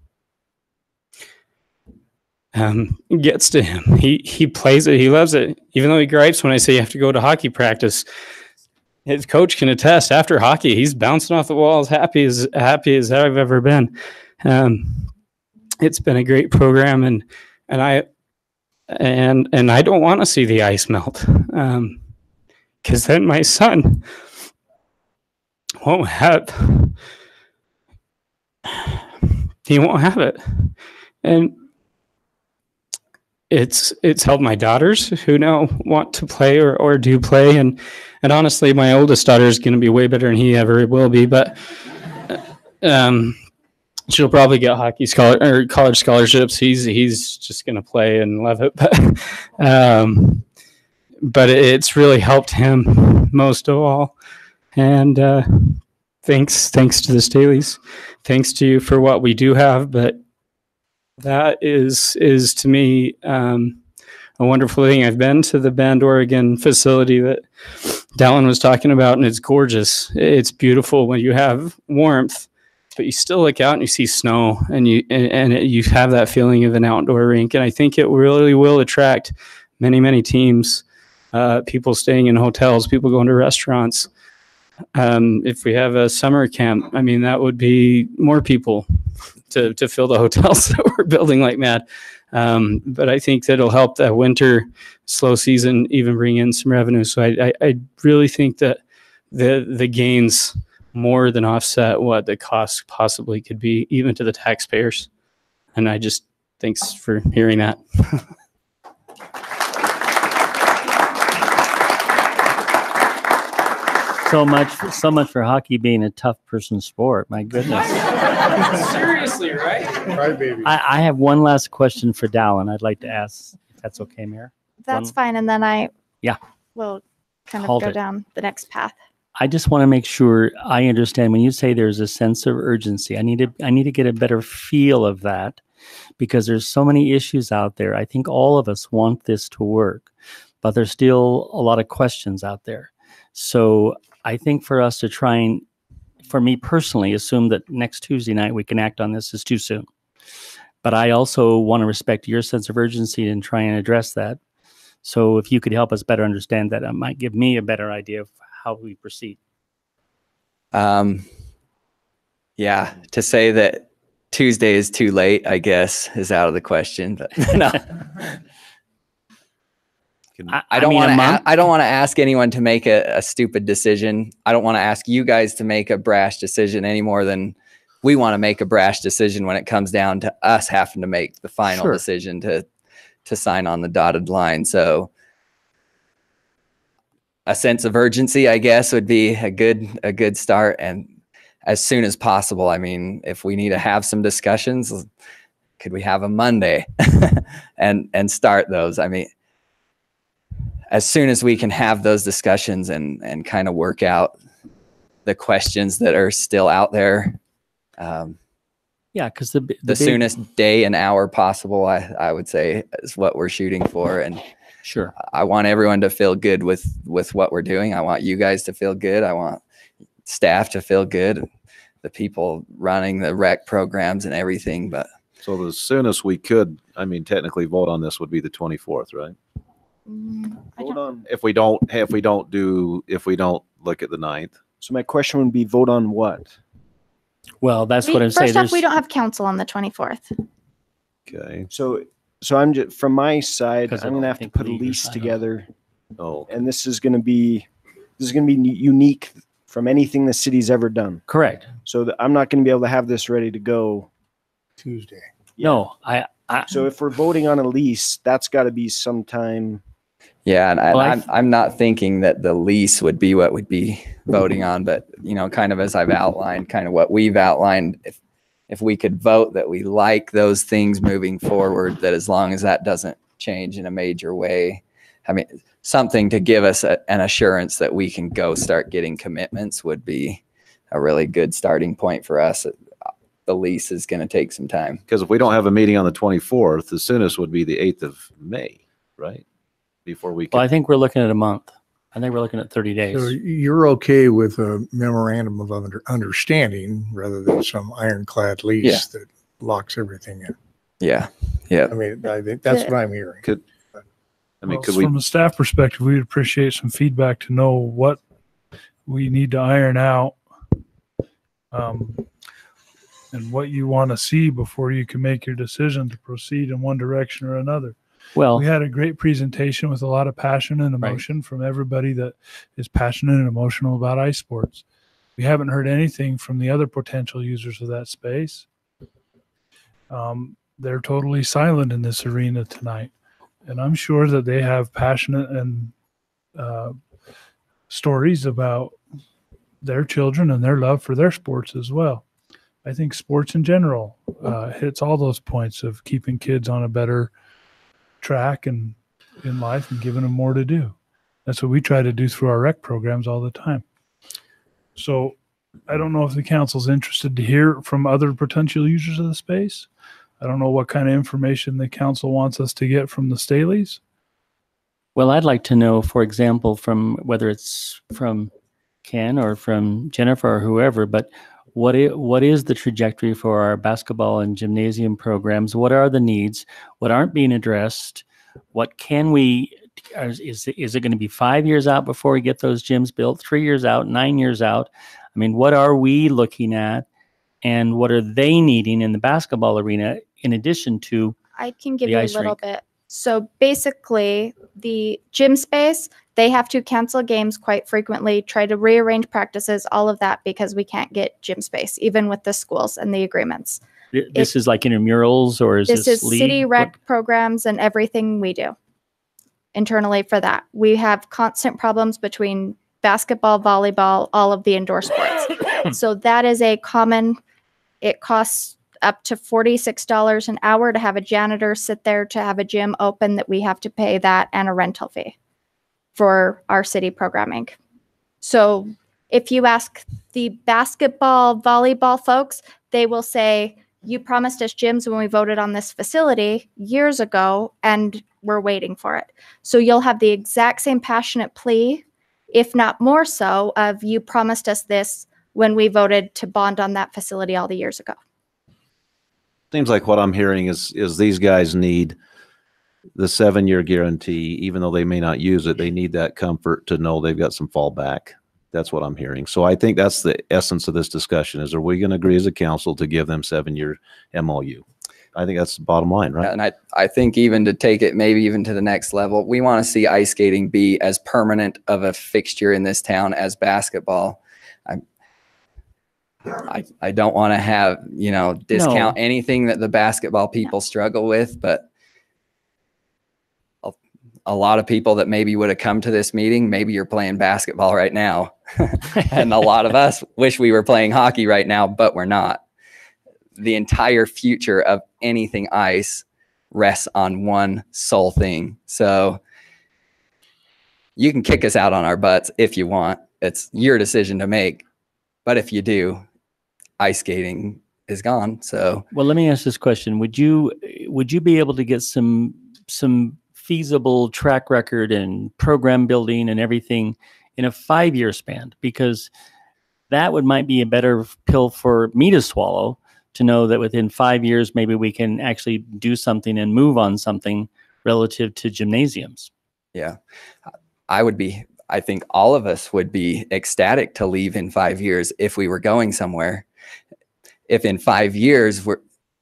gets to him. He plays it. He loves it. Even though he gripes when I say you have to go to hockey practice, his coach can attest. After hockey, he's bouncing off the wall as happy as I've ever been. It's been a great program, and I don't want to see the ice melt, because then my son won't have. He won't have it, and it's helped my daughters who now want to play or do play, and honestly, my oldest daughter is going to be way better than he ever will be, but she'll probably get hockey college scholarships. He's just going to play and love it, but it's really helped him most of all, and thanks to the Staleys, thanks to you for what we do have, but that is to me a wonderful thing. I've been to the Bend, Oregon facility that Dallin was talking about, and it's gorgeous. It's beautiful when you have warmth, but you still look out and you see snow, and you have that feeling of an outdoor rink. And I think it really will attract many teams, people staying in hotels, people going to restaurants. If we have a summer camp, I mean, that would be more people to fill the hotels that we're building like mad. But I think that'll help that winter slow season even bring in some revenue. So I really think that the gains more than offset what the cost possibly could be, even to the taxpayers. And I just, thanks for hearing that. So much for hockey being a tough person sport. My goodness. Seriously, right? Right, baby. I have one last question for Dallin. I'd like to ask, if that's okay, Mayor. That's fine. And then I will kind of Hold go it. down the next path. I just want to make sure I understand when you say there's a sense of urgency. I need to get a better feel of that, because there's so many issues out there. I think all of us want this to work, but there's still a lot of questions out there. So I think for us to try and, for me personally, assume that next Tuesday night we can act on this is too soon. But I also want to respect your sense of urgency and try and address that. So if you could help us better understand that, it might give me a better idea of how we proceed. Yeah, to say that Tuesday is too late, I guess, is out of the question. But no, I don't want to ask anyone to make a stupid decision. I don't want to ask you guys to make a brash decision any more than we want to make a brash decision when it comes down to us having to make the final decision to sign on the dotted line. So a sense of urgency, I guess, would be a good start, and as soon as possible. I mean, if we need to have some discussions, could we have a Monday and start those? I mean, as soon as we can have those discussions and kind of work out the questions that are still out there. Yeah, because the soonest day and hour possible, I would say, is what we're shooting for. And sure, I want everyone to feel good with what we're doing. I want you guys to feel good. I want staff to feel good, the people running the rec programs and everything. But so the soonest we could, I mean, technically vote on this would be the 24th, right? If we don't look at the 9th. So my question would be, vote on what? Well, that's what I'm saying. First off, we don't have council on the 24th. Okay. So I'm just, from my side, I'm going to have to put a lease together. Oh. And this is going to be unique from anything the city's ever done. Correct. So I'm not going to be able to have this ready to go Tuesday. No, so if we're voting on a lease, that's got to be sometime. Yeah, and I'm not thinking that the lease would be what we'd be voting on, but kind of as I've outlined, kind of what we've outlined, if we could vote that we like those things moving forward, that as long as that doesn't change in a major way, I mean, something to give us an assurance that we can go start getting commitments would be a really good starting point for us. The lease is going to take some time. Because if we don't have a meeting on the 24th, the soonest would be the 8th of May, right? Before we can. Well, I think we're looking at a month. I think we're looking at 30 days. So you're okay with a memorandum of understanding rather than some ironclad lease that locks everything in? Yeah. Yeah. I mean, I think that's what I'm hearing. From a staff perspective, we'd appreciate some feedback to know what we need to iron out, and what you want to see before you can make your decision to proceed in one direction or another. Well, we had a great presentation with a lot of passion and emotion from everybody that is passionate and emotional about ice sports. We haven't heard anything from the other potential users of that space. They're totally silent in this arena tonight. And I'm sure that they have passionate and stories about their children and their love for their sports as well. I think sports in general hits all those points of keeping kids on a better track and in life and giving them more to do. That's what we try to do through our rec programs all the time. So I don't know if the council's interested to hear from other potential users of the space. I don't know what kind of information the council wants us to get from the Staleys. Well, I'd like to know, for example, from whether it's from Ken or from Jennifer or whoever, but what is the trajectory for our basketball and gymnasium programs? What are the needs? What aren't being addressed? What can we, is it going to be 5 years out before we get those gyms built, 3 years out, 9 years out? I mean, what are we looking at and what are they needing in the basketball arena in addition to I can give the you a ice little rink? bit. So basically, the gym space, they have to cancel games quite frequently, try to rearrange practices, all of that, because we can't get gym space, even with the schools and the agreements. This is like intramurals, or is This this is league? city rec programs and everything we do internally for that. We have constant problems between basketball, volleyball, all of the indoor sports. So that is a common, it costs up to $46 an hour to have a janitor sit there to have a gym open, that we have to pay that and a rental fee for our city programming. So if you ask the basketball, volleyball folks, they will say, you promised us gyms when we voted on this facility years ago, and we're waiting for it. So you'll have the exact same passionate plea, if not more so, of you promised us this when we voted to bond on that facility all the years ago. Seems like what I'm hearing is these guys need the 7-year guarantee, even though they may not use it. They need that comfort to know they've got some fallback. That's what I'm hearing. So I think that's the essence of this discussion: is, are we going to agree as a council to give them 7-year MOU? I think that's the bottom line, right? And I think even to take it maybe even to the next level, we want to see ice skating be as permanent of a fixture in this town as basketball. I don't want to have, discount anything that the basketball people struggle with, but a lot of people that maybe would have come to this meeting, maybe you're playing basketball right now. And a lot of us wish we were playing hockey right now, but we're not. The entire future of anything ice rests on one sole thing. So you can kick us out on our butts if you want. It's your decision to make. But if you do, ice skating is gone. So, well, let me ask this question: Would you be able to get some feasible track record and program building and everything in a 5-year span? Because that might be a better pill for me to swallow, to know that within 5 years maybe we can actually do something and move on something relative to gymnasiums. Yeah, I think all of us would be ecstatic to leave in 5 years if we were going somewhere. If in 5 years,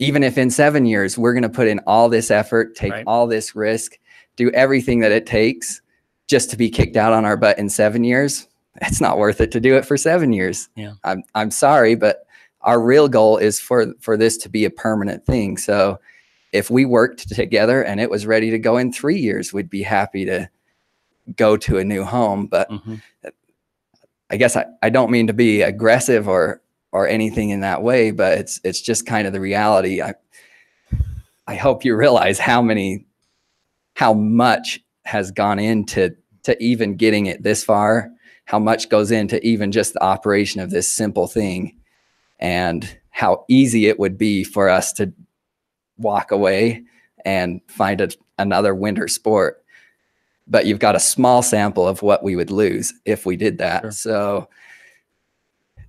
even if in 7 years, we're going to put in all this effort, take all this risk, do everything that it takes just to be kicked out on our butt in 7 years, it's not worth it to do it for 7 years. Yeah. I'm sorry, but our real goal is for this to be a permanent thing. So if we worked together and it was ready to go in 3 years, we'd be happy to go to a new home. But I guess I don't mean to be aggressive or anything in that way, but it's just kind of the reality. I hope you realize how much has gone into even getting it this far, how much goes into even just the operation of this simple thing, and how easy it would be for us to walk away and find another winter sport. But you've got a small sample of what we would lose if we did that. Sure. So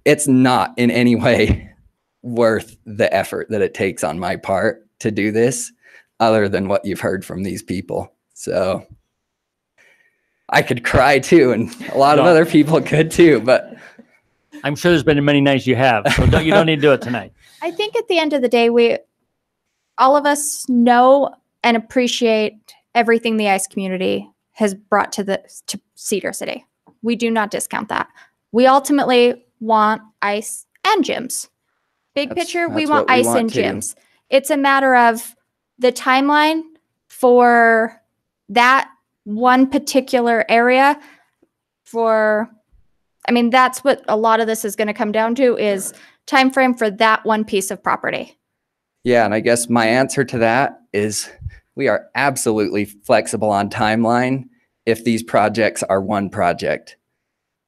it's not in any way worth the effort that it takes on my part to do this, other than what you've heard from these people. So I could cry too, and a lot of other people could too, but I'm sure there's been many nights you have, so you don't need to do it tonight. I think at the end of the day, all of us know and appreciate everything the ICE community has brought to Cedar City. We do not discount that. We ultimately want ICE and gyms. Big picture, we want ICE and gyms. It's a matter of the timeline for that one particular area. That's what a lot of this is going to come down to, is time frame for that one piece of property. Yeah, and I guess my answer to that is we are absolutely flexible on timeline if these projects are one project.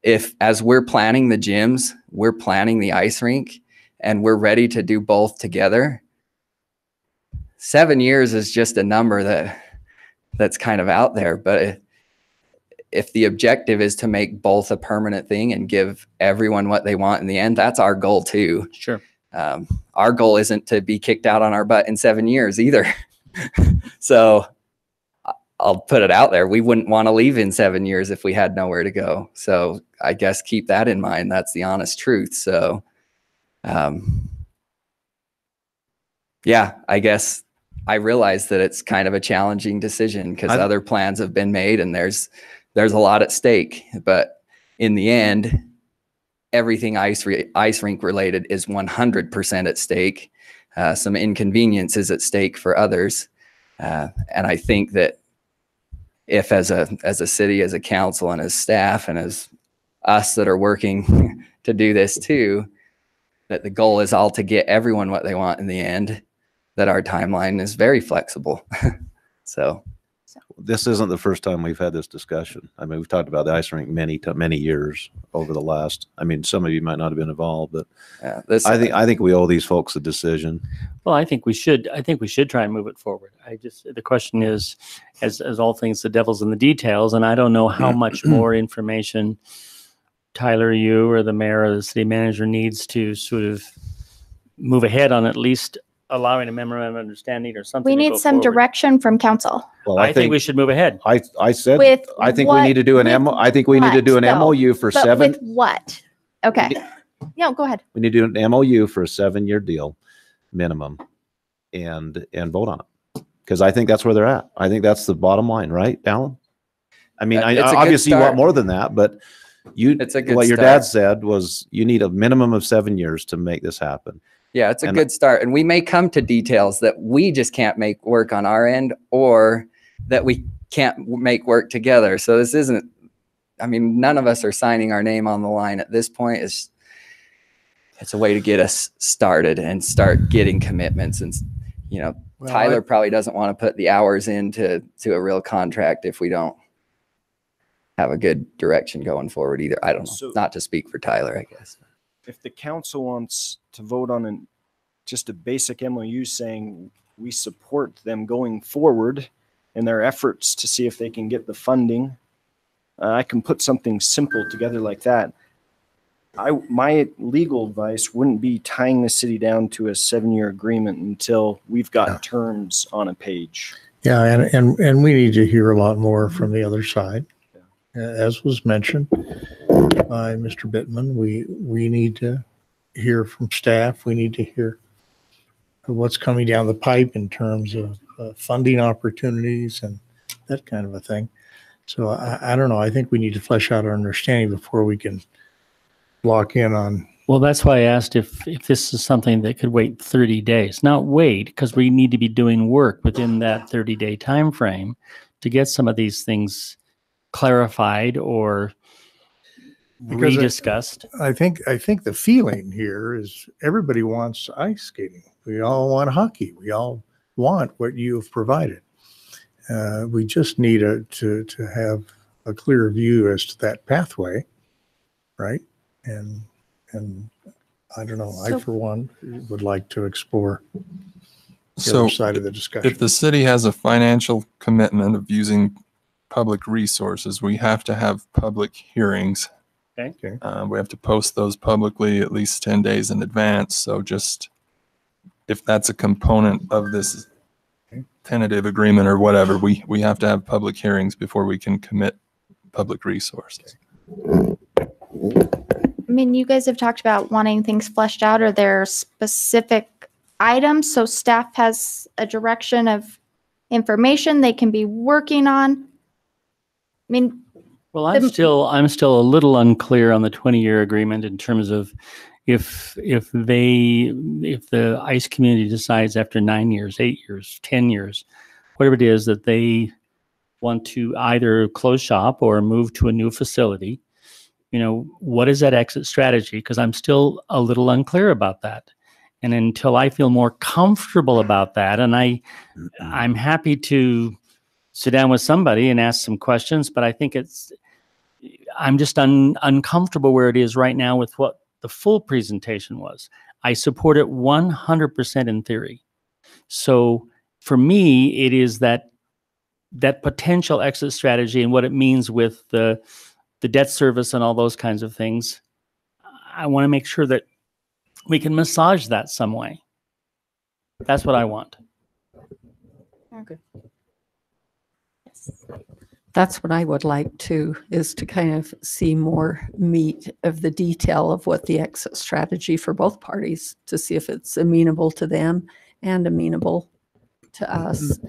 If, as we're planning the gyms, we're planning the ice rink, and we're ready to do both together, 7 years is just a number that's kind of out there. But if the objective is to make both a permanent thing and give everyone what they want in the end, that's our goal too. Sure. Our goal isn't to be kicked out on our butt in 7 years either. So I'll put it out there. We wouldn't want to leave in 7 years if we had nowhere to go. So I guess keep that in mind. That's the honest truth. So, yeah, I guess I realize that it's kind of a challenging decision because other plans have been made and there's a lot at stake. But in the end, everything ice rink related is 100% at stake. Some inconvenience is at stake for others. And I think that if as a city, as a council, and as staff, and as us that are working to do this too, that the goal is all to get everyone what they want in the end, that our timeline is very flexible. So this isn't the first time we've had this discussion. I mean, we've talked about the ice rink many years over the last. I mean, some of you might not have been involved, but I think we owe these folks a decision. Well, I think we should try and move it forward. The question is, as all things, the devil's in the details, and I don't know how much more information Tyler, you or the mayor or the city manager needs to sort of move ahead on at least allowing a memorandum of understanding or something. We need some direction from council. Well, I think we should move ahead. I said, I think we need to do an MOU for but 7. With what? Okay. Yeah, go ahead. We need to do an MOU for a 7-year deal minimum and vote on it. Because I think that's where they're at. I think that's the bottom line, right, Alan? I mean, obviously you want more than that, but what your dad said was you need a minimum of 7 years to make this happen. Yeah, it's a good start. And we may come to details that we just can't make work on our end, or that we can't make work together. So this isn't, I mean, none of us are signing our name on the line at this point. It's a way to get us started and start getting commitments. And, Tyler probably doesn't want to put the hours into a real contract if we don't have a good direction going forward either. I don't know. So, not to speak for Tyler, I guess. If the council wants to vote on just a basic MOU saying we support them going forward in their efforts to see if they can get the funding, I can put something simple together like that. My legal advice wouldn't be tying the city down to a 7-year agreement until we've got terms on a page. Yeah, and we need to hear a lot more from the other side. As was mentioned by Mr. Bittman, we need to hear from staff. We need to hear what's coming down the pipe in terms of funding opportunities and that kind of a thing. So I don't know. I think we need to flesh out our understanding before we can lock in on. Well, that's why I asked if this is something that could wait 30 days. Not wait, because we need to be doing work within that 30-day time frame to get some of these things clarified or rediscussed. I think the feeling here is everybody wants ice skating. We all want hockey. We all want what you've provided. We just need to have a clear view as to that pathway, right? And I don't know, I for one would like to explore the other side of the discussion. If the city has a financial commitment of using public resources, we have to have public hearings. Okay. We have to post those publicly at least 10 days in advance. So just if that's a component of this tentative agreement or whatever, we have to have public hearings before we can commit public resources. I mean, you guys have talked about wanting things fleshed out. Are there specific items so staff has a direction of information they can be working on? I mean, Well, I'm still a little unclear on the 20-year agreement in terms of if the ICE community decides after 9 years, 8 years, 10 years, whatever it is that they want to either close shop or move to a new facility, what is that exit strategy? Because I'm still a little unclear about that. And until I feel more comfortable about that, and I'm happy to sit down with somebody and ask some questions, but I think I'm just uncomfortable where it is right now with what the full presentation was. I support it 100% in theory. So for me, it is that potential exit strategy and what it means with the debt service and all those kinds of things. I want to make sure that we can massage that some way. That's what I want. Okay. That's what I would like to, is to kind of see more meat of the detail of what the exit strategy for both parties, to see if it's amenable to them and amenable to us.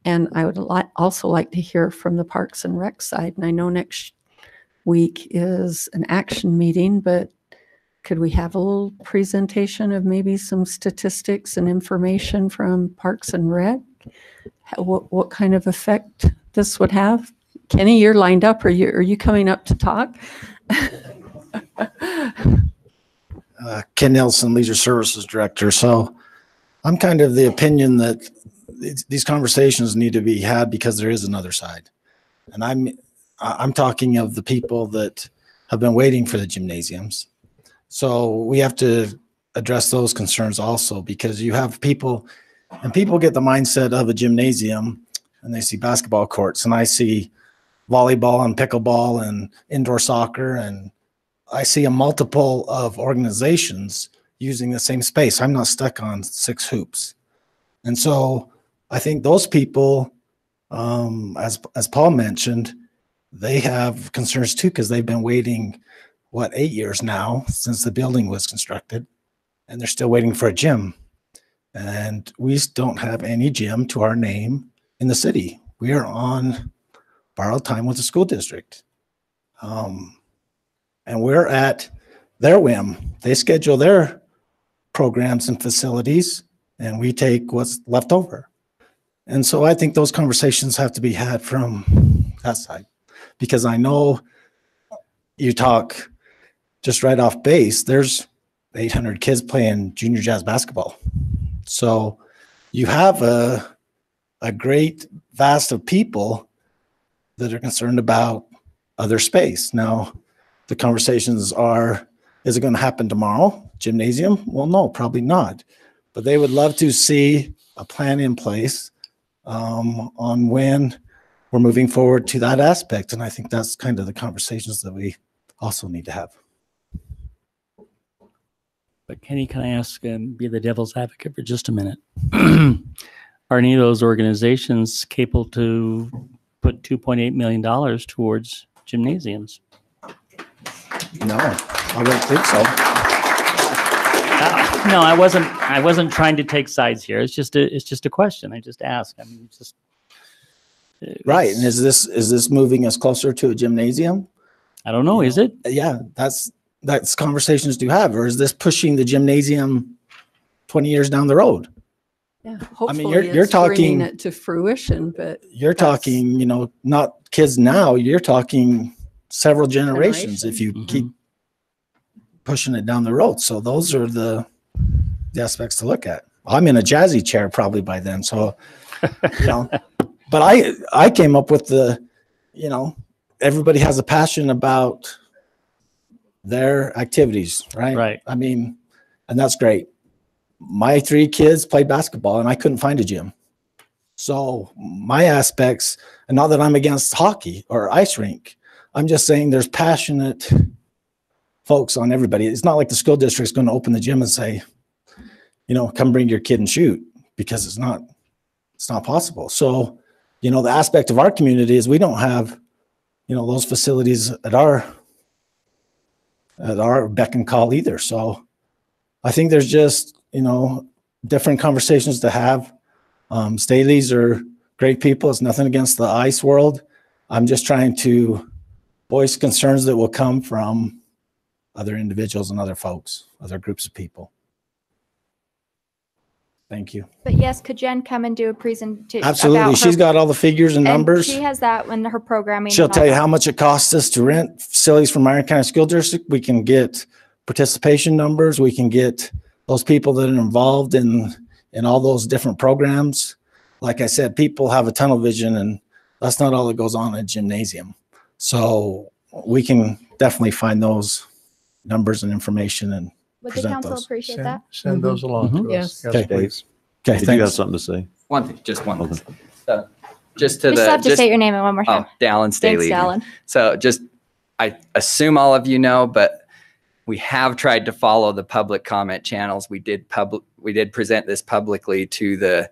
And I would also like to hear from the Parks and Rec side. And I know next week is an action meeting, but could we have a little presentation of maybe some statistics and information from Parks and Rec? What kind of effect this would have? Kenny, you're lined up. Are you coming up to talk? Ken Nelson, Leisure Services Director. So I'm kind of the opinion that these conversations need to be had because there is another side. And I'm talking of the people that have been waiting for the gymnasiums. So we have to address those concerns also, because you have people, and people get the mindset of a gymnasium and they see basketball courts, and I see volleyball and pickleball and indoor soccer, and I see a multiple of organizations using the same space. I'm not stuck on 6 hoops. And so I think those people, as Paul mentioned, they have concerns too, because they've been waiting, 8 years now since the building was constructed, and they're still waiting for a gym. And we don't have any gym to our name in the city. We are on borrowed time with the school district. And we're at their whim. They schedule their programs and facilities, and we take what's left over. And so I think those conversations have to be had from that side, because I know you talk just right off base, there's 800 kids playing junior jazz basketball. So you have a great vast of people that are concerned about other space. Now, the conversations are, is it going to happen tomorrow? Gymnasium? Well, no, probably not. But they would love to see a plan in place on when we're moving forward to that aspect. And I think that's kind of the conversations that we also need to have. But Kenny, can I ask, be the devil's advocate for just a minute? Are any of those organizations capable to put $2.8 million towards gymnasiums? No, I don't think so. No, I wasn't trying to take sides here. It's just a question. I just ask. I mean, just right. And is this moving us closer to a gymnasium? I don't know. Is it? Yeah, that's conversations to have. Or is this pushing the gymnasium 20 years down the road? Yeah, hopefully I mean, you're talking bringing it to fruition, but you're talking, not kids now. You're talking several generations if you keep pushing it down the road. So those are the aspects to look at. I'm in a jazzy chair probably by then. So, But I came up with everybody has a passion about their activities, right? Right. I mean, and that's great. My 3 kids played basketball and I couldn't find a gym. So my aspects, and not that I'm against hockey or ice rink, I'm just saying there's passionate folks on everybody. It's not like the school district's going to open the gym and say, come bring your kid and shoot, because it's not possible. So, the aspect of our community is we don't have, those facilities at our beck and call either. So I think there's just, different conversations to have. Staley's are great people. It's nothing against the ice world. I'm just trying to voice concerns that will come from other individuals and other folks, other groups of people. Thank you. But yes, could Jen come and do a presentation? Absolutely. She's got all the figures and numbers. She has that in her programming. She'll tell you how much it costs us to rent facilities from Iron County School District. We can get participation numbers. We can get those people that are involved in all those different programs. Like I said, people have a tunnel vision, and that's not all that goes on in a gymnasium. So we can definitely find those numbers and information and would the present council those. appreciate that? Send those along to us. Yes. Okay. Please. Okay, Did thanks. you have something to say? One thing, just one. Thing. So, just to You just have to say your name one more time. Dallin Staley. Thanks, Dallin. So I assume all of you know, but we have tried to follow the public comment channels. We did present this publicly to the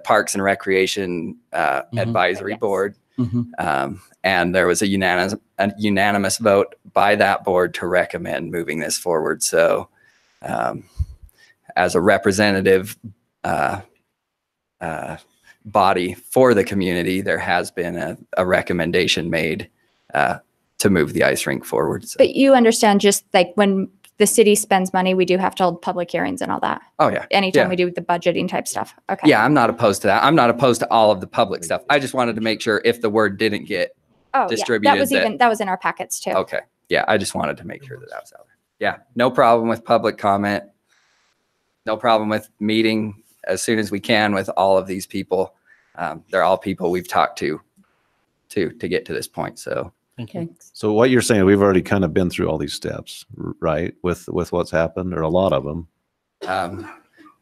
Parks and Recreation Advisory Board. And there was a unanimous vote by that board to recommend moving this forward. So as a representative body for the community, there has been a recommendation made to move the ice rink forward. So. But you understand, just like when the city spends money, we do have to hold public hearings and all that. Oh yeah. Anytime we do the budgeting type stuff. Okay. Yeah, I'm not opposed to that. I'm not opposed to all of the public stuff. I just wanted to make sure if the word didn't get distributed. Yeah, that was in our packets too. Okay. Yeah, I just wanted to make sure that was out there. Yeah, no problem with public comment. No problem with meeting as soon as we can with all of these people. They're all people we've talked to get to this point. So. Okay. So what you're saying, we've already kind of been through all these steps, right? With what's happened, or a lot of them.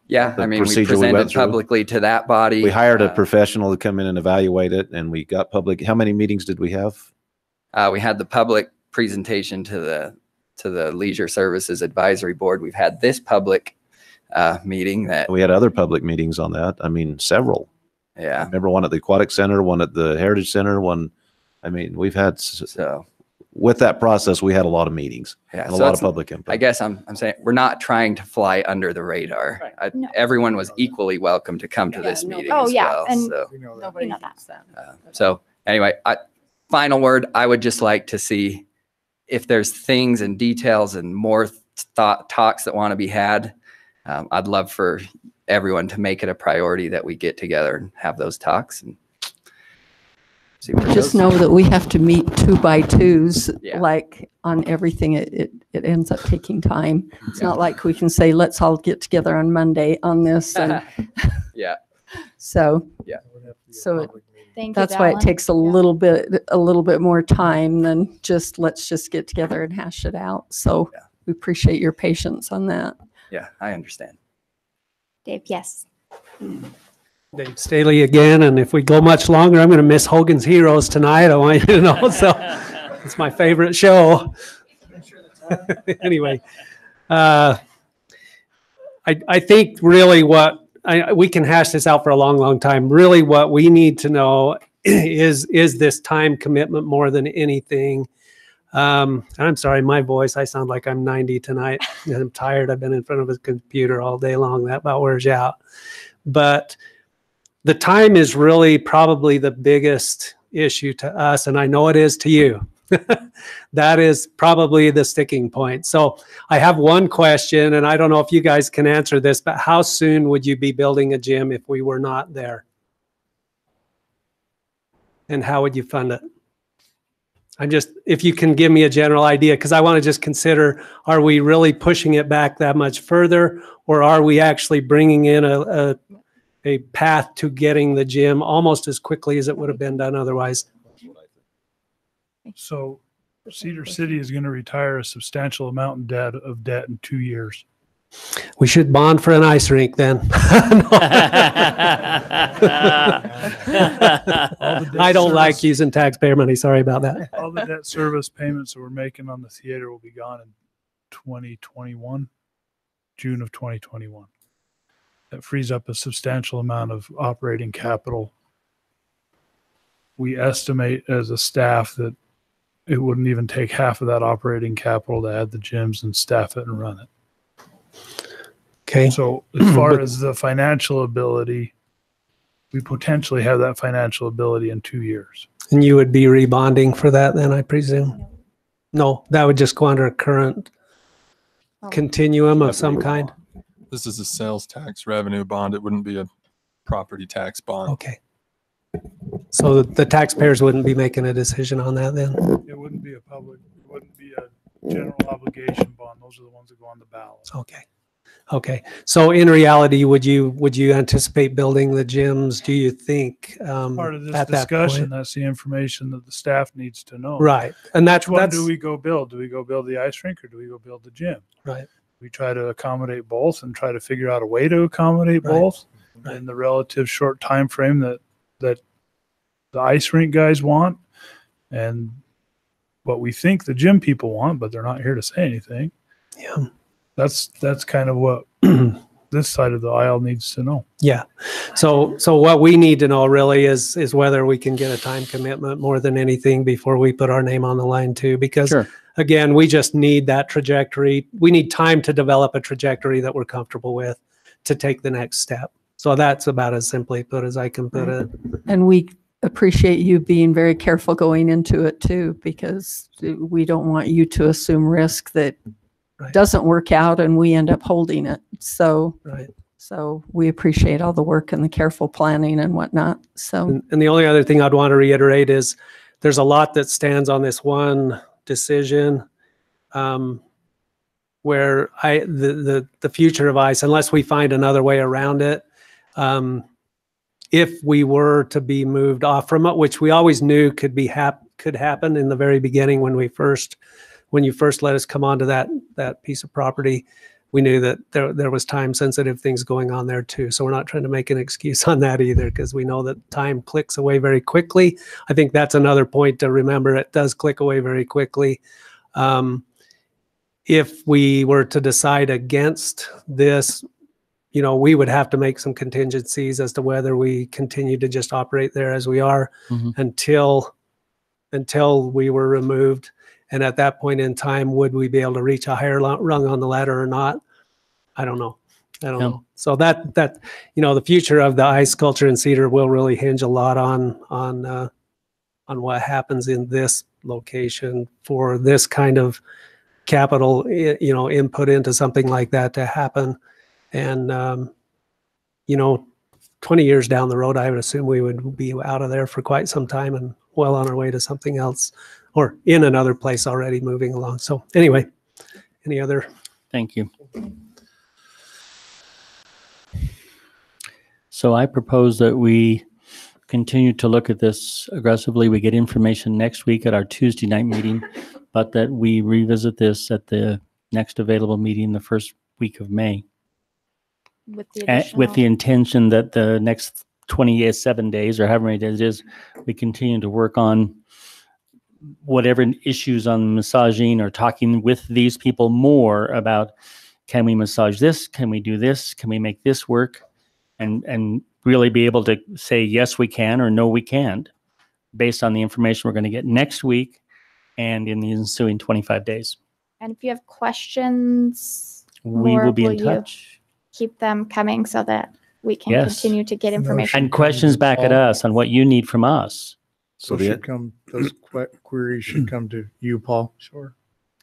Yeah, The I mean, we procedure we presented went through. publicly to that body. We hired a professional to come in and evaluate it, and we got public. How many meetings did we have? We had the public presentation to the Leisure Services Advisory Board. We've had this public meeting that We had other public meetings on that. I mean, several. Yeah. Remember one at the Aquatic Center, one at the Heritage Center, one. I mean, we've had with that process, we had a lot of meetings and a lot of public input. I guess I'm saying we're not trying to fly under the radar. No. Everyone was equally welcome to come to this meeting. Oh as yeah, well, and so. nobody know that. So anyway, final word, I would just like to see if there's things and details and more talks that want to be had. I'd love for everyone to make it a priority that we get together and have those talks and see where it Just goes. know that we have to meet 2x2s, Yeah. like on everything. It ends up taking time. It's not like we can say, let's all get together on Monday on this. And Yeah. so, Yeah. Thank you, that's why it Dallin. takes a little bit more time than just let's just get together and hash it out. So we appreciate your patience on that. Yeah, I understand. Dave, yes. Dave Staley again, and if we go much longer, I'm going to miss Hogan's Heroes tonight. I want you to know, so it's my favorite show. Anyway, I think really we can hash this out for a long, long time. Really, what we need to know is this time commitment more than anything. I'm sorry, my voice, I sound like I'm 90 tonight. I'm tired. I've been in front of a computer all day long. That about wears you out. But the time is really probably the biggest issue to us, and I know it is to you. That is probably the sticking point. So I have one question, and I don't know if you guys can answer this, but how soon would you be building a gym if we were not there? And how would you fund it? If you can give me a general idea, because I want to just consider, are we really pushing it back that much further, or are we actually bringing in a path to getting the gym almost as quickly as it would have been done otherwise. So Cedar City is going to retire a substantial amount of debt in 2 years. We should bond for an ice rink then. I don't like using taxpayer money. Sorry about that. All the debt service payments that we're making on the theater will be gone in 2021, June of 2021. That frees up a substantial amount of operating capital. We estimate as a staff that it wouldn't even take half of that operating capital to add the gyms and staff it and run it. Okay. So as far as the financial ability, we potentially have that financial ability in 2 years. And you would be rebonding for that then, I presume? No, that would just go under a current continuum of some kind? This is a sales tax revenue bond. It wouldn't be a property tax bond. Okay. So the taxpayers wouldn't be making a decision on that then? It wouldn't be a general obligation bond. Those are the ones that go on the ballot. Okay. Okay. So in reality, would you anticipate building the gyms, do you think, Part of this at that discussion, point? that's the information that the staff needs to know. Right. And Which one do we go build? Do we go build the ice rink or do we go build the gym? Right. We try to accommodate both and try to figure out a way to accommodate both in the relative short time frame that the ice rink guys want and what we think the gym people want, but they're not here to say anything. Yeah. That's kind of what this side of the aisle needs to know. Yeah. So what we need to know really is whether we can get a time commitment more than anything before we put our name on the line too, because again, we just need that trajectory. We need time to develop a trajectory that we're comfortable with to take the next step. So that's about as simply put as I can put it. And we appreciate you being very careful going into it too, because we don't want you to assume risk that doesn't work out and we end up holding it. So, so we appreciate all the work and the careful planning and whatnot. So, and the only other thing I'd want to reiterate is there's a lot that stands on this one decision, where the future of ICE, unless we find another way around it, if we were to be moved off from it, which we always knew could happen in the very beginning when you first let us come onto that piece of property, we knew that there was time sensitive things going on there too. So we're not trying to make an excuse on that either, because we know that time clicks away very quickly. I think that's another point to remember. It does click away very quickly. If we were to decide against this, we would have to make some contingencies as to whether we continue to just operate there as we are until we were removed. And at that point in time, would we be able to reach a higher rung on the ladder or not? I don't know. I don't know. So that the future of the ice culture in Cedar will really hinge a lot on what happens in this location for this kind of capital, input into something like that to happen. And 20 years down the road, I would assume we would be out of there for quite some time and well on our way to something else, or in another place already moving along. So anyway, any other? Thank you. So I propose that we continue to look at this aggressively. We get information next week at our Tuesday night meeting, but that we revisit this at the next available meeting, the first week of May. With the intention that the next 27 days or however many days it is, we continue to work on whatever issues on massaging or talking with these people more about, can we massage this? Can we do this? Can we make this work? And really be able to say, yes, we can, or no, we can't, based on the information we're going to get next week and in the ensuing 25 days. And if you have questions, We will be in touch. Keep them coming so that we can Yes. continue to get information. And questions back at us on what you need from us. So those queries should come to you, Paul. Sure.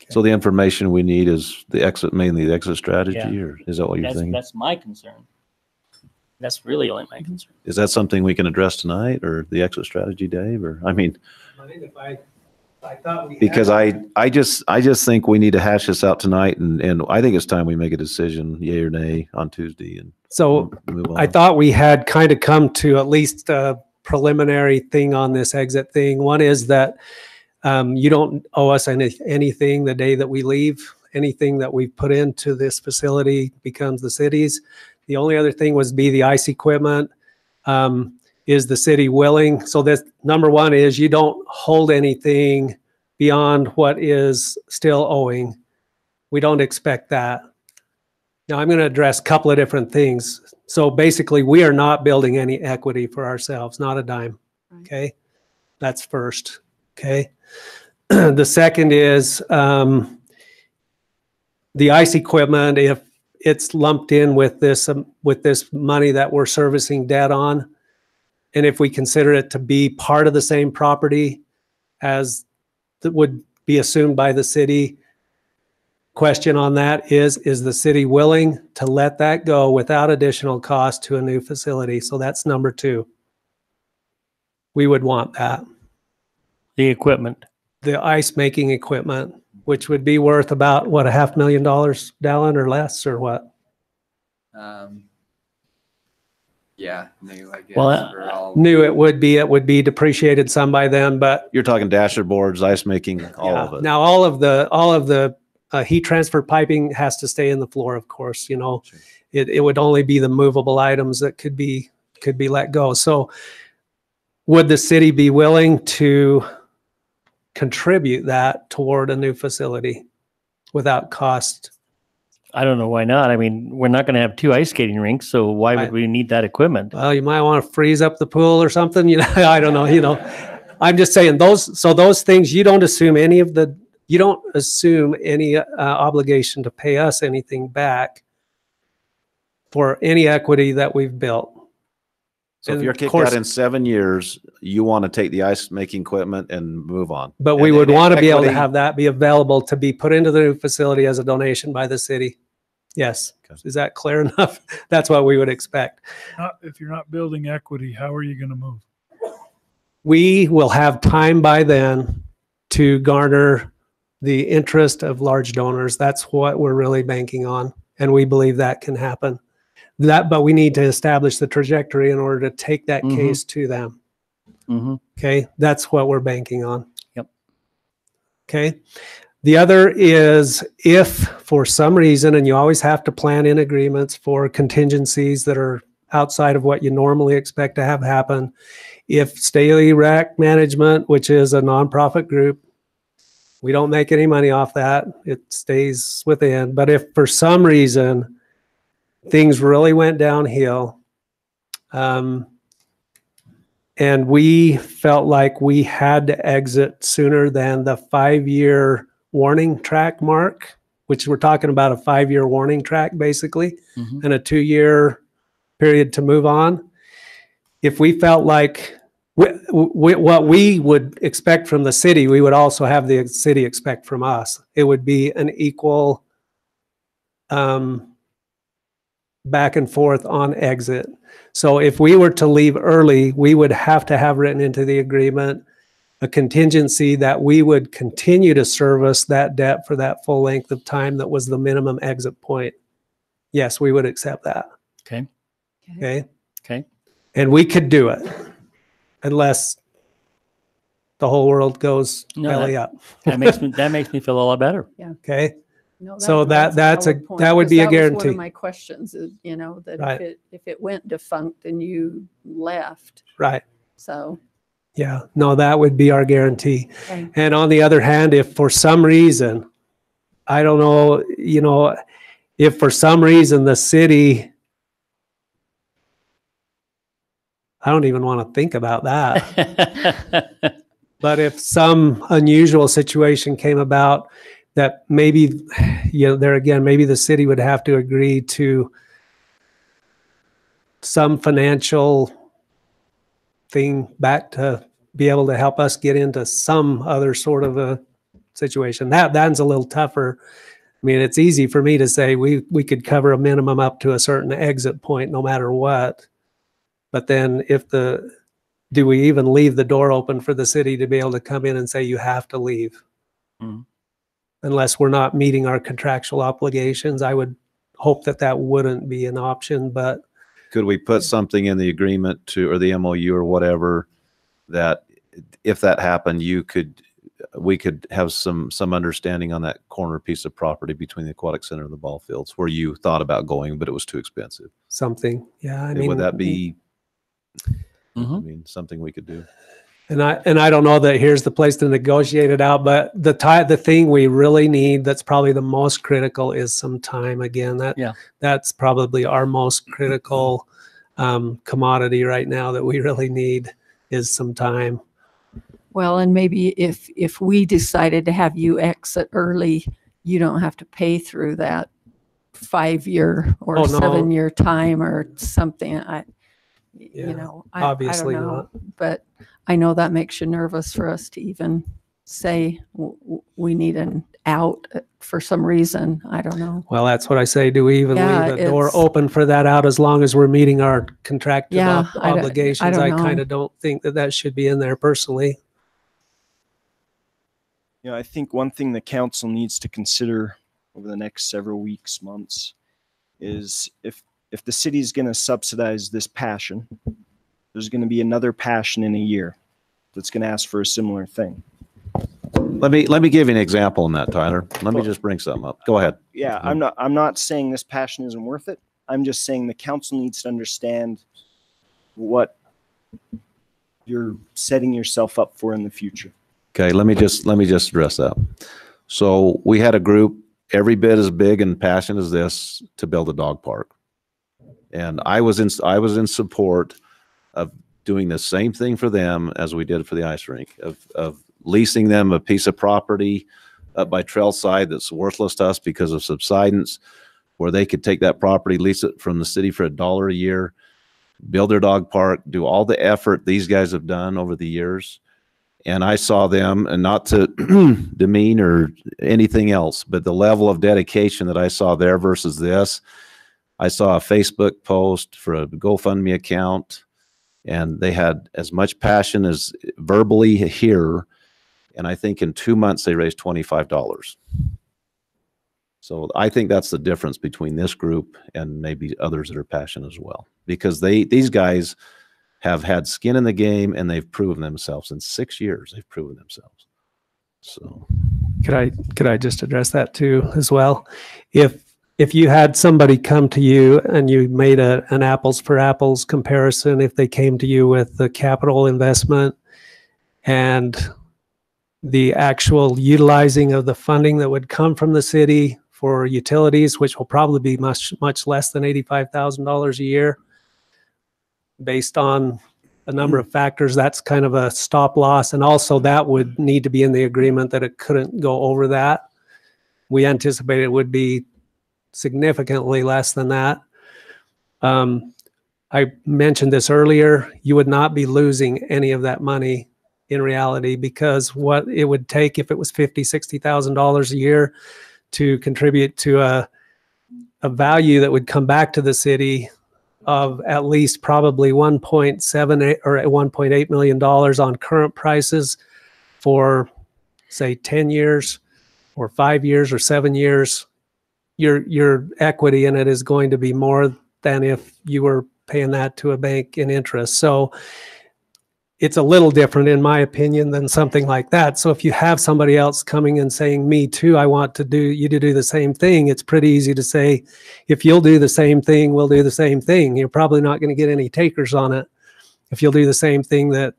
So the information we need is mainly the exit strategy, Yeah. or is that what you're thinking? That's my concern. That's really only my concern. Is that something we can address tonight, or the exit strategy, Dave? Or, I mean, I think if I I thought we because had- I just think we need to hash this out tonight, and I think it's time we make a decision, yay or nay, on Tuesday, and So move on. I thought we had kind of come to at least a preliminary thing on this exit thing. One is that you don't owe us anything the day that we leave. Anything that we've put into this facility becomes the city's. The only other thing was be the ice equipment. Is the city willing? So this number one is you don't hold anything beyond what is still owing. We don't expect that. Now I'm going to address a couple of different things. So basically we are not building any equity for ourselves, not a dime. Okay. That's first. Okay. The second is the ice equipment, if it's lumped in with this money that we're servicing debt on, and if we consider it to be part of the same property as that would be assumed by the city, question on that is the city willing to let that go without additional cost to a new facility? So that's number two. We would want that. The equipment. The ice making equipment, which would be worth about, what, $500,000, Dallin, or less, or what? Yeah, new, I guess. Well, for all. New it would be depreciated some by then, but You're talking dasher boards, ice making, all of it. now all of the heat transfer piping has to stay in the floor, of course. You know, it would only be the movable items that could be let go. So would the city be willing to contribute that toward a new facility without cost? I don't know why not. I mean, we're not going to have two ice skating rinks, so why would we need that equipment? Well, you might want to freeze up the pool or something. You know, I don't know. You know, I'm just saying those things, you don't assume any obligation to pay us anything back for any equity that we've built. So if And you're of kicked course- out in 7 years, you want to take the ice making equipment and move on. But we And would want to be able to equity- have that be available to be put into the new facility as a donation by the city. Yes. Is that clear enough? That's what we would expect. If you're not building equity, how are you going to move? We will have time by then to garner the interest of large donors. That's what we're really banking on. And we believe that can happen. But we need to establish the trajectory in order to take that case to them. Okay. That's what we're banking on. Yep. Okay. The other is if for some reason, and you always have to plan in agreements for contingencies that are outside of what you normally expect to have happen. If Staley Rec Management, which is a nonprofit group, we don't make any money off that. It stays within. But if for some reason things really went downhill, and we felt like we had to exit sooner than the 5-year warning track mark, which we're talking about a 5-year warning track basically, and a 2-year period to move on. If we felt like what we would expect from the city, we would also have the city expect from us. It would be an equal back and forth on exit. So if we were to leave early, we would have to have written into the agreement a contingency that we would continue to service that debt for that full length of time that was the minimum exit point. Yes, we would accept that. Okay. Okay. Okay. And we could do it unless the whole world goes belly up. That makes me feel a lot better. Yeah. Okay. No, So that's a valid point, that would because be a that was one guarantee. of my questions is, you know, that Right. if it went defunct and you left, Right. so. Yeah, no, that would be our guarantee. Okay. And on the other hand, if for some reason, I don't know, you know, if for some reason the city, I don't even want to think about that. But if some unusual situation came about that maybe, you know, there again, maybe the city would have to agree to some financial thing back to be able to help us get into some other sort of a situation. That's a little tougher. I mean, it's easy for me to say we could cover a minimum up to a certain exit point no matter what. But then if the do we even leave the door open for the city to be able to come in and say, you have to leave? Mhm. Unless we're not meeting our contractual obligations, I would hope that that wouldn't be an option, but Could we put something in the agreement or the MOU or whatever, that if that happened, we could have some understanding on that corner piece of property between the aquatic center and the ball fields where you thought about going, but it was too expensive? something, yeah, I mean. Would that be, Mhm. I mean, something we could do? And I don't know that here's the place to negotiate it out, but the thing we really need that's probably the most critical is some time. Again, that's probably our most critical commodity right now that we really need is some time. Well, and maybe if we decided to have you exit early, you don't have to pay through that 5-year or Oh, no. 7-year time or something. Yeah, I obviously don't know, not. but I know that makes you nervous for us to even say we need an out for some reason. I don't know. Well, that's what I say. Do we even Yeah, leave the door it's- open for that out as long as we're meeting our contractual Yeah, I don't- obligations? I I don't know. kind of don't think that should be in there personally. You know, I think one thing the council needs to consider over the next several weeks, months, is if the city is going to subsidize this passion, there's going to be another passion in a year that's going to ask for a similar thing. Let me give you an example on that, Tyler. Let me just bring something up. Go ahead. Yeah, I'm not saying this passion isn't worth it. I'm just saying the council needs to understand what you're setting yourself up for in the future. Okay, let me just address that. So we had a group every bit as big and passionate as this to build a dog park, and I was in support of doing the same thing for them as we did for the ice rink, of leasing them a piece of property up by Trailside that's worthless to us because of subsidence, where they could take that property, lease it from the city for $1 a year, build their dog park, do all the effort these guys have done over the years. And I saw them, and not to demean or anything else, but the level of dedication that I saw there versus this. I saw a Facebook post for a GoFundMe account, and they had as much passion as verbally here. And I think in 2 months, they raised $25. So I think that's the difference between this group and maybe others that are passionate as well, because these guys have had skin in the game and they've proven themselves. In 6 years, they've proven themselves. So Could I just address that too as well? If you had somebody come to you and you made an apples for apples comparison, if they came to you with the capital investment and the actual utilizing of the funding that would come from the city for utilities, which will probably be much less than $85,000 a year, based on a number of factors, that's kind of a stop loss. And also that would need to be in the agreement that it couldn't go over that. We anticipate it would be significantly less than that. I mentioned this earlier, you would not be losing any of that money in reality, because what it would take if it was $50,000, $60,000 a year to contribute to a value that would come back to the city of at least probably 1.7 or $1.8 million on current prices for, say, 10 years or 5 years or 7 years, your equity in it is going to be more than if you were paying that to a bank in interest. So it's a little different, in my opinion, than something like that. So if you have somebody else coming and saying, me too, I want to do you to do the same thing, it's pretty easy to say, if you'll do the same thing, we'll do the same thing. You're probably not going to get any takers on it if you'll do the same thing that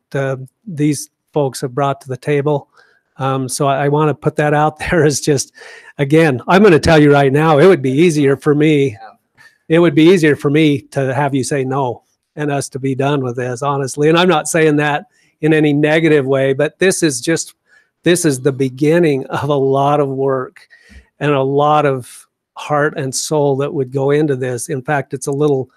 these folks have brought to the table. So I want to put that out there as just, again, I'm going to tell you right now, it would be easier for me. It would be easier for me to have you say no and us to be done with this, honestly. And I'm not saying that in any negative way, but this is the beginning of a lot of work and a lot of heart and soul that would go into this. In fact, it's a little,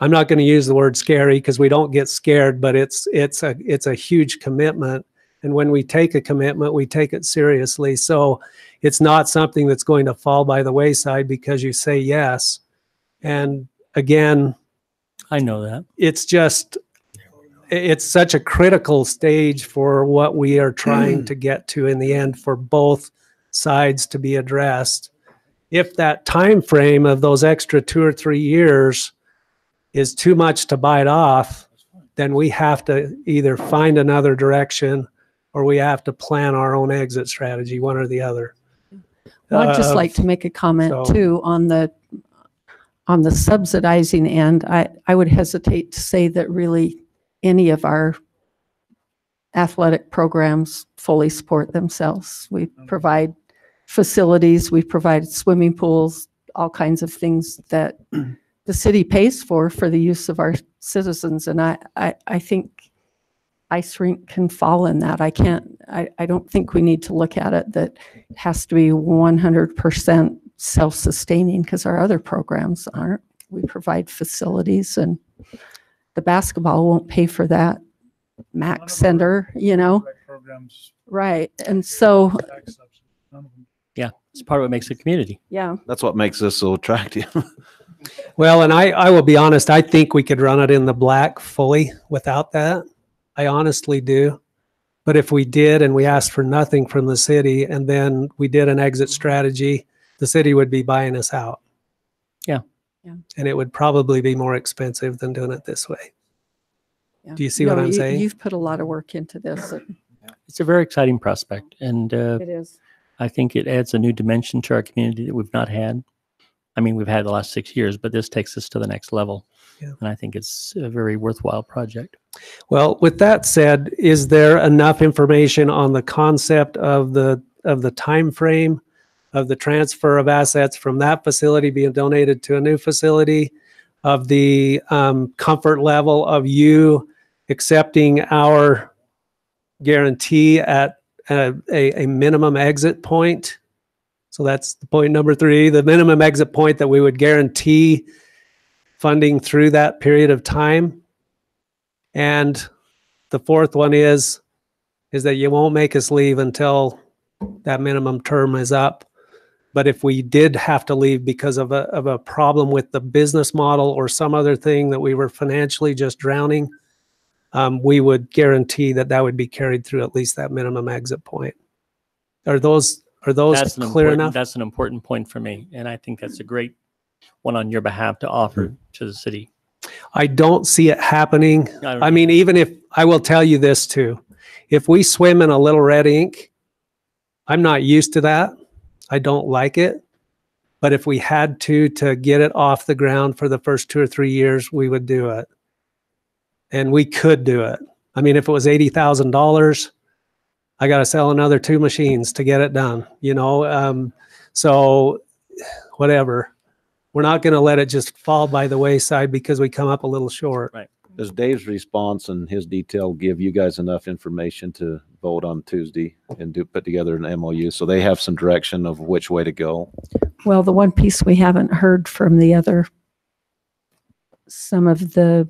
I'm not going to use the word scary because we don't get scared, but it's a huge commitment. And when we take a commitment, we take it seriously. So it's not something that's going to fall by the wayside because you say yes. And again, I know that. It's just, it's such a critical stage for what we are trying to get to in the end for both sides to be addressed. If that time frame of those extra 2 or 3 years is too much to bite off, then we have to either find another direction or we have to plan our own exit strategy, one or the other. Well, I'd just like to make a comment too on the subsidizing end. I would hesitate to say that really any of our athletic programs fully support themselves. We provide facilities, we provide swimming pools, all kinds of things that the city pays for the use of our citizens. And I think ice rink can fall in that. I don't think we need to look at it that it has to be 100% self-sustaining, because our other programs aren't. We provide facilities, and the basketball won't pay for that. Mac Center, you know? Right. And so, yeah, it's part of what makes a community. Yeah. That's what makes this so attractive. Well, and I will be honest, I think we could run it in the black fully without that. I honestly do. But if we did and we asked for nothing from the city and then we did an exit strategy, the city would be buying us out. Yeah. Yeah. And it would probably be more expensive than doing it this way. Yeah. Do you see what I'm saying? You've put a lot of work into this. It's a very exciting prospect, and It is. I think it adds a new dimension to our community that we've not had. I mean, we've had the last 6 years, but this takes us to the next level. Yeah. And I think it's a very worthwhile project. Well, with that said, is there enough information on the concept of the time frame of the transfer of assets from that facility being donated to a new facility, of the comfort level of you accepting our guarantee at a minimum exit point? So that's the point number 3, the minimum exit point that we would guarantee funding through that period of time. And the 4th one is that you won't make us leave until that minimum term is up. But if we did have to leave because of a problem with the business model or some other thing that we were financially just drowning, we would guarantee that would be carried through at least that minimum exit point. Are those clear enough? That's an important point for me. And I think that's a great one on your behalf to offer to the city. I don't see it happening. I mean, even if, I will tell you this too, if we swim in a little red ink, I'm not used to that. I don't like it. But if we had to get it off the ground for the first 2 or 3 years, we would do it. And we could do it. I mean, if it was $80,000, I got to sell another 2 machines to get it done, you know? So whatever. We're not going to let it just fall by the wayside because we come up a little short. Right. Does Dave's response and his detail give you guys enough information to vote on Tuesday and put together an MOU so they have some direction of which way to go? Well, the one piece we haven't heard from some of the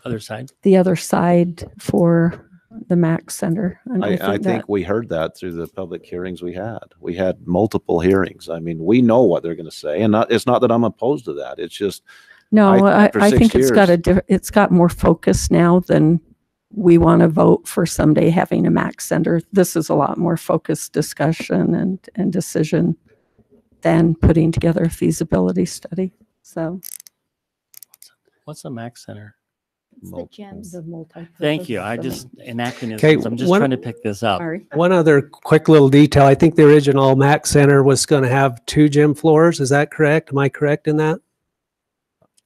other side for the Mac Center. And I think we heard that through the public hearings we had. We had multiple hearings. I mean, we know what they're going to say, and it's not that I'm opposed to that. It's just I think it's got more focus now than we want to vote for someday having a Mac Center. This is a lot more focused discussion and decision than putting together a feasibility study. So, what's a Mac Center? The gyms. Thank you. I just anachronisms. Okay, I'm just trying to pick this up. One other quick little detail. I think the original Mac Center was going to have 2 gym floors. Is that correct? Am I correct in that?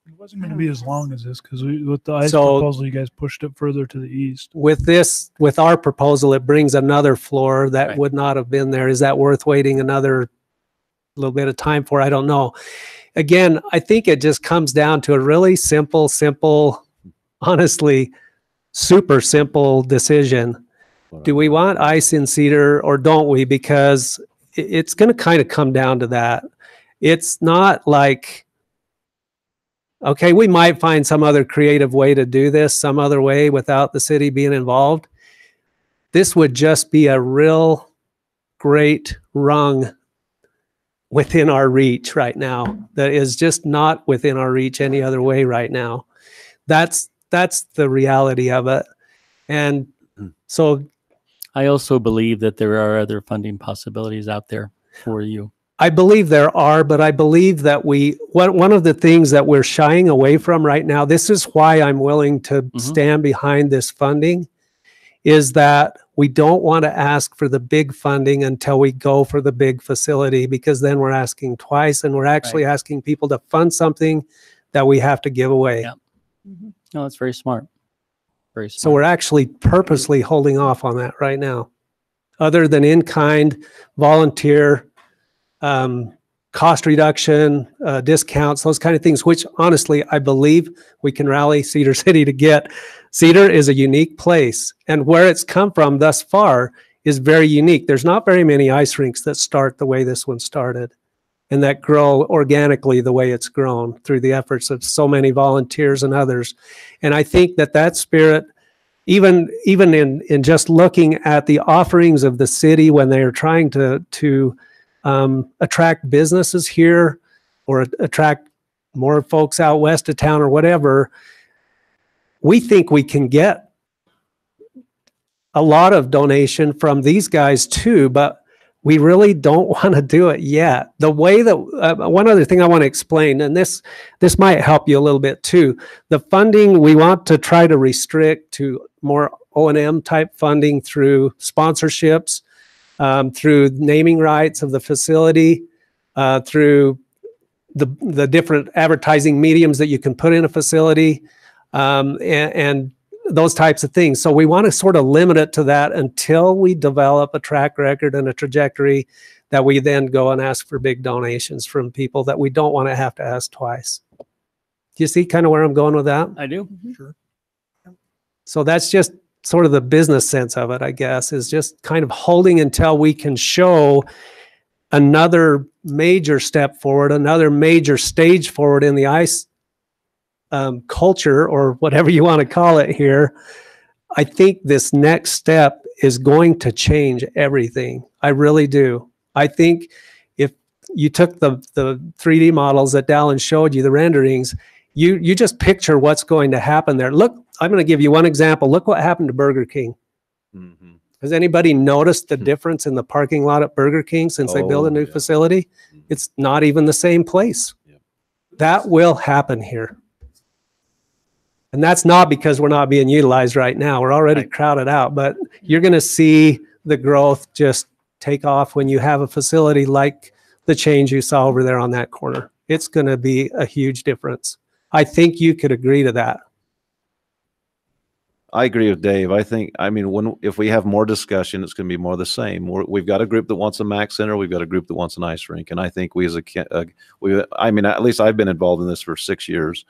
It wasn't going to be as long as this because with the ICE proposal, you guys pushed it further to the east. With our proposal, it brings another floor that would not have been there. Is that worth waiting another little bit of time for? I don't know. Again, I think it just comes down to a really simple, honestly, super simple decision. Do we want ice in Cedar or don't we? Because it's going to kind of come down to that. It's not like, okay, we might find some other creative way to do this, some other way without the city being involved. This would just be a real great rung within our reach right now that is just not within our reach any other way right now. That's that's the reality of it. And so I also believe that there are other funding possibilities out there for you. I believe there are, but I believe that one of the things that we're shying away from right now, this is why I'm willing to stand behind this funding, is that we don't want to ask for the big funding until we go for the big facility, because then we're asking twice and we're actually asking people to fund something that we have to give away. Yeah. No, it's very smart. Very smart. So we're actually purposely holding off on that right now. Other than in-kind, volunteer, cost reduction, discounts, those kind of things, which honestly, I believe we can rally Cedar City to get. Cedar is a unique place, and where it's come from thus far is very unique. There's not very many ice rinks that start the way this one started and that grow organically the way it's grown through the efforts of so many volunteers and others. And I think that spirit, even in just looking at the offerings of the city when they are trying to attract businesses here or attract more folks out west of town or whatever, we think we can get a lot of donation from these guys too, but we really don't want to do it yet. The way that one other thing I want to explain, and this might help you a little bit too. The funding we want to try to restrict to more O&M type funding through sponsorships, through naming rights of the facility, through the different advertising mediums that you can put in a facility, and those types of things. So we want to sort of limit it to that until we develop a track record and a trajectory that we then go and ask for big donations from people that we don't want to have to ask twice. Do you see kind of where I'm going with that? I do. Sure. So that's just sort of the business sense of it, I guess, is just kind of holding until we can show another major step forward, another major stage forward in the ice culture, or whatever you want to call it here. I think this next step is going to change everything. I really do. I think if you took the 3D models that Dallin showed you, the renderings, you just picture what's going to happen there. Look, I'm going to give you one example. Look what happened to Burger King. Has anybody noticed the difference in the parking lot at Burger King since they built a new facility? It's not even the same place. That will happen here. And that's not because we're not being utilized right now. We're already crowded out, but you're going to see the growth just take off when you have a facility like the change you saw over there on that corner. It's going to be a huge difference. I think you could agree to that. I agree with Dave. If we have more discussion, it's going to be more the same. We've got a group that wants a Mac Center. We've got a group that wants an ice rink. And I think at least I've been involved in this for 6 years.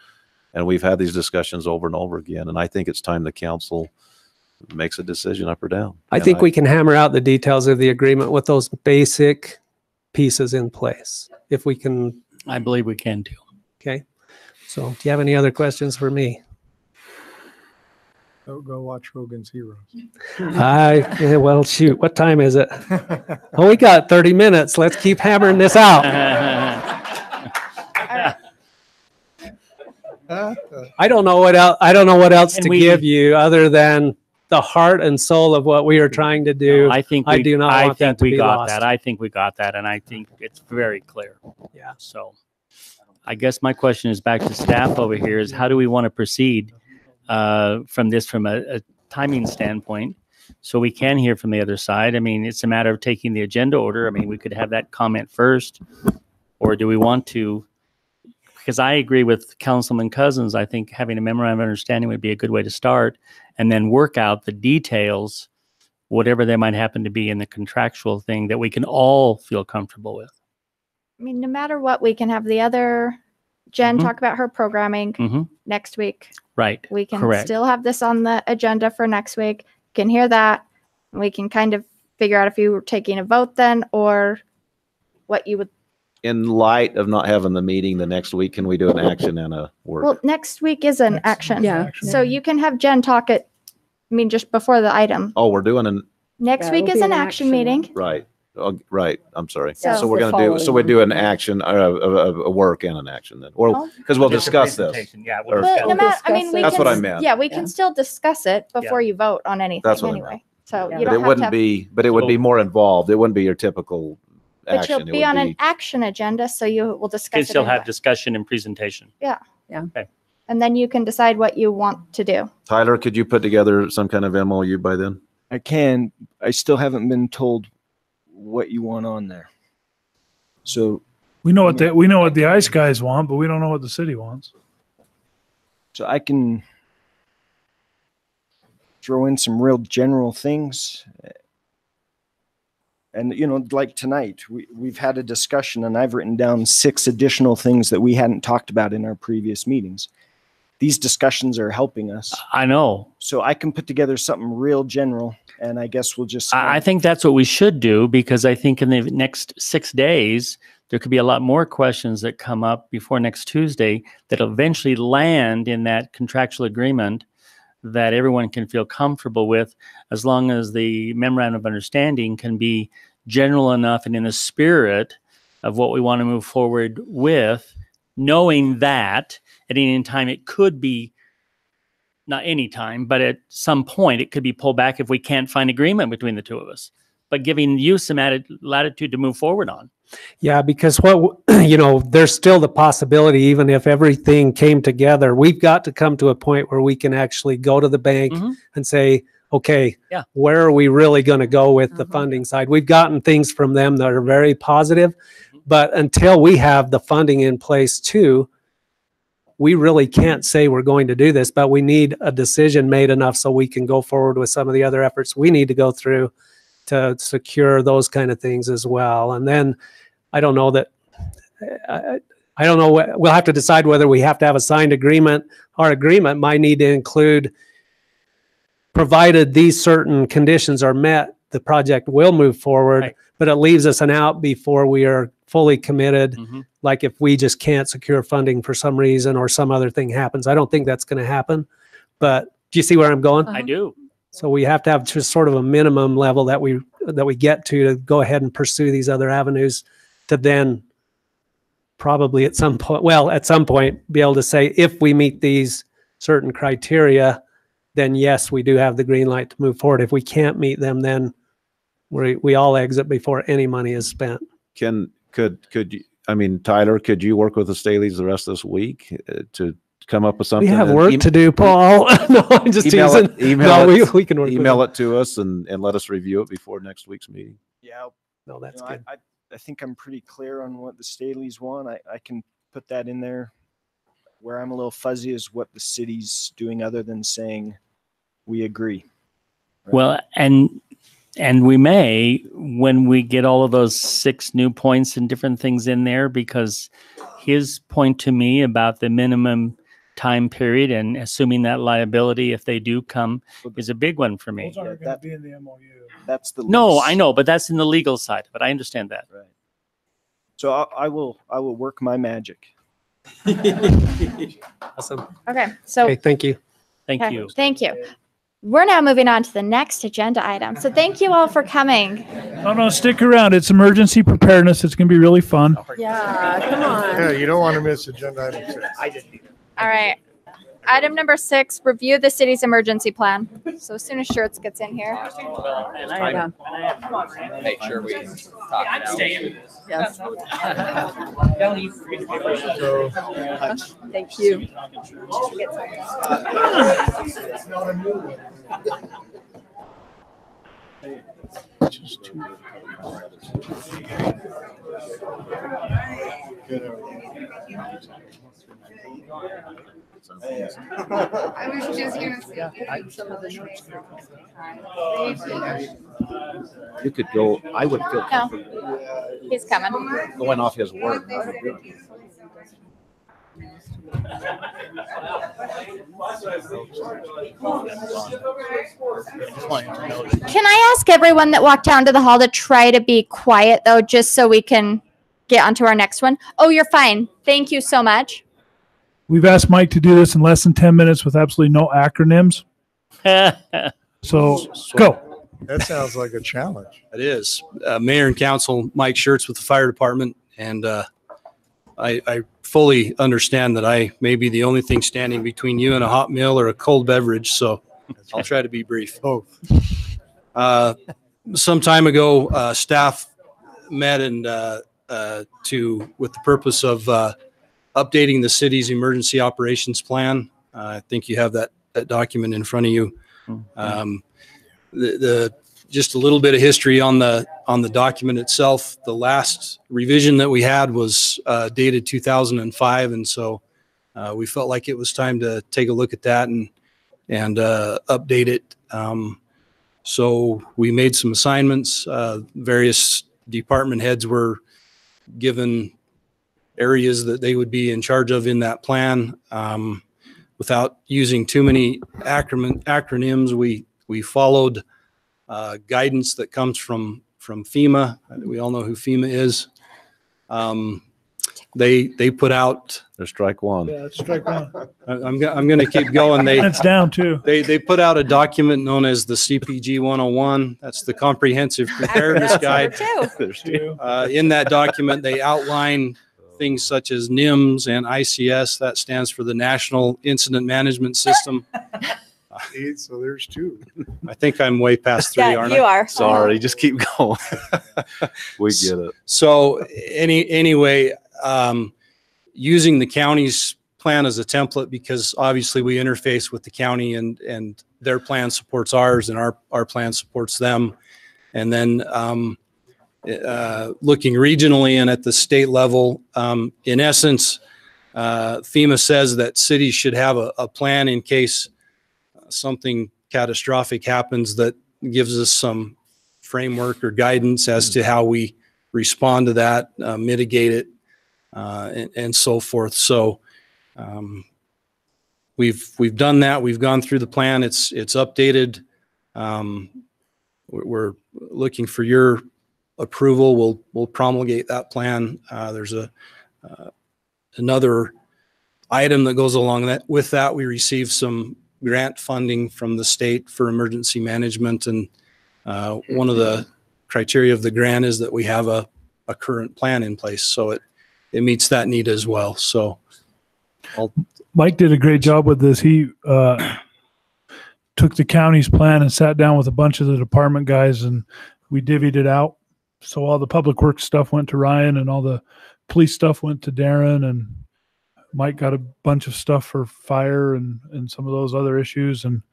And we've had these discussions over and over again. And I think it's time the council makes a decision up or down. I think we can hammer out the details of the agreement with those basic pieces in place. If we can. I believe we can too. Okay. So do you have any other questions for me? Go watch Hogan's Heroes. Well, shoot. What time is it? Oh, we got 30 minutes. Let's keep hammering this out. I don't know what else to give you other than the heart and soul of what we are trying to do. No, I think I do not want that to be lost. I think we got that, and I think it's very clear. Yeah. So I guess my question is back to staff over here: is how do we want to proceed from a timing standpoint, so we can hear from the other side? I mean, it's a matter of taking the agenda order. I mean, we could have that comment first, or do we want to? Because I agree with Councilman Cousins. I think having a memorandum of understanding would be a good way to start, and then work out the details, whatever they might happen to be in the contractual thing that we can all feel comfortable with. I mean, no matter what, we can have the other Jen talk about her programming next week. Right. We can Correct. still have this on the agenda for next week. Can hear that. We can kind of figure out if you were taking a vote then, or what you would. In light of not having the meeting the next week, can we do an action and a work? Well, next week is an action. Yeah. So you can have Jen talk just before the item. Oh, we're doing an. Next week is an action meeting. Right. Right. I'm sorry. So- So we're going to do, so we do an action, a work and an action then, or, Oh. because we'll Just a discuss this. presentation. Yeah, Or- we'll Well, no matter, I mean, we That's can, what I meant. yeah, we can still discuss it before you vote on anything That's what I anyway. meant. So you But don't it have wouldn't to, be, but it would be more involved. It wouldn't be your typical but action. you'll It be would on an be, action agenda, so you will discuss Kids it still have anyway. discussion and presentation. Yeah. Yeah. Okay. And then you can decide what you want to do. Tyler, could you put together some kind of MOU by then? I can. I still haven't been told what you want on there. So We know what the ice guys want, but we don't know what the city wants. So I can throw in some real general things. And, you know, like tonight, we've had a discussion and I've written down 6 additional things that we hadn't talked about in our previous meetings. These discussions are helping us. I know. So I can put together something real general and I guess we'll just. I think that's what we should do, because I think in the next 6 days, there could be a lot more questions that come up before next Tuesday that'll eventually land in that contractual agreement that everyone can feel comfortable with, as long as the memorandum of understanding can be general enough and in the spirit of what we want to move forward with, knowing that at any time it could be, not any time, but at some point it could be pulled back if we can't find agreement between the two of us, but giving you some added latitude to move forward on. Yeah, because what, you know, there's still the possibility, even if everything came together, we've got to come to a point where we can actually go to the bank and say, okay, Yeah. where are we really going to go with the funding side? We've gotten things from them that are very positive, but until we have the funding in place too, we really can't say we're going to do this, but we need a decision made enough so we can go forward with some of the other efforts we need to go through to secure those kind of things as well. And then I don't know that, I don't know, we'll have to decide whether we have to have a signed agreement. Our agreement might need to include, provided these certain conditions are met, the project will move forward, Right. but it leaves us an out before we are fully committed. Like if we just can't secure funding for some reason or some other thing happens. I don't think that's going to happen, but do you see where I'm going? I do. So we have to have just sort of a minimum level that we get to go ahead and pursue these other avenues, to then probably at some point be able to say, if we meet these certain criteria, then yes, we do have the green light to move forward. If we can't meet them, then we all exit before any money is spent. Could you, I mean, Tyler, could you work with the Staleys the rest of this week to come up with We something? have work to do, Paul. No, I'm just teasing. We can work with email it. it to us and let us review it before next week's meeting. Yeah. No, that's good. I think I'm pretty clear on what the Staleys want. I can put that in there. Where I'm a little fuzzy is what the city's doing other than saying we agree. Well, and we may, when we get all of those 6 new points and different things in there, because his point to me about the minimum time period and assuming that liability if they do come is a big one for me. Those aren't going to be in the MOU. That's the No, lease. I know, but that's in the legal side of it. I understand that. Right. So I will work my magic. Awesome. Okay, so Okay, thank you. Thank okay, you. thank you. We're now moving on to the next agenda item. So thank you all for coming. No, stick around. It's emergency preparedness. It's going to be really fun. Yeah, come on. Yeah, you don't want to miss agenda item 6. All right. Item number 6, review the city's emergency plan. So as soon as Shirts gets in here. Make sure we talk I'm now. staying. Yes. Thank you. I was just gonna say some of the You could go, I would feel No, comfortable he's coming. going off his word. Can I ask everyone that walked down to the hall to try to be quiet though, just so we can get onto our next one? Oh, you're fine. Thank you so much. We've asked Mike to do this in less than 10 minutes with absolutely no acronyms. So go. That sounds like a challenge. It is. Mayor and Council, Mike Schertz with the Fire Department, and I fully understand that I may be the only thing standing between you and a hot meal or a cold beverage, so I'll try to be brief. Both. Some time ago, staff met and with the purpose of updating the city's emergency operations plan. I think you have that document in front of you. Just a little bit of history on the document itself. The last revision that we had was dated 2005, and so we felt like it was time to take a look at that and update it. So we made some assignments. Various department heads were given areas that they would be in charge of in that plan. Without using too many acronyms, we followed guidance that comes from FEMA. We all know who FEMA is. They put out. There's strike one. Yeah, it's strike one. I'm going to keep going. It's down too. They put out a document known as the CPG 101. That's the Comprehensive Preparedness Guide. There's two. In that document, they outline things such as NIMS and ICS. That stands for the National Incident Management System. So there's two. I think I'm way past three, aren't I? You are. Sorry, just keep going. We get it. So anyway, using the county's plan as a template, because obviously we interface with the county and their plan supports ours and our plan supports them. And then looking regionally and at the state level, in essence, FEMA says that cities should have a plan in case something catastrophic happens that gives us some framework or guidance as to how we respond to that, mitigate it, and so forth. So we've done that. We've gone through the plan. It's updated. We're looking for your approval. We'll promulgate that plan. There's another item that goes along with that. We received some grant funding from the state for emergency management, and one of the criteria of the grant is that we have a current plan in place, so it meets that need as well. So Mike did a great job with this. He took the county's plan and sat down with a bunch of the department guys, and we divvied it out. So all the public works stuff went to Ryan, and all the police stuff went to Darren, and Mike got a bunch of stuff for fire and some of those other issues. And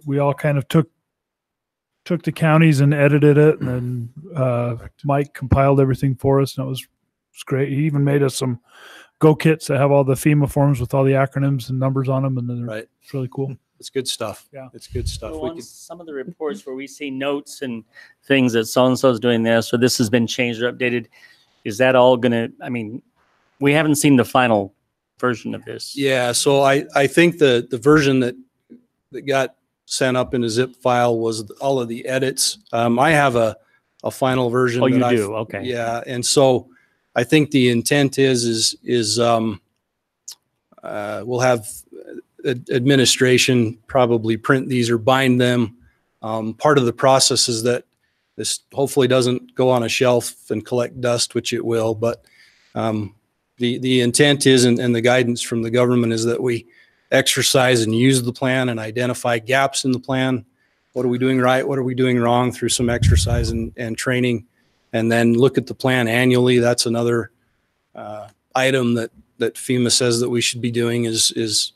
we all kind of took the counties and edited it. And then Mike compiled everything for us, and it was great. He even made us some Go kits that have all the FEMA forms with all the acronyms and numbers on them. And then right. It's really cool. It's good stuff. Yeah. It's good stuff. So on some of the reports where we see notes and things that so-and-so is doing this, or this has been changed or updated, is that all going to, I mean, we haven't seen the final version of this. Yeah, so I think the version that got sent up in a zip file was all of the edits. I have a final version. Oh, you that do? Okay. Yeah, and so I think the intent is we'll have administration probably print these or bind them. Part of the process is that this hopefully doesn't go on a shelf and collect dust, which it will, but the intent is, and the guidance from the government is that we exercise and use the plan and identify gaps in the plan. What are we doing right? What are we doing wrong through some exercise and training? And then look at the plan annually. That's another item that FEMA says that we should be doing is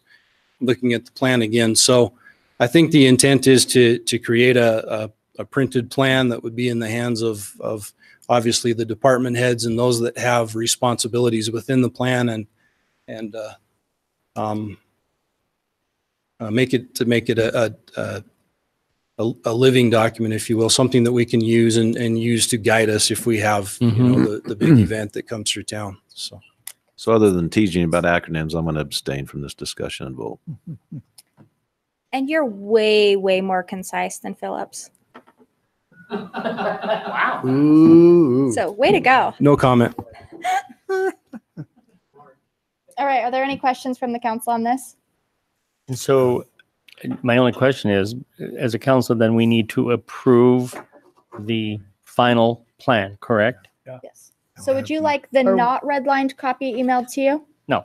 looking at the plan again. So I think the intent is to create a printed plan that would be in the hands of obviously the department heads and those that have responsibilities within the plan, and make it a living document, if you will, something that we can use and use to guide us if we have the big event that comes through town. So other than teaching about acronyms, I'm going to abstain from this discussion and vote. And you're way, way more concise than Phillips. Wow. Ooh. So way to go. No comment. All right. Are there any questions from the council on this? And so My only question is, as a council, then we need to approve the final plan, correct? Yes. So would you like the not redlined copy emailed to you? No.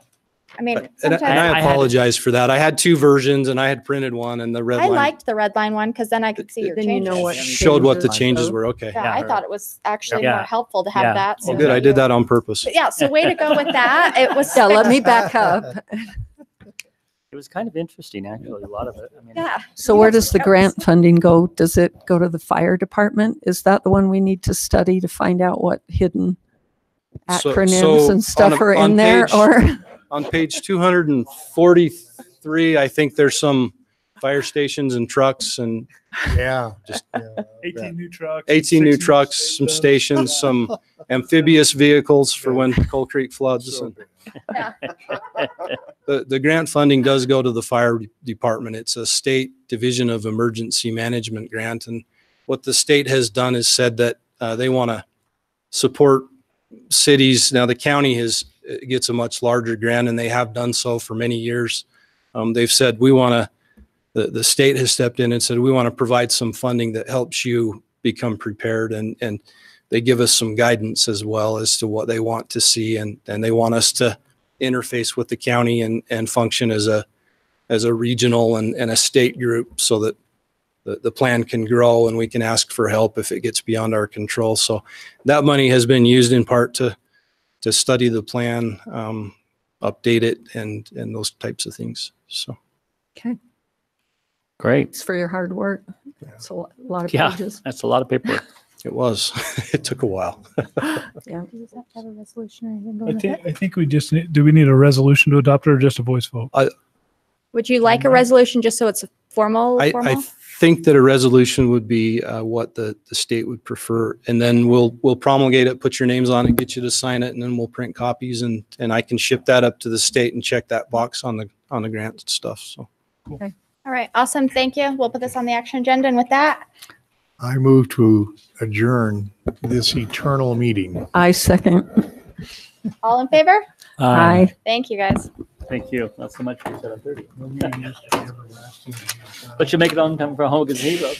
I mean, And sometimes I apologize for that. I had two versions and I had printed one and the red I line liked the red line one because then I could see your Then changes. you know what showed what the changes, changes so- were. Okay. Yeah, I thought it was actually Yeah. more helpful to have Yeah. that. Well, good. I did that on purpose. But yeah, so way to go with that. It was. Yeah, let me back up. It was kind of interesting, actually, a lot of it. I mean, Yeah. So where does the grant funding go? Does it go to the fire department? Is that the one we need to study to find out what hidden acronyms and stuff are in there? Or On page 243, I think there's some fire stations and trucks and just 18 new trucks. 18 new trucks, some stations, some amphibious vehicles for when Coal Creek floods. The grant funding does go to the fire department. It's a state Division of Emergency Management grant. And what the state has done is said that they want to support cities. Now the county gets a much larger grant and they have done so for many years. They've said the state has stepped in and said, we want to provide some funding that helps you become prepared. And they give us some guidance as well as to what they want to see. And they want us to interface with the county and function as a regional and a state group so that the plan can grow and we can ask for help if it gets beyond our control. So that money has been used in part to study the plan, update it and those types of things. So. okay, great. it's for your hard work. It's a lot of Yeah, pages. that's a lot of paperwork. It was. It took a while. Yeah. Does that have a resolution or anything going with I it? think we just need, do we need a resolution to adopt it or just a voice vote? Would you like a resolution just so it's a formal? I think that a resolution would be what the state would prefer. And then we'll promulgate it, put your names on it, get you to sign it, and then we'll print copies and I can ship that up to the state and check that box on the grant stuff. So. Okay. All right. Awesome. Thank you. We'll put this on the action agenda. And with that, I move to adjourn this eternal meeting. I second. all in favor? Aye. Thank you, guys. Thank you. Not so much for 7:30. But you make it on time for Hogan's Hero.